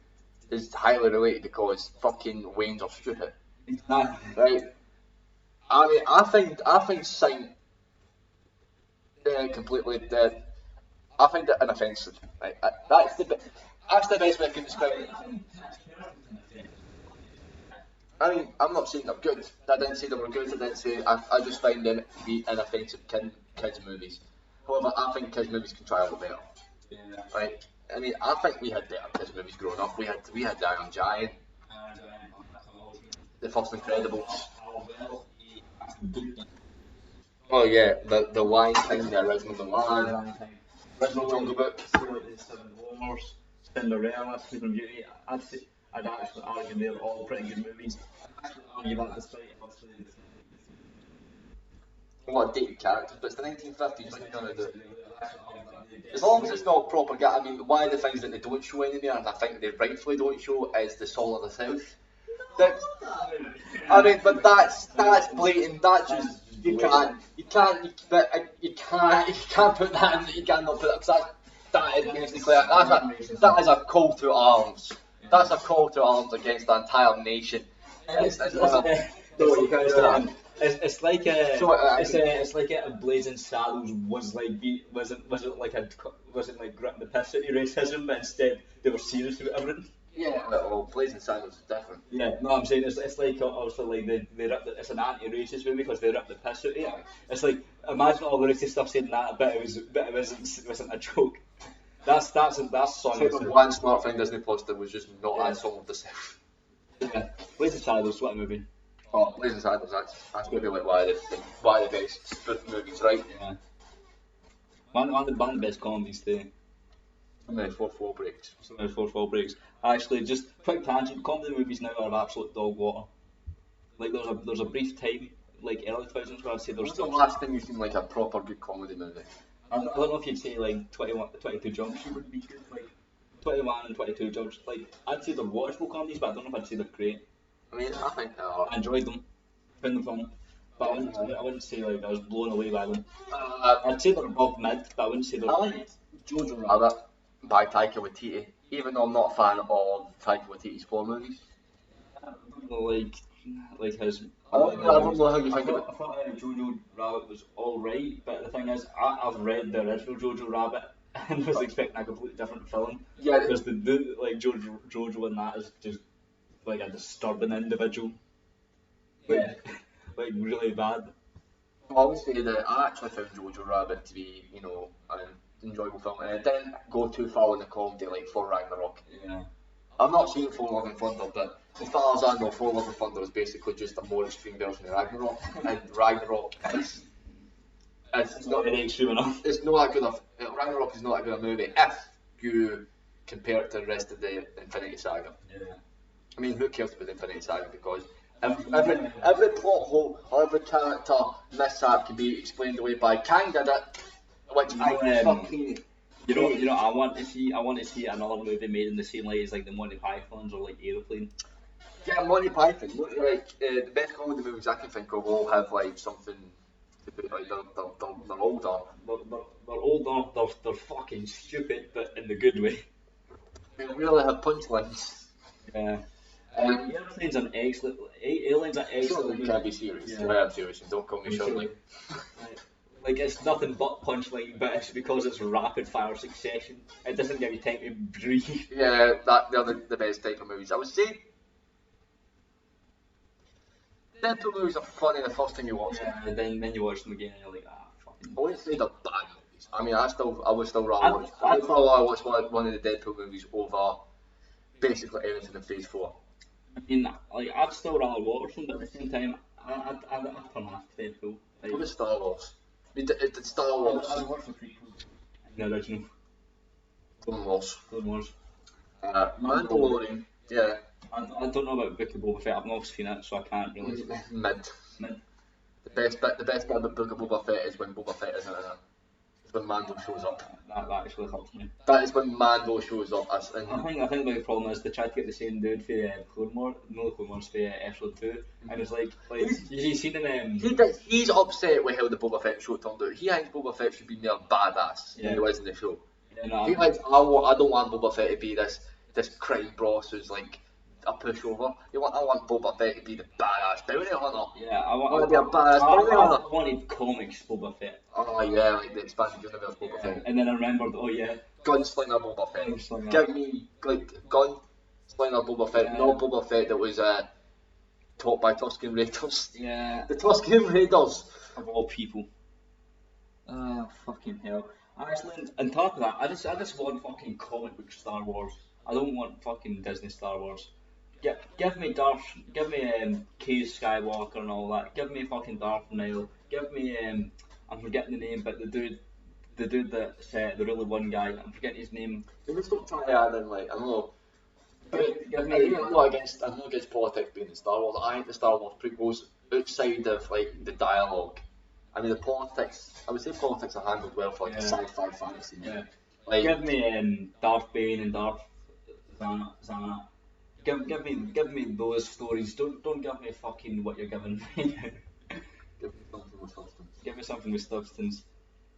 is highly rated because fucking Waynes are stupid. Exactly. Right? I mean, I think Sing completely. I find it inoffensive. Right? That's the best way I can describe it. I mean, I'm not saying they're good. I didn't say they were good. I didn't say. I just find them to be inoffensive kids movies. However, I think kids movies can try a little better. Yeah. Right? I mean, I think we had better kids movies growing up. We had The Iron Giant, The First Incredibles. Oh yeah, the Lion King, the original The Lion, original Jungle Book. Cinderella, Sleeping Beauty. I'd actually argue they're all pretty good movies. Argue that despite obviously What dated characters, but it's the 1950s. What are you gonna do? As long as it's not proper. I mean, one of the things that they don't show anymore, and I think they rightfully don't show, is the Soul of the South. I mean, but that's blatant. That's just you can't put that in. You cannot put that. Cause that is basically that is a call to arms. That's a call to arms against the entire nation. It's like it's like a Blazing Saddles wasn't like gritting the piss out of racism, but instead they were serious about everything. Yeah, well, Blazing Saddles is different. Yeah, no, I'm saying it's like also like they rip it's an anti-racist movie because they rip the piss out of it. It's like imagine all the racist stuff said in that, but it wasn't a joke. That's song. One smart thing Disney Plus did was just not add Song of the South. Yeah, Blazing Saddles, what a movie. Oh, Blazing Saddles, that's maybe like one of the best spoof movies, right? Yeah. One of the best comedies too. And then fourth wall breaks. Fourth wall breaks. Actually, just quick tangent. Comedy movies now are absolute dog water. Like there's a brief time, like early 2000s, where I'd say there's. When's the last time you've seen like a proper good comedy movie? I don't know if you'd say like 22 Jump Street would be good. Like 21 and 22 Jump Street. Like I'd say they're watchable comedies, but I don't know if I'd say they're great. I mean, I think they are. I enjoyed them. Found them fun. But I wouldn't say like I was blown away by them. I'd say they're above mid, but I wouldn't say they're. I like Jojo Rabbit by Taika Waititi, even though I'm not a fan of Taika Waititi's horror movies. Like his. I don't know how you think of it. I thought Jojo Rabbit was alright, but the thing is, I've read the original Jojo Rabbit and was expecting a completely different film. Yeah. Because the like Jojo in that is just like a disturbing individual. Yeah. Like really bad. I would say that I actually found Jojo Rabbit to be, an enjoyable film, and it didn't go too far in the comedy like Thor Ragnarok. Yeah. I've not seen Thor Love and Thunder, but as far as I know, Thor Love and Thunder is basically just a more extreme version of Ragnarok, and Ragnarok is it's not extreme enough. It's not that good of Ragnarok is not that good a movie if you compare it to the rest of the Infinity Saga. Yeah. I mean, who cares about the Infinity Saga because every plot hole or every character mishap can be explained away by Kang did it, which I fucking. You know, I want to see another movie made in the same way as like the Monty Pythons or like Aeroplane. Yeah, Monty Python. The best comedy movies I can think of all have like something. Like they're older. They're older. They're fucking stupid, but in the good way. They really have punchlines. Yeah. Airplane's an excellent. Alien's an excellent. Shirley can't be serious. Yeah. I am serious, and don't call me Shirley. Like it's nothing but punchline, but it's because it's rapid fire succession. It doesn't give you time to breathe. Yeah, they're the best type of movies. I would say Deadpool movies are funny the first time you watch them. And then you watch them again and you're like, fucking. I wouldn't say they're bad movies. I mean, I would still rather watch. I would probably watch one of the Deadpool movies over basically anything in Phase 4. I mean, like I'd still rather watch them, but at the same time, I'd turn off Deadpool. Like, what about Star Wars? Did Star Wars? I watched the prequel. The original. Clone Wars. Mandalorian. Yeah. I don't know about Book of Boba Fett. I've not seen it, so I can't really. Mid. The best bit of the Book of Boba Fett is when Boba Fett isn't in it. It's when Mando shows up. That actually helps me. That is when Mando shows up. I think the big problem is they tried to get the same dude for Clone Wars for Episode 2, and it's like you seen him. He's upset with how the Boba Fett show turned out. He thinks Boba Fett should be near badass. Yeah. He was in the show. Yeah, no, he thinks I don't want Boba Fett to be this crime boss who's like a pushover. I want Boba Fett to be the badass bounty hunter. Yeah, I I want to be a badass bounty hunter. I wanted comics Boba Fett. Oh yeah, like the expanded universe Boba Fett. And then I remembered, oh yeah, Gunslinger Boba Fett. Gunslinger. Give me like Gunslinger Boba Fett, not Boba Fett that was taught by Tusken Raiders. Yeah. The Tusken Raiders. Of all people. Oh, fucking hell. Actually, on top of that, I just want fucking comic book Star Wars. I don't want fucking Disney Star Wars. Give me Kay Skywalker and all that. Give me fucking Darth Maul. Give me I'm forgetting the name, but the dude that's the really one guy. I'm forgetting his name. They just don't try to add in like, I don't know. I'm not against politics being in Star Wars. I think the Star Wars prequels, outside of like the dialogue, I mean the politics, I would say politics are handled well for like a sci-fi fantasy. Yeah. Like, give me Darth Bane and Darth Zana. Give me those stories. Don't give me fucking what you're giving me. Give me something with substance. Give me something with substance.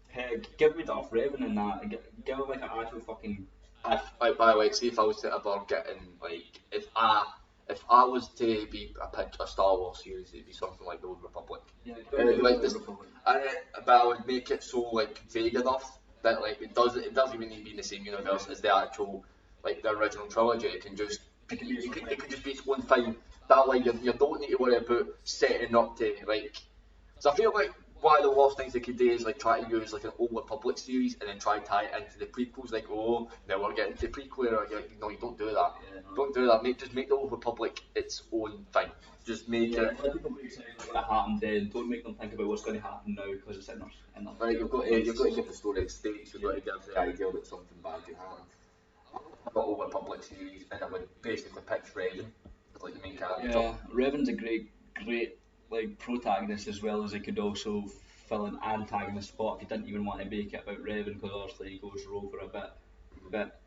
Heck, give me Darth Revan and that. Give me like an actual fucking. Like, by the way, see if I was to ever get in, like, if I was to be a Star Wars series, it'd be something like the Old Republic. Yeah, like this, but I would make it so like vague enough that like it doesn't even need to be in the same universe as the actual, like the original trilogy. It can just it could just be its one thing. That way you don't need to worry about setting up to like. So I feel like one of the worst things they could do is like try to use like an Old Republic series and then try to tie it into the prequels. Like, oh, now we're getting to the prequel era. Like, no, you don't do that. Yeah, no. Don't do that. Just make the Old Republic its own thing. Just make it. Let people be excited about what happened then. Don't make them think about what's going to happen now because it's in their. Right, you've got to give the story its stakes. You've got to give the idea that something bad can happen. I've got Old Republic series, and I would basically pick Revan as like the main character. Yeah, Revan's a great like protagonist as well as he could also fill an antagonist spot if he didn't even want to make it about Revan because obviously he goes rogue for a bit. But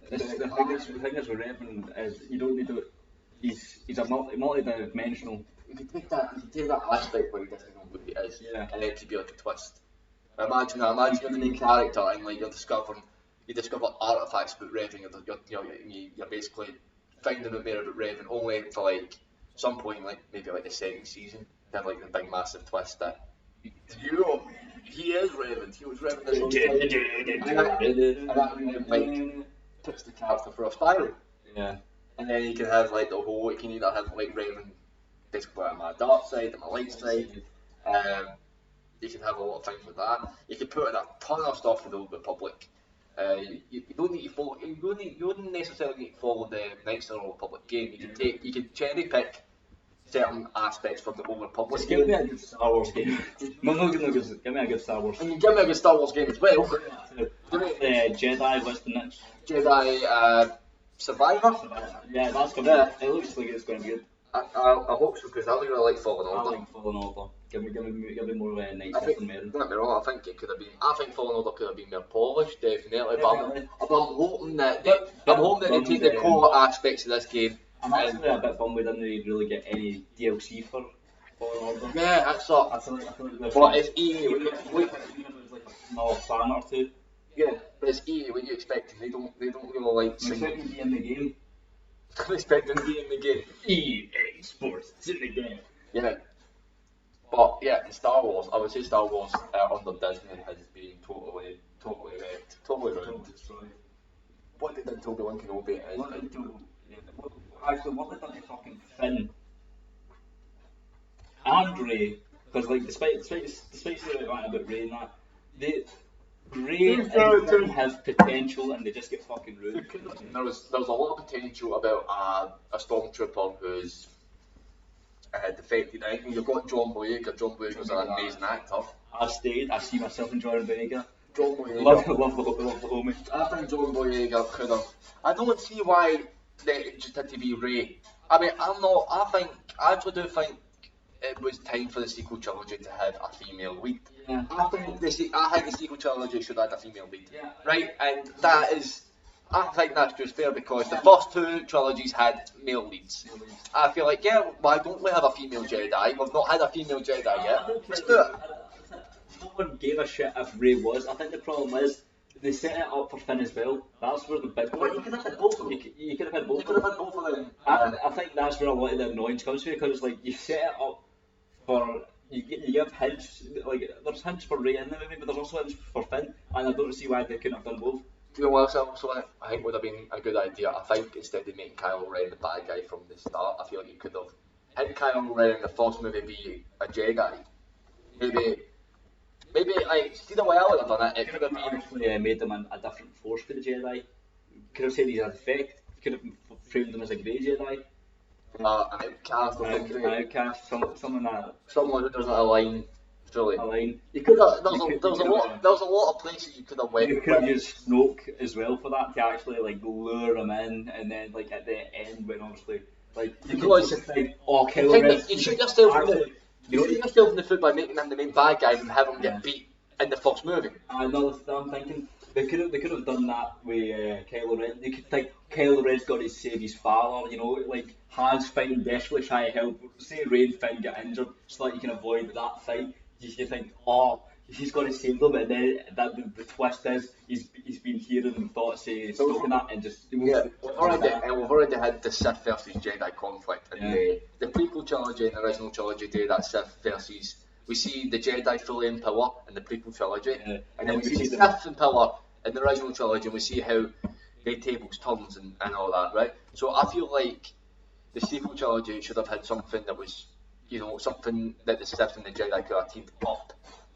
the thing is with Revan is you don't need to. He's a multi-dimensional. You could take that aspect where he doesn't know who he is, and then it could be like a twist. Imagine you're the main character and like you discover artifacts about Revan. You're basically finding out more about Revan only for like some point, like maybe like the second season, to have like the big massive twist that he is Revan. He was Revan this whole time. And that really like puts the character for a spiral. Yeah. And then you can have like the whole. You can either have like Revan, basically on my dark side and my light side. You can have a lot of things with that. You can put in a ton of stuff with the Old Republic. You don't need to follow. You wouldn't necessarily need to follow the Knights of the Old Republic game. You can cherry pick certain aspects from the Old Republic. Just give me a good Star Wars game. No, give me a good Star Wars. And you give me a good Star Wars game as well. Jedi, what's the next? Jedi Survivor. Yeah, that's gonna. Yeah. It looks like it's gonna be good. I hope so because I really like Fallen I Order. like Fallen Order. Give me more Knights I of think, the Merin. don't get me wrong, I think it could have been. I think Fallen Order could have been more polished, definitely. But I'm hoping that they take the core aspects of this game. I'm actually a bit bummed we didn't really get any DLC for Fallen Order. Yeah, that's up. I feel like But it's EA. even if it was like a small fan or two. Yeah, but it's EA. What you expecting? They don't really like I'm singing. expecting to be in the game. I'm expecting to be in the game. EA Sports, it's in the game. Yeah. But yeah, in Star Wars, I would say Star Wars under Disney has been totally wrecked. Totally ruined. What they did to Obi-Wan Kenobi Actually, what they done to fucking Finn and Rey, because like despite saying about Rey and that, Rey and Finn have potential and they just get fucking ruined. There was a lot of potential about a stormtrooper who's defected. I think you've got John Boyega. John Boyega's an amazing actor. I see myself enjoying Boyega. John Boyega. Love the homie. I think John Boyega could have. I don't see why they just had to be Rey. I mean, I actually do think it was time for the sequel trilogy to have a female lead. Yeah. I think the sequel trilogy should have had a female lead. Yeah. Right, and I think that's just fair because the first two trilogies had male leads. I feel like, why don't we have a female Jedi? We've not had a female Jedi yet. Let's do it. No one gave a shit if Rey was. I think the problem is they set it up for Finn as well. That's where the big Well, you could have had both of them. you could have had both. You could have had both of them. I think that's where a lot of the annoyance comes from, because like you set it up for you give hints, like there's hints for Ray in the movie, but there's also hints for Finn, and I don't see why they couldn't have done both. Do you know what else I think would have been a good idea? I think instead of making Kylo Ren the bad guy from the start, I feel like you could have had Kylo Ren in the first movie be a Jedi. Maybe like see the way I would have done it. It could have been Actually, made them a different force for the Jedi. Could have said he's a defect. Could have framed him as a grey Jedi. an outcast or something. An outcast, someone that Someone who doesn't align fully. align. You could have. There You was could a lot. have- There was a lot of places you could have went. You could have used Snoke as well for that, to actually like lure him in, and then like at the end when obviously like you could Because- just think, oh, Kylo Kind Ren. of, you shoot yourself in the. Actually, You shoot yourself in the foot by making him the main bad guy and have him Yeah. get beat in the first movie. Another thing I'm thinking, they could have done that with Kylo Ren. They could think Kylo Ren's got to save his father, you know, like Han's fighting desperately trying to help. Say Rey and Finn get injured so that you can avoid that fight. You think, oh, he's got to save them, and then the twist is he's been hearing thoughts say Snoke and that, and just Yeah, we've already had the Sith versus Jedi conflict in the prequel trilogy and the original trilogy do that Sith versus. We see the Jedi fully in power in the prequel trilogy, Yeah. and then we see the Sith in power in the original trilogy, and we see how the tables turns and all that, right? So I feel like the sequel trilogy should have had something that was, you know, something that the Sith and the Jedi could have teamed up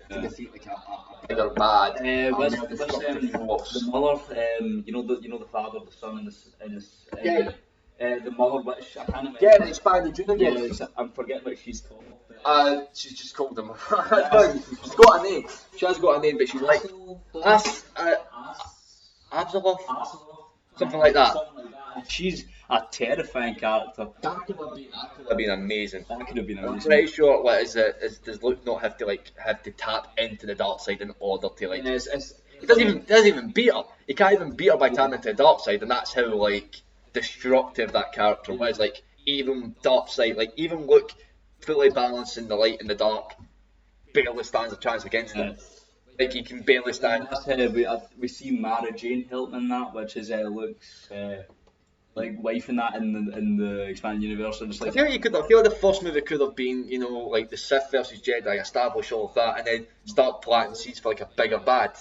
to defeat like a bigger bad. What's and a destructive force. the mother? You know the father, the son, and this. Yeah. The mother, which I can't remember. Yeah, it's by the Junior. Yeah, I'm forgetting what she's called. She's just called them. She's got a name. She has got a name, but she's like Absalom, something like that. She's a terrifying character. That could have been amazing. That could have been I'm amazing. pretty sure what does Luke not have to tap into the dark side in order to like. And it's He doesn't even beat her. He can't even beat her by tapping into the dark side, and that's how like destructive that character was. Like even dark side, like even Luke fully balancing the light and the dark, barely stands a chance against him. Like he can barely stand. That's how we see Mara Jane help in that, which is Luke's like wife in that in the expanded universe. And it's I like feel the first movie could have been, you know, like the Sith versus Jedi, establish all of that, and then start planting seeds for like a bigger bad.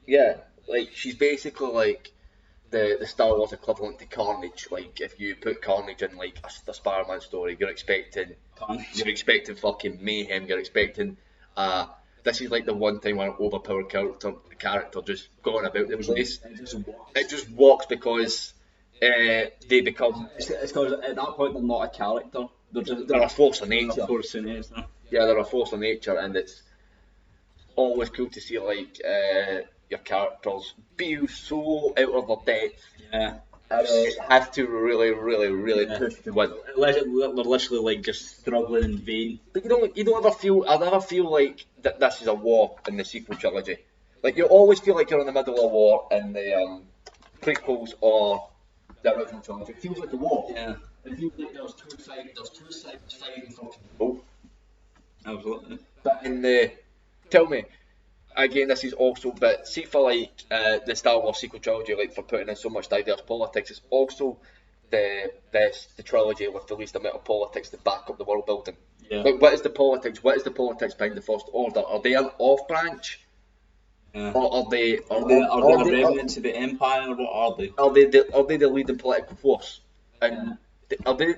Yeah, like she's basically like the Star Wars equivalent to Carnage. Like if you put Carnage in like a Spider-Man story, you're expecting fucking mayhem. You're expecting this is like the one time when an overpowered character just going about the place. It just works because they become it's because at that point they're not a character. they're a force of nature. force in nature. Yeah, they're a force of nature, and it's always cool to see like your characters be so out of their depth. Yeah. Have to really push to win. They're literally like just struggling in vain. But you don't ever feel. I never feel like that this is a war in the sequel trilogy. Like you always feel like you're in the middle of a war in the prequels or the original trilogy. It feels like a war. Yeah. It feels like there's two sides fighting for control. Absolutely. But in the tell me. Again, this is also, but see for like the Star Wars sequel trilogy, like for putting in so much diverse politics, it's also the trilogy with the least amount of politics to back up the world building. Yeah. Like, what is the politics? What is the politics behind the First Order? Are they an off branch? Yeah. Or are they Are they a remnant to the Empire? What are they? Are they the leading political force? And are they?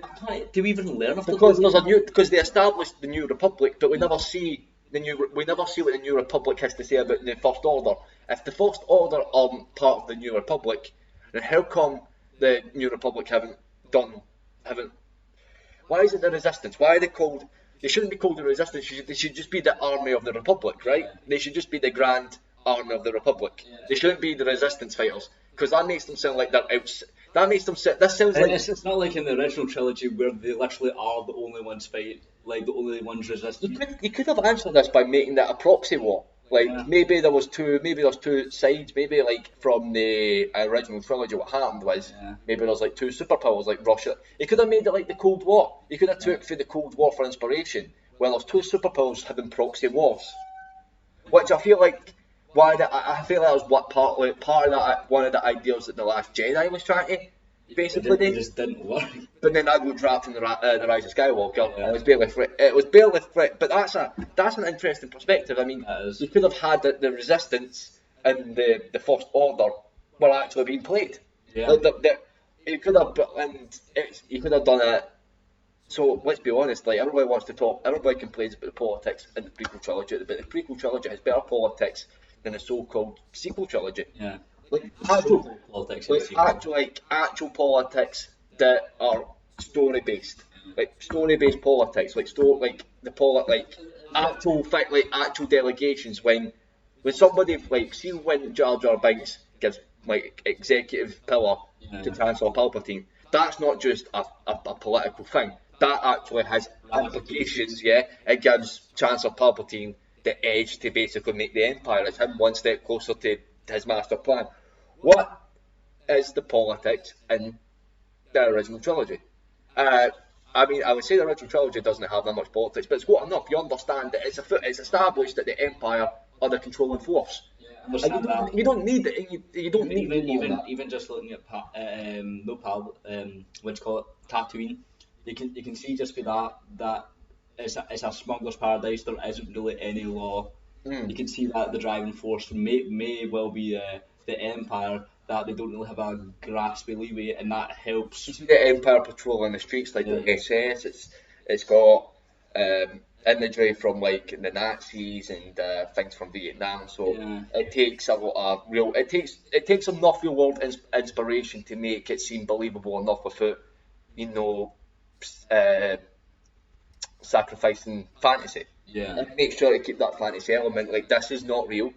Do we even learn of Because they established the New Republic, but we never see what the New Republic has to say about the First Order. If the First Order aren't part of the New Republic, then how come the New Republic haven't? Why is it the Resistance? Why are they called? They shouldn't be called the Resistance. They should just be the Army of the Republic, right? They should just be the Grand Army of the Republic. They shouldn't be the Resistance fighters, because that makes them sound like they're out. That makes them. That sounds like. It's not like in the original trilogy where they literally are the only ones fighting, like the only ones resisting. You could have answered this by making that a proxy war. Like maybe there's two sides. Maybe like from the original trilogy, what happened was maybe there's like two superpowers like Russia. You could have made it like the Cold War. You could have took for the Cold War for inspiration, well, there's two superpowers having proxy wars, which I feel like I feel that was what part of that one of the ideas that the Last Jedi was trying to basically do. It just didn't work. But then that got wrapped in the Rise of Skywalker. Yeah. It was barely for it. It was barely for it. But that's an interesting perspective. I mean, That is. you could have had the Resistance and the First Order were actually being played. Yeah. Like you could have, you could have done it. So let's be honest. Like everybody complains about the politics in the prequel trilogy, but the prequel trilogy has better politics than the so-called sequel trilogy. Yeah. Like actual Politics. actual politics that are story based, like story based politics, like actual delegations. When somebody like see when Jar Jar Binks gives like executive power to Chancellor Palpatine, that's not just a political thing. That actually has implications. Yeah, it gives Chancellor Palpatine the edge to basically make the Empire. It's him one step closer to his master plan. What is the politics in the original trilogy? I mean, I would say the original trilogy doesn't have that much politics, but it's got enough. You understand that it's established that the Empire are the controlling force. Understand You don't need it. You don't need even just looking at what you call it, Tatooine. You can see just for that it's a smuggler's paradise. There isn't really any law. You can see that the driving force may well be the Empire, that they don't really have a graspy leeway, and that helps. You see the Empire patrolling the streets like the SS. It's got imagery from like the Nazis and things from Vietnam. So it takes a lot of real. It takes enough real world inspiration to make it seem believable enough without, sacrificing fantasy. And make sure to keep that fantasy element. Like, this is not real.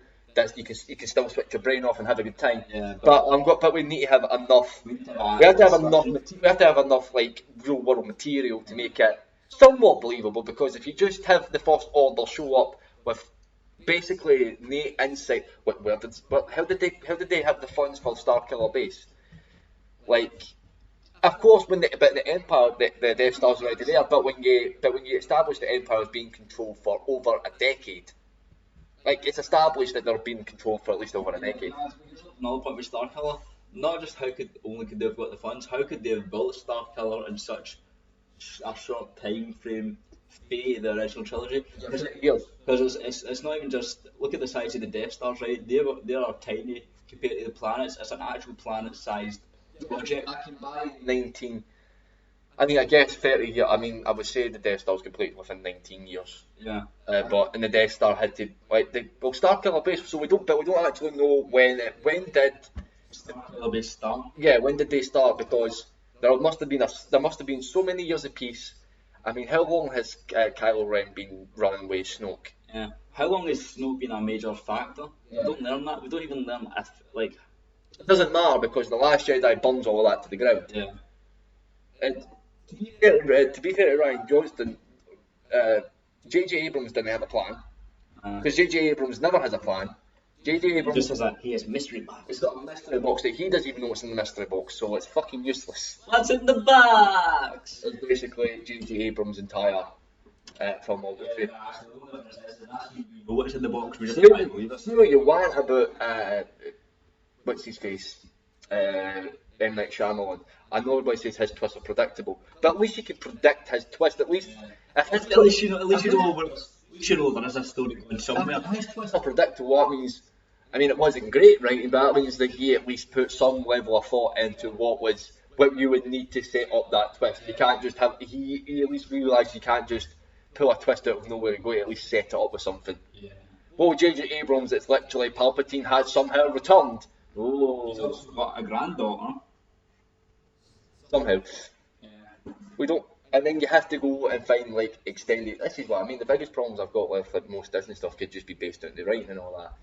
You can still switch your brain off and have a good time. But we need to have enough. We have to have enough like real world material to make it somewhat believable. Because if you just have the First Order show up with basically no insight, how did they have the funds for the Starkiller base? Like, of course, the Empire, the Death Star's already there. But when you establish the Empire as being controlled for over a decade, like, it's established that they're being controlled for at least over a decade. Another point with Starkiller, not just how could they have got the funds, how could they have built Starkiller in such a short time frame for the original trilogy? Because it's not even just, look at the size of the Death Stars, right? They are tiny compared to the planets. It's an actual planet-sized project. I can buy 19. I mean, I guess 30 years. I mean, I would say the Death Star was completed within 19 years. But and the Death Star had to Starkiller base. So we don't actually know when did Starkiller base start. Yeah, when did they start? Because there must have been so many years of peace. I mean, how long has Kylo Ren been running with Snoke? Yeah. How long has Snoke been a major factor? We don't learn that. We don't even learn like. It doesn't matter because the Last Jedi burns all of that to the ground. Yeah. And to be fair to Rian Johnson, J.J. Abrams didn't have a plan. Because J.J. Abrams never has a plan. J.J. Abrams he has mystery box. It's got a mystery box that he doesn't even know what's in the mystery box, so it's fucking useless. What's in the box? It's basically J.J. Abrams' entire filmography. What's in the box? We just See what you want about what's his face? M. Night Shyamalan. I know everybody says his twists are predictable, but at least you can predict his twist. At least you know there is a story going somewhere. If his twists are predictable, that means, I mean, it wasn't great writing, but that means that he at least put some level of thought into what you would need to set up that twist. You can't just have he at least realised you can't just pull a twist out of nowhere and go, at least set it up with something. Well, J.J. Abrams, it's literally Palpatine has somehow returned. He's also got a granddaughter. Somehow. We don't, and then you have to go and find like extended. This is what I mean. The biggest problems I've got with like most Disney stuff could just be based on the writing and all that.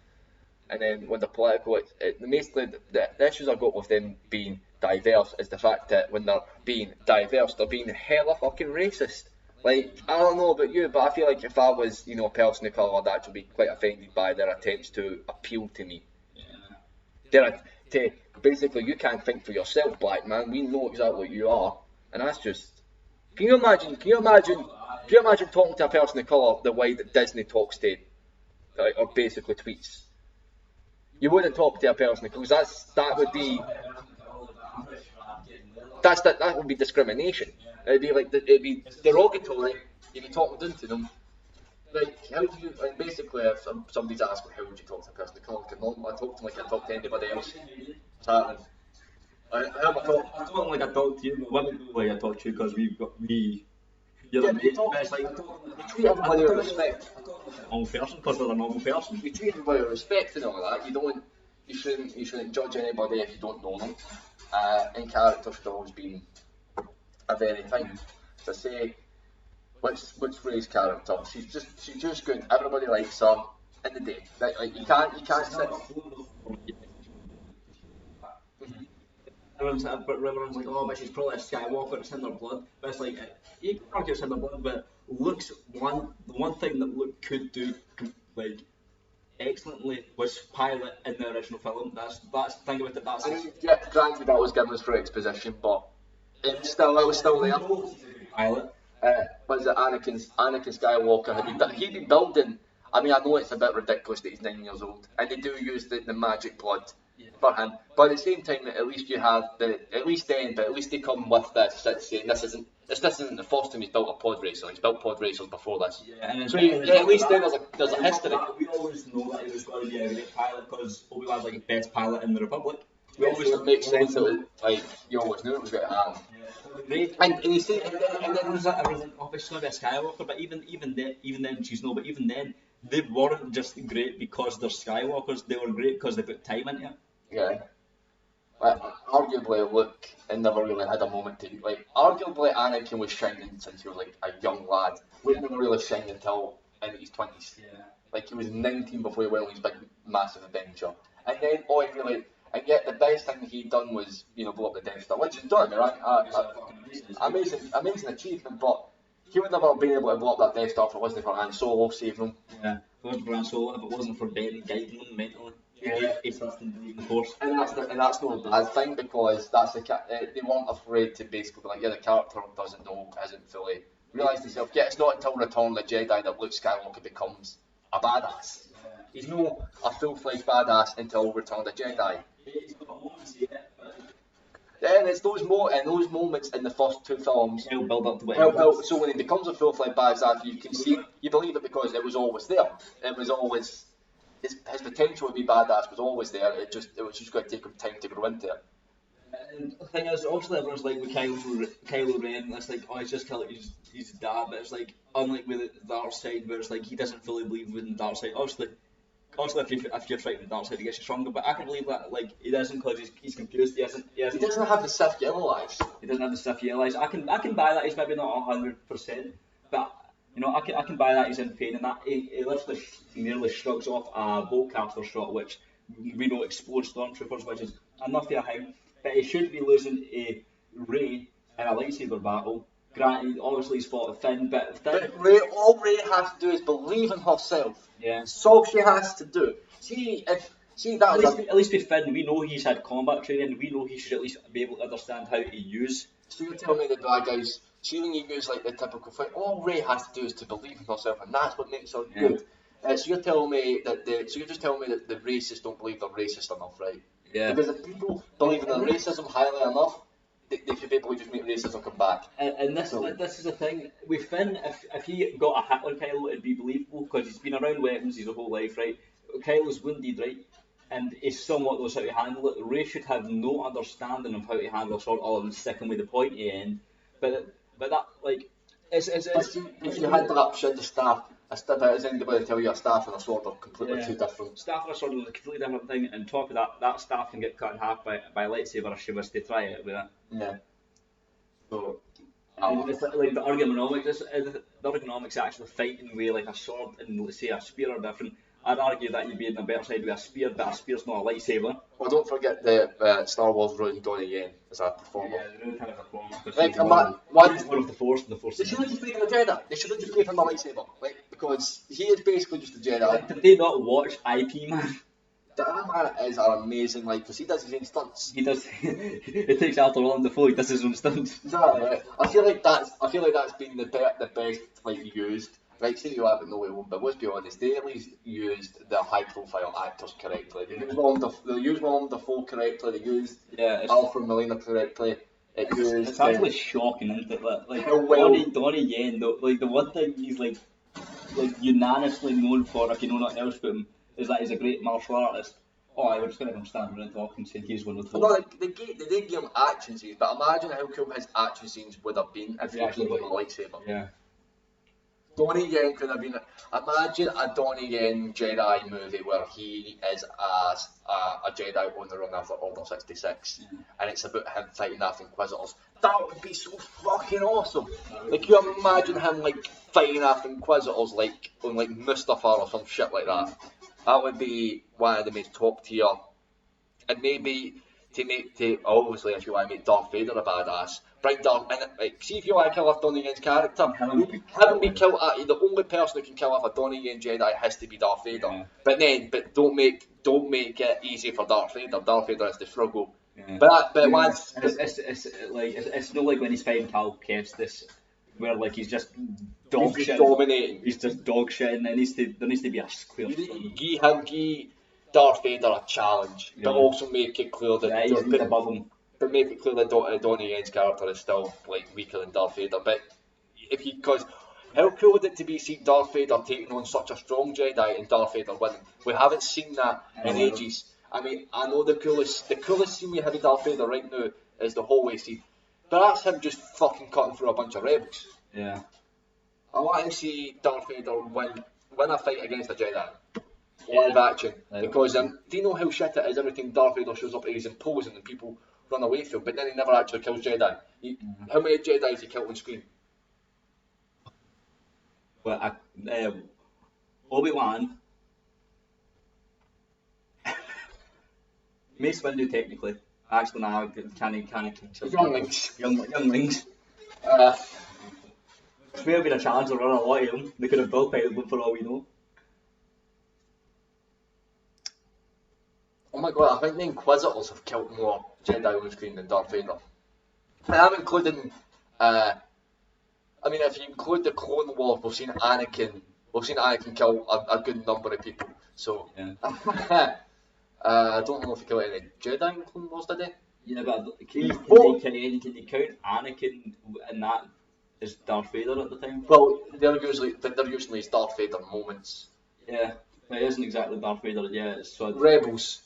And then when the political, basically the issues I've got with them being diverse is the fact that when they're being diverse, they're being hella fucking racist. Like, I don't know about you, but I feel like if I was, a person of colour, I'd actually be quite offended by their attempts to appeal to me. Basically, you can't think for yourself, black man. We know exactly what you are, and that's just. Can you imagine? If you imagine talking to a person of colour the way that Disney talks to, or basically tweets, you wouldn't talk to a person because that would be discrimination. It'd be derogatory if you talk down to them. Like, how do you, like, basically, if somebody's asking how would you talk to a person of colour, I talk to them like I talk to anybody else. I talk to them like I talk to you, but women know like I talk to you because you're the mates, but it's like, we treat everybody with respect. Normal person, because they're a normal person. We treat everybody with respect and all that. You shouldn't judge anybody if you don't know them. In character should always be a very thing. To say, what's Rey's character? She's just good. Everybody likes her. In the day, like you can't sit. Everyone's like, oh, but she's probably a Skywalker, it's in their blood. But it's like, you can argue it's in their blood, but Luke's the one thing that Luke could do, like, excellently was pilot in the original film. That's the thing about it. That's Granted, that was given us for exposition, but it was still there. Pilot. Was it Anakin Skywalker? He'd been building. I mean, I know it's a bit ridiculous that he's 9 years old, and they do use the magic blood for him. But at the same time, at least you have at least they come with this. That's saying this isn't the first time he's built a pod racer. He's built pod racers before this. Yeah, so at least there's a history. We always know that he was going to be a great pilot because Obi-Wan's like the best pilot in the Republic. We always it makes sense that like you always knew it was going to happen. And you see, and then there was everything. Obviously, going to be a Skywalker, but even then, she's no. But even then, they weren't just great because they're Skywalkers. They were great because they put time into it. Yeah. Arguably, Luke never really had a moment to like. Arguably, Anakin was shining since he was like a young lad. Luke never really shined until in his 20s. Yeah. Like he was 19 before he went on his big, massive adventure, and then and yet the best thing he done was blow up the Death Star, which is done, right? Amazing achievement, but he would never have been able to blow up that Death Star if it wasn't for Han Solo saving him. Yeah, if it wasn't for Han Solo, if it wasn't for Ben guiding him mentally. Yeah, the Force. And that's no bad thing because they weren't afraid to basically be like, the character doesn't know, hasn't fully realised himself. It's not until Return of the Jedi that Luke Skywalker becomes a badass. He's not a full-fledged badass until Return of the Jedi. Then it's those moments in the first two films. He'll build up to it. So when he becomes a full-fledged badass, you can see, you believe it because it was always there. It was always. His potential to be badass was always there. It was just going to take him time to grow into it. And the thing is, obviously everyone's like with Kylo Ren, it's like, he's just his dad, but it's like, unlike with the dark side, where it's like he doesn't fully believe in the dark side. Obviously if you're fighting the dark side, he gets you stronger, but I can believe that like he doesn't because he's confused. He doesn't have the Sith yellow eyes. He doesn't have the Sith yellow eyes. I can buy that he's maybe not 100%, but I can buy that he's in pain, and that he literally nearly shrugs off a bowcaster shot, which we know explodes stormtroopers, which is enough for him. But he shouldn't be losing a Rey in a lightsaber battle. Granted, obviously he's fought with Finn, but all Rey has to do is believe in herself. Yeah. That's all she has to do. At least with Finn, we know he's had combat training. We know he should at least be able to understand how to use. So you're telling me the bad guys, when you use like the typical fight, all Rey has to do is to believe in herself, and that's what makes her good. So you're telling me that the racists don't believe they're racist enough, right? Yeah. Because if people believe in their racism highly enough, they should be able to just make racism come back. And this is the thing with Finn. If he got a hit on Kylo, it'd be believable because he's been around weapons his whole life, right? Kylo's wounded, right? And he somewhat knows how to handle it. Rey should have no understanding of how to handle a sword other than sticking with the pointy end. But that, like, if you had that, she had the staff. Does anybody tell you a staff and a sword are completely two different? Staff and a sword is a completely different thing, and on top of that staff can get cut in half by a lightsaber if she was to try it with it. Yeah. So, it's like the ergonomics actually fighting with like a sword and let's say a spear are different. I'd argue that you'd be in the better side with a spear, but a spear's not a lightsaber. Well, don't forget the Star Wars ruined Donnie Yen as a performer. Yeah, they ruined kind of a performer. Like, one of the Force and the Force. They should have just made him a Jedi. They should have just made him a lightsaber, like, because he is basically just a Jedi. Did they not watch IP Man? That is an amazing, like, because he does his own stunts. He does. It takes after Willem Dafoe. He does his own stunts. Exactly. Right. I feel like that's been the best like used. Like, say you have it no way home, but let's be honest, they at least used the high-profile actors correctly. They used Willem Dafoe correctly. They used Alfred Molina correctly. It's actually shocking, isn't it? Like how well Donnie Yen, though, like the one thing he's like unanimously known for, if you know nothing else about him, is that he's a great martial artist. Oh, we're just going to come stand around talking saying he's one of the no, they did give him action scenes, but imagine how cool his action scenes would have been if he actually got a lightsaber. Yeah. Donnie Yen could have been. Imagine a Donnie Yen Jedi movie where he is a Jedi on the run after Order 66, and it's about him fighting off Inquisitors. That would be so fucking awesome. Like, you imagine him like fighting off Inquisitors like on like Mustafar or some shit like that. That would be one of the most top tier. And maybe obviously if you want to make Darth Vader a badass, bring Darth in it. Like, see if you want to kill off Donnie Yen's character, have him be killed. The only person who can kill off a Donnie Yen Jedi has to be Darth Vader. Yeah. But don't make it easy for Darth Vader. Darth Vader has to struggle. Yeah. But once it's not like when he's fighting Cal Kestis, where like he's just dog shit. Dominating. He's just dog shit, and there needs to be a square. Give Darth Vader a challenge, but also make it clear that he's above him. But make it clear that Donnie Yen's character is still like weaker than Darth Vader. But because how cool would it to be see Darth Vader taking on such a strong Jedi and Darth Vader winning? We haven't seen that in ages. I mean, I know the coolest scene we have with Darth Vader right now is the hallway scene, but that's him just fucking cutting through a bunch of rebels. Yeah. I want to see Darth Vader win a fight against a Jedi. Live action. Because do you know how shit it is? Every time Darth Vader shows up, he's imposing and people run away from him, but then he never actually kills Jedi. How many Jedi has he killed on screen? Well, Obi-Wan, Mace Windu technically. Actually, no, can't Younglings. Younglings. If we had been a chance to run a lot of them, they could have built them for all we know. Oh my god, I think the Inquisitors have killed more Jedi on screen than Darth Vader. And I'm including, if you include the Clone Wars, we've seen Anakin kill a good number of people. So, I don't know if he killed any Jedi in Clone Wars, did he? Yeah, but can you count Anakin and that as Darth Vader at the time? Well, they're usually his Darth Vader moments. Yeah, it isn't exactly Darth Vader. Yeah, it's so Rebels.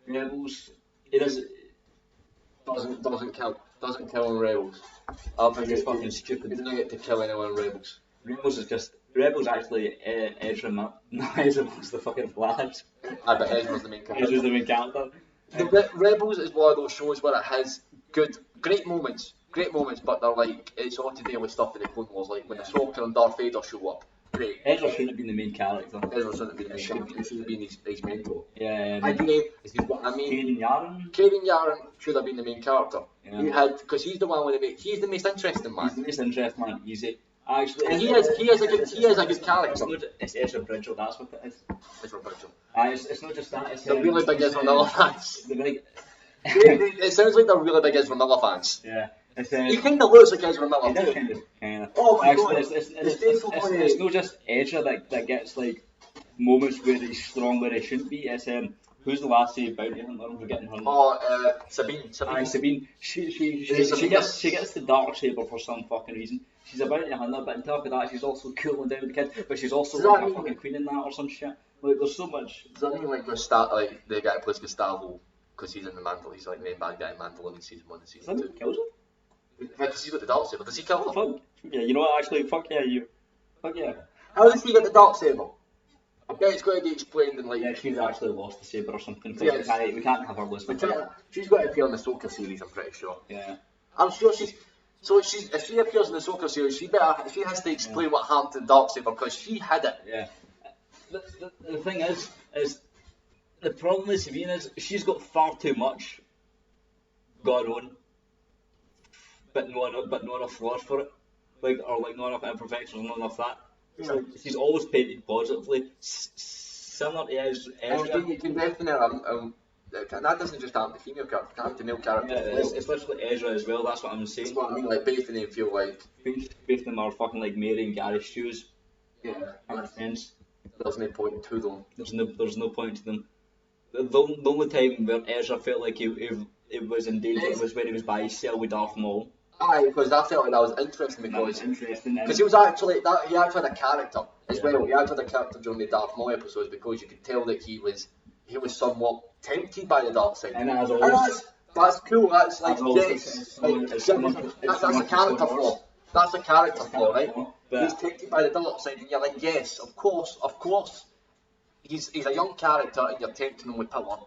It doesn't kill in Rebels. I think it's fucking stupid. He doesn't get to kill anyone in Rebels. Rebels actually Ezra was the fucking Flash. I bet Ezra's the main character. Ezra's the main character. Rebels is one of those shows where it has great moments, but they're like, it's all to do with stuff in the Clone Wars, like when Ahsoka and Darth Vader show up. Great. Ezra shouldn't have been the main character. Ezra shouldn't have been the main character. He should have been his mentor. Yeah. Kaden Yaren should have been the main character. Yeah. Because he's the one with he's the most interesting man. He's the most interesting man. Easy. Actually, and he is a good character. It's Ezra Bridger, that's what it is. Ezra Bridger. It's not just that. It's they're really big Ezra fans. It sounds like they're really big Ezra Miller fans. Yeah. He kind of looks like Ezra Miller too. Oh my god! It's not just Ezra that gets like moments where he's strong where he shouldn't be. It's who's the last bounty hunter? I'm forgetting her name. Oh, Sabine. Sabine. She gets the dark saber for some fucking reason. She's a bounty hunter, but on top of that, she's also cool and down with the kid. But she's also like a fucking queen in that or some shit. Like there's so much. Does that mean like the guy who plays Gustavo, because he's in the Mandalorian, he's like the main bad guy in Mandalorian in season 1 and season 2. Kills him? Because he's got the dark saber. Does he kill him? Fuck. Yeah, you know what? Actually, fuck yeah. How does he get the dark saber? I bet it's going to be explained in like. Yeah, she's actually lost the saber or something. Yes. We can't have her listen. She's got to appear in the Ahsoka series. I'm pretty sure. Yeah. I'm sure she's. So if she appears in the Ahsoka series, she has to explain what happened to the dark saber because she had it. Yeah. The thing is the problem with Sabine is she's got far too much going on, but not enough flaws for it, not enough imperfections, not enough that. Yeah. So she's always painted positively. similar to Ezra. You can definitely, and that doesn't just happen to female characters, it can happen to male characters Yeah, as well. it's literally Ezra as well. That's what I'm saying. That's what I mean, like both of them feel like, Both of them are fucking like Mary and Gary Stews. yeah, In a sense, there's no point to them. there's no point to them. The only time where Ezra felt like he was in danger was when he was by himself with Darth Maul. Aye, because I felt like that was interesting That was because interesting. he was actually he actually had a character as Yeah. well. He actually had a character during the Darth Maul episodes because you could tell that he was somewhat tempted by the dark side. And as And always, that's cool. That's like As always, yes, it's that's a character flaw. That's a character flaw, right? But He's tempted by the dark side, and you're like, yes, of course. He's a young character, and you're tempting him with power.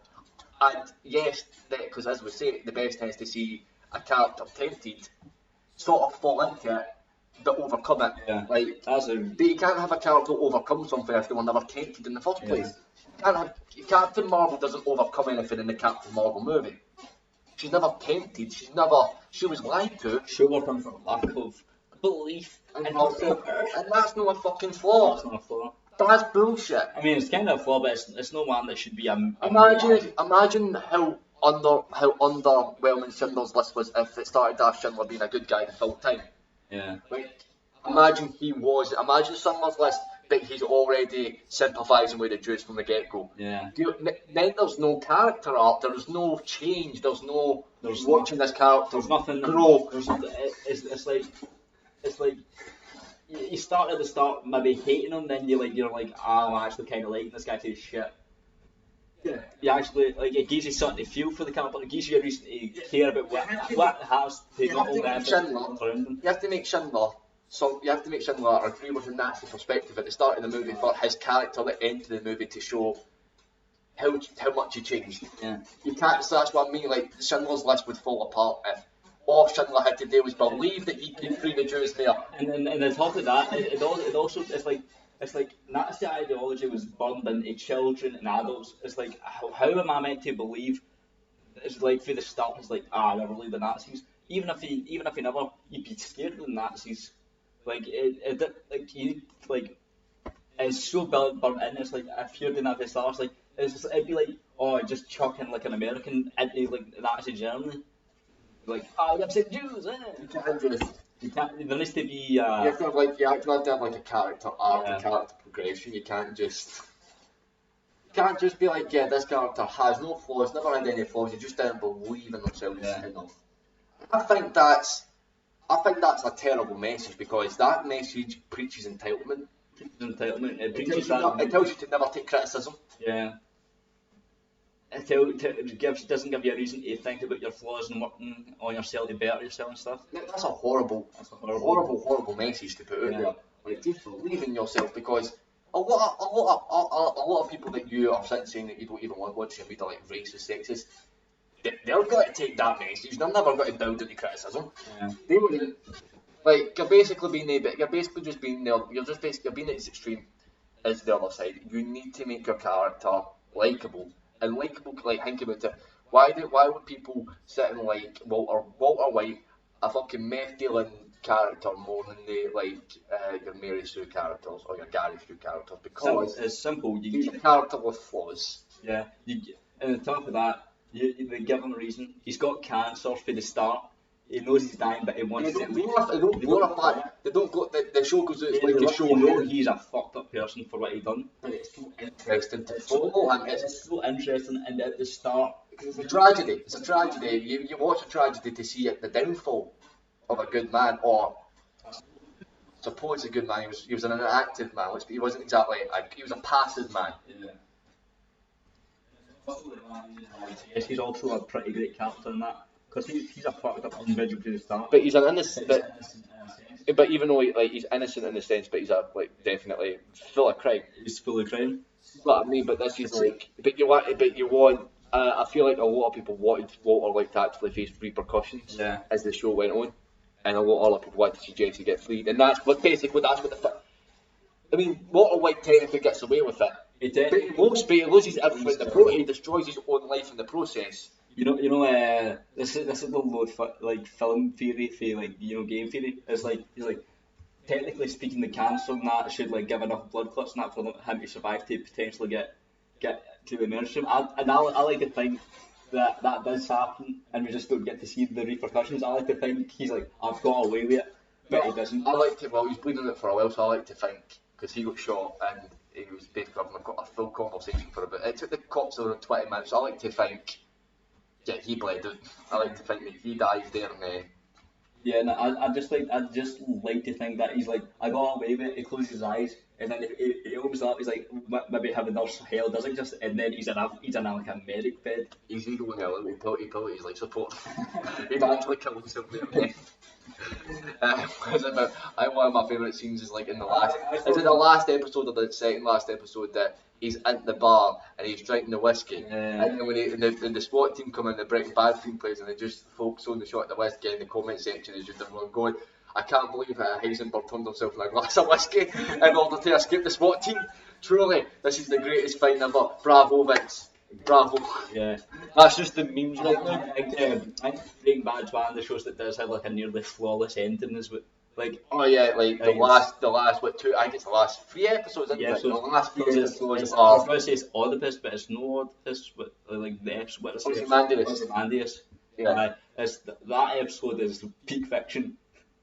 And yes, because as we say, the best tends to see a character tempted, sort of fall into it, but overcome it. Yeah. Like, that's a but you can't have a character overcome something if they were never tempted in the first Yeah. place. Captain Marvel doesn't overcome anything in the Captain Marvel movie. She's never tempted. She was lied to. she overcome from lack of belief And, and and that's not a fucking flaw. That's not a flaw. That's bullshit. I mean, it's kind of a flaw, but it's no one that should be a Imagine how underwhelming Schindler's List was if it started off Schindler being a good guy the full time. Yeah. Like, imagine Schindler's List, but he's already sympathising with the Jews from the get-go. Yeah. Then there's no character arc, there's no change, there's There's watching this character There's nothing. grow. It's like you start at the start maybe hating him, then you're like, I'm actually kind of liking this guy to shit. Yeah. You actually it gives you something to feel for the character. It gives you a reason to care about what has to not only make happen Schindler- around him. You have to make Schindler. So you have to make Schindler agree with the Nazi perspective at the start of the movie for his character at the end of the movie to show how much he changed. Yeah. You can't. So that's what I mean. Like Schindler's List would fall apart if all Schindler had to do was believe that he could free the Jews there. And on top of that, it also it's like Nazi ideology was burned into children and adults. It's like how am I meant to believe? It's like for the start, it's like I never believe the Nazis. Even if you never, you'd be scared of the Nazis. Like it's so burnt in. It's like if you're doing that at the start, it's like it'd be like just chucking like an American into like Nazi Germany. Like you upset Jews, eh? You can't. There needs to be. You have to have like you actually have to have like a character arc, Yeah. a character progression. You can't just be like, yeah, this character has no flaws, never had any flaws. You just don't believe in themselves Yeah. enough. I think that's a terrible message because that message preaches entitlement. Entitlement. It It preaches tells that. you to never take criticism. Yeah. Doesn't give you a reason to think about your flaws and working on yourself to better yourself and stuff. That's a horrible, That's a horrible. horrible message to put out Yeah. there. Like, just believe in yourself because a lot of people that you are sitting saying that you don't even want to watch and read are like racist, sexist. They're going to take that message. They're never going to build into criticism. Yeah. They wouldn't. Like you're basically being there, but you're basically just being there. You're being at its extreme as the other side. You need to make your character likable and likable. Like think about it. Why would people sit and like Walter White, a fucking meth dealing character, more than they like your Mary Sue characters or your Gary Sue characters? Because It's simple. he's a character with flaws. Yeah. And on top of that, they give him a reason. He's got cancer for the start. He knows he's dying, but he wants They to. don't glorify. They don't go. The show goes out like a show. You know he's a fucked up person for what he done. But it's so interesting to follow him. It's so interesting, and at the start, It's a tragedy. It's a tragedy. You watch a tragedy to see it, the downfall of a good man, or suppose a good man. He was an inactive man, which he wasn't exactly. He was a passive man. yeah. Yes, he's also a pretty great character in that because he's a fucked up individual to the start. But he's an innocent. But even though he's innocent in the sense, but he's definitely full of crime. He's full of crime. But I mean, but this is like. But you want. I feel like a lot of people wanted Walter like to actually face repercussions Yeah. as the show went on, and a lot of other people wanted to see Jesse get freed, and that's what the. I mean, Walter White technically gets away with it. He But did. he loses everything. He destroys his own life in the process. This is the low like film theory for like game theory. It's like he's like technically speaking, the cancer and that should like give enough blood clots and that for him to survive to potentially get get to the nursery. I like to think that does happen, and we just don't get to see the repercussions. I like to think he's like, I've got away with it, but he doesn't. I like to, well, he's bleeding it for a while, so I like to think, because he got shot and he was basically having a full conversation for a bit. It took the cops over 20 minutes, so I like to think, yeah, he bled out. I like to think that he dies there and then. Yeah, no, I just like to think that he's like, I got away with it. He closes his eyes, and then he opens up. He's like, maybe have a nurse hell doesn't just, and then he's in like a medic bed. He's ego in hell. He pulled his life support. He'd actually kill himself there. One of my favourite scenes is like in the last episode or the second last episode that he's at the bar and he's drinking the whiskey, and then when the SWAT team come in, the Breaking Bad team plays, and they just focus on the shot of the whiskey, and the comment section is just everyone going, I can't believe Heisenberg turned himself in a glass of whiskey in order to escape the SWAT team. Truly, this is the greatest fight ever. Bravo, Vince. Bravo. Yeah. That's just the memes right now. I think Breaking Bad's one of the shows that does have like a nearly flawless ending, is what, like. Oh yeah, like the last what two? I think it's the last 3 episodes. Isn't it? So the last 3 episodes. I was going to say it's Oedipus, but it's no Oedipus. But like the episode, what is it? Ozymandias. Yeah. That episode is peak fiction.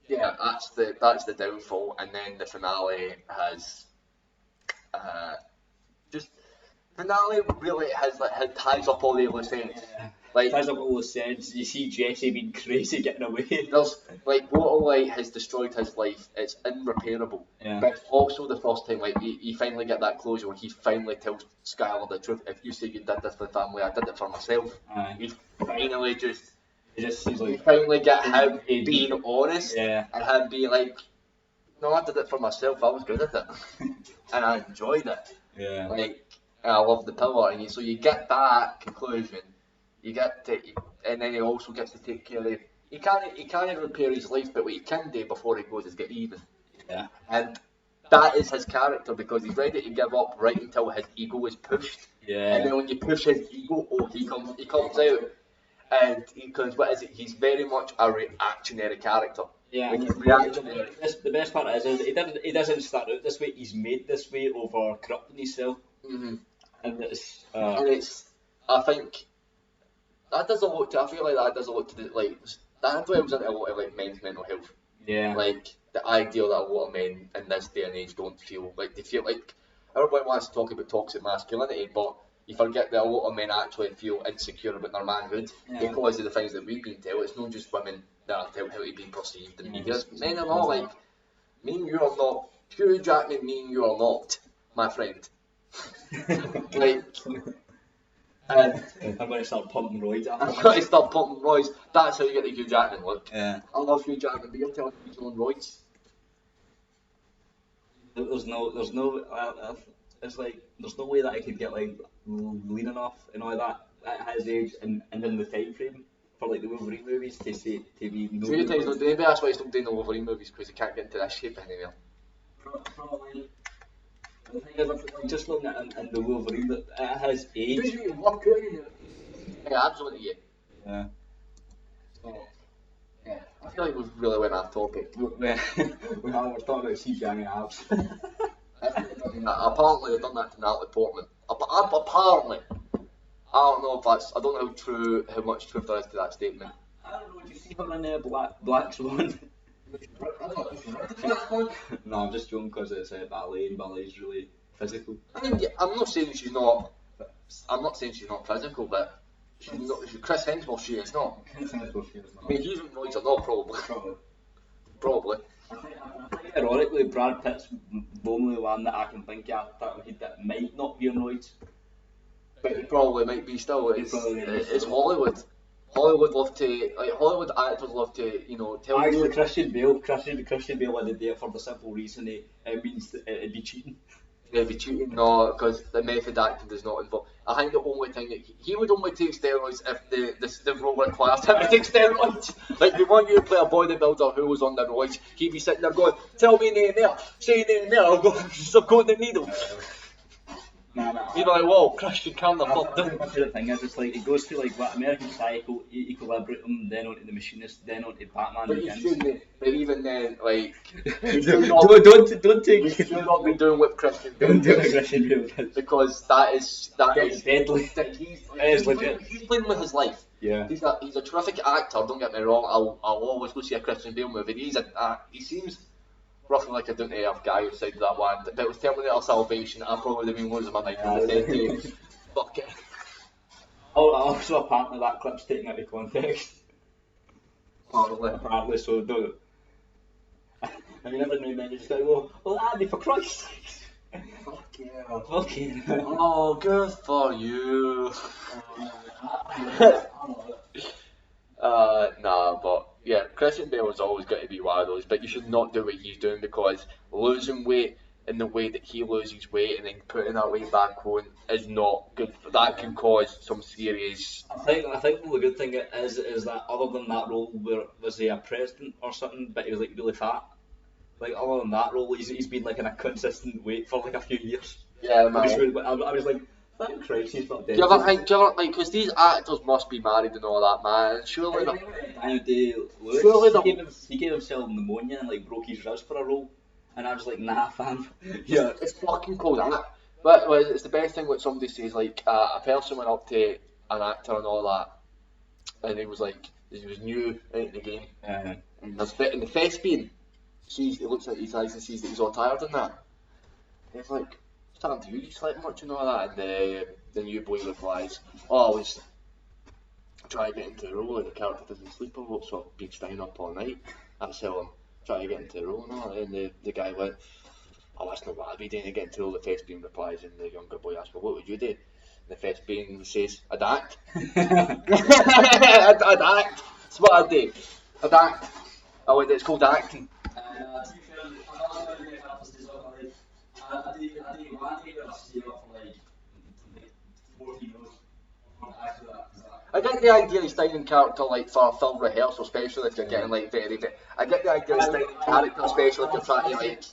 Yeah, that's the downfall, and then the finale has finale really ties up all the loose ends. Like, ties up all the sense. You see Jesse being crazy getting away. There's like Waterlight has destroyed his life. It's irreparable. Yeah. But it's also the first time like you finally get that closure where he finally tells Skylar the truth. If you say you did this for the family, I did it for myself. You finally you finally get him being honest, and him being like, no, I did it for myself. I was good at it, and I enjoyed it. Yeah. Like, I love the power, and so you get that conclusion. You get to, and then he also gets to take care of. He can't repair his life, but what he can do before he goes is get even. Yeah. And that is his character, because he's ready to give up right until his ego is pushed. Yeah. And then when you push his ego, he comes out, and he's very much a reactionary character. Yeah. Like, he's reactionary. The best part is he doesn't start out this way. He's made this way over corrupting himself. Mm-hmm. And it's I think that does a lot to. I feel like that does a lot to like that dwells into a lot of like men's mental health. Yeah. Like the idea that a lot of men in this day and age don't feel like, they feel like everybody wants to talk about toxic masculinity, but you forget that a lot of men actually feel insecure about their manhood because of the things that we've been told. It's not just women that are told how to be perceived in media. Men are not like, me and you are not. Hugh Jackman, me and you are not, my friend. Like, and I'm going to start pumping roids. I'm going to start pumping roids. That's how you get the Hugh Jackman look. Yeah. I love Hugh Jackman, but you're telling me he's on roids. There's no. It's like there's no way that I could get like lean enough and all that at his age and in the time frame for like the Wolverine movies to be. No, maybe that's why he's not doing the Wolverine movies, because he can't get into that shape anymore. Probably. The thing is, I'm just looking at in the Wolverine that at his age. Yeah, absolutely. Yeah. So, yeah, I feel like we've really went off topic. We're talking about CGI and abs. Apparently they've done that to Natalie Portman. Apparently. I don't know how much truth there is to that statement. I don't know, did you see her in Black Swan? No, I'm just joking because it's ballet, and ballet is really physical. I mean, I'm not saying she's not physical, but she's not. Chris Hemsworth, she is not. I mean, he's on roids or not, probably. I think ironically, Brad Pitt's the only one that I can think of that might not be on roids. But he probably might be still. It's Hollywood. Hollywood actors love to, tell you. Actually, Christian Bale had to do it for the simple reason it means it'd be cheating. It'd be cheating, no, because the method acting does not involve. I think the only thing that he would only take steroids if the role requires him to take steroids. Like, we want you to play a bodybuilder who was on the roids, he'd be sitting there going, tell me name there, say name there, I'll go the needle. Nah. You'd be like, whoa, Christian, calm the fuck My down. favourite thing is it's like it goes through like what American Psycho, Equilibrium, then onto the Machinist, then onto Batman But you Begins. shouldn't, but even then, like, don't you take should not be doing what Christian Bale don't do does, aggression real because that is deadly. he's legit. He's playing with his life. Yeah. He's a terrific actor. Don't get me wrong. I'll always go see a Christian Bale movie. He seems roughly like a down to earth guy who said that one. But with Terminator Salvation, I probably would have been losing my mind on the day. Fuck it. Also, apparently that clip's taken out of context. Apparently. So don't. I mean, every now and then you just go, well, Andy, for Christ's sake. Fucking hell. Oh, good for you. Nah, but yeah, Christian Bale has always got to be one of those, but you should not do what he's doing, because losing weight in the way that he loses weight and then putting that weight back on is not good. That can cause some serious. I think the good thing is that other than that role, where was he a president or something, but he was like really fat. Like other than that role, he's been like in a consistent weight for like a few years. Yeah, man. I was like, thank Christ, he's not dead. Do you ever think, because these actors must be married and all that, man, and surely Daniel Day-Lewis, Surely he gave himself pneumonia and like broke his wrist for a role, and I was like, nah, fam. Yeah. it's fucking cold, isn't it? But well, it's the best thing when somebody says, like, a person went up to an actor and all that, and he was like, he was new out the game, and the thespian, he looks at his eyes and sees that he's all tired and that. And he's like, starting to you sleep much and all that, and the new boy replies, oh, I was trying to get into the role and the character doesn't sleep a lot, so I've been staying up all night. I tell him, trying to get into the role and all, and the guy went, oh, that's not what I'd be doing to get into the role. The thespian replies, and the younger boy asks, well, what would you do? And the thespian says, I'd act. I'd act. That's what I'd do. I'd act. Oh, it's called acting. I get the idea of styling character like for a film rehearsal, especially if you're getting like very. I get the idea of styling character, especially if you're trying to like.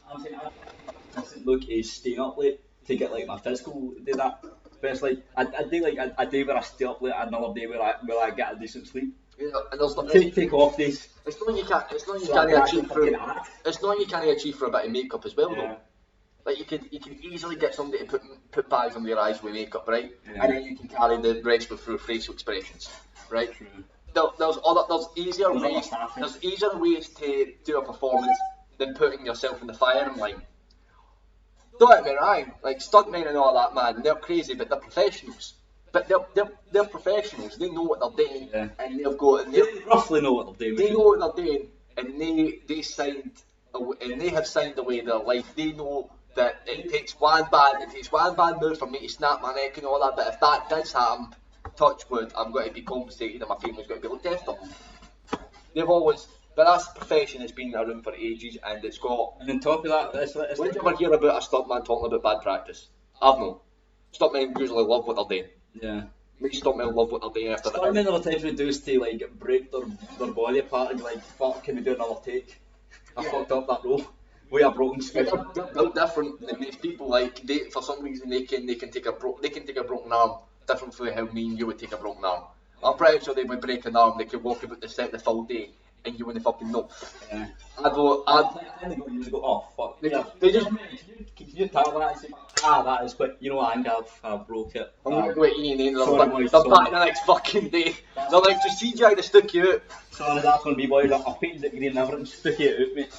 Look, is staying up late to get like my physical do that. But it's like I do like a day where I stay up late, another day where I get a decent sleep. Yeah, and there's not, Take off days. it's not you can't. It's not you can't achieve through. It's not you can't achieve for a bit of makeup as well, though. Like you can easily get somebody to put bags on their eyes with makeup, right? Yeah. And then you can carry the rest through facial expressions, right? True. There's easier ways to do a performance than putting yourself in the firing line. Don't get me wrong, like stuntmen and all that, man, they're crazy, but they're professionals. But they're professionals. They know what they're doing, and they've got. They roughly know what they're doing. They know what they're doing, and they have signed away their life. They know that it takes one bad move for me to snap my neck and all that. But if that does happen, touch wood, I'm going to be compensated, and my family's going to be looked after. They've always. But that's a profession that's been around for ages, and it's got. And on top of that, it's When did you ever hear about a stuntman talking about bad practice? I've not. Stuntmen usually love what they're doing. yeah. Make stuntmen love what they're doing after I mean, other times we do is to like break their body apart and be like, fuck, can we do another take? I fucked up that role. We are broken They're skin. built different than most people. Like for some reason, they can take a broken arm different from how me and you would take a broken arm. I'm pretty sure they would break an arm. They could walk about the set the full day, and you wouldn't fucking know. Yeah. I'd You go, oh fuck. they just. Can you tell that? And say, that is quick. You know what? I think I've broke it. I'm gonna go at Ian and Sorry, they're boys, back sorry. the next fucking day. They're like, just CGI to stick you out. Sorry, that's going to be boys. I painted it green and everything. Stick it out, mate.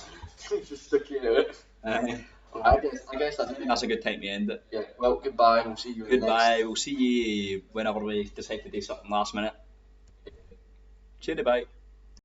Just stick you out. I guess That's a good time to end it. Yeah, well, goodbye. We'll see you in the next. Goodbye. We'll see you whenever we decide to do something last minute. Cheerio, bye.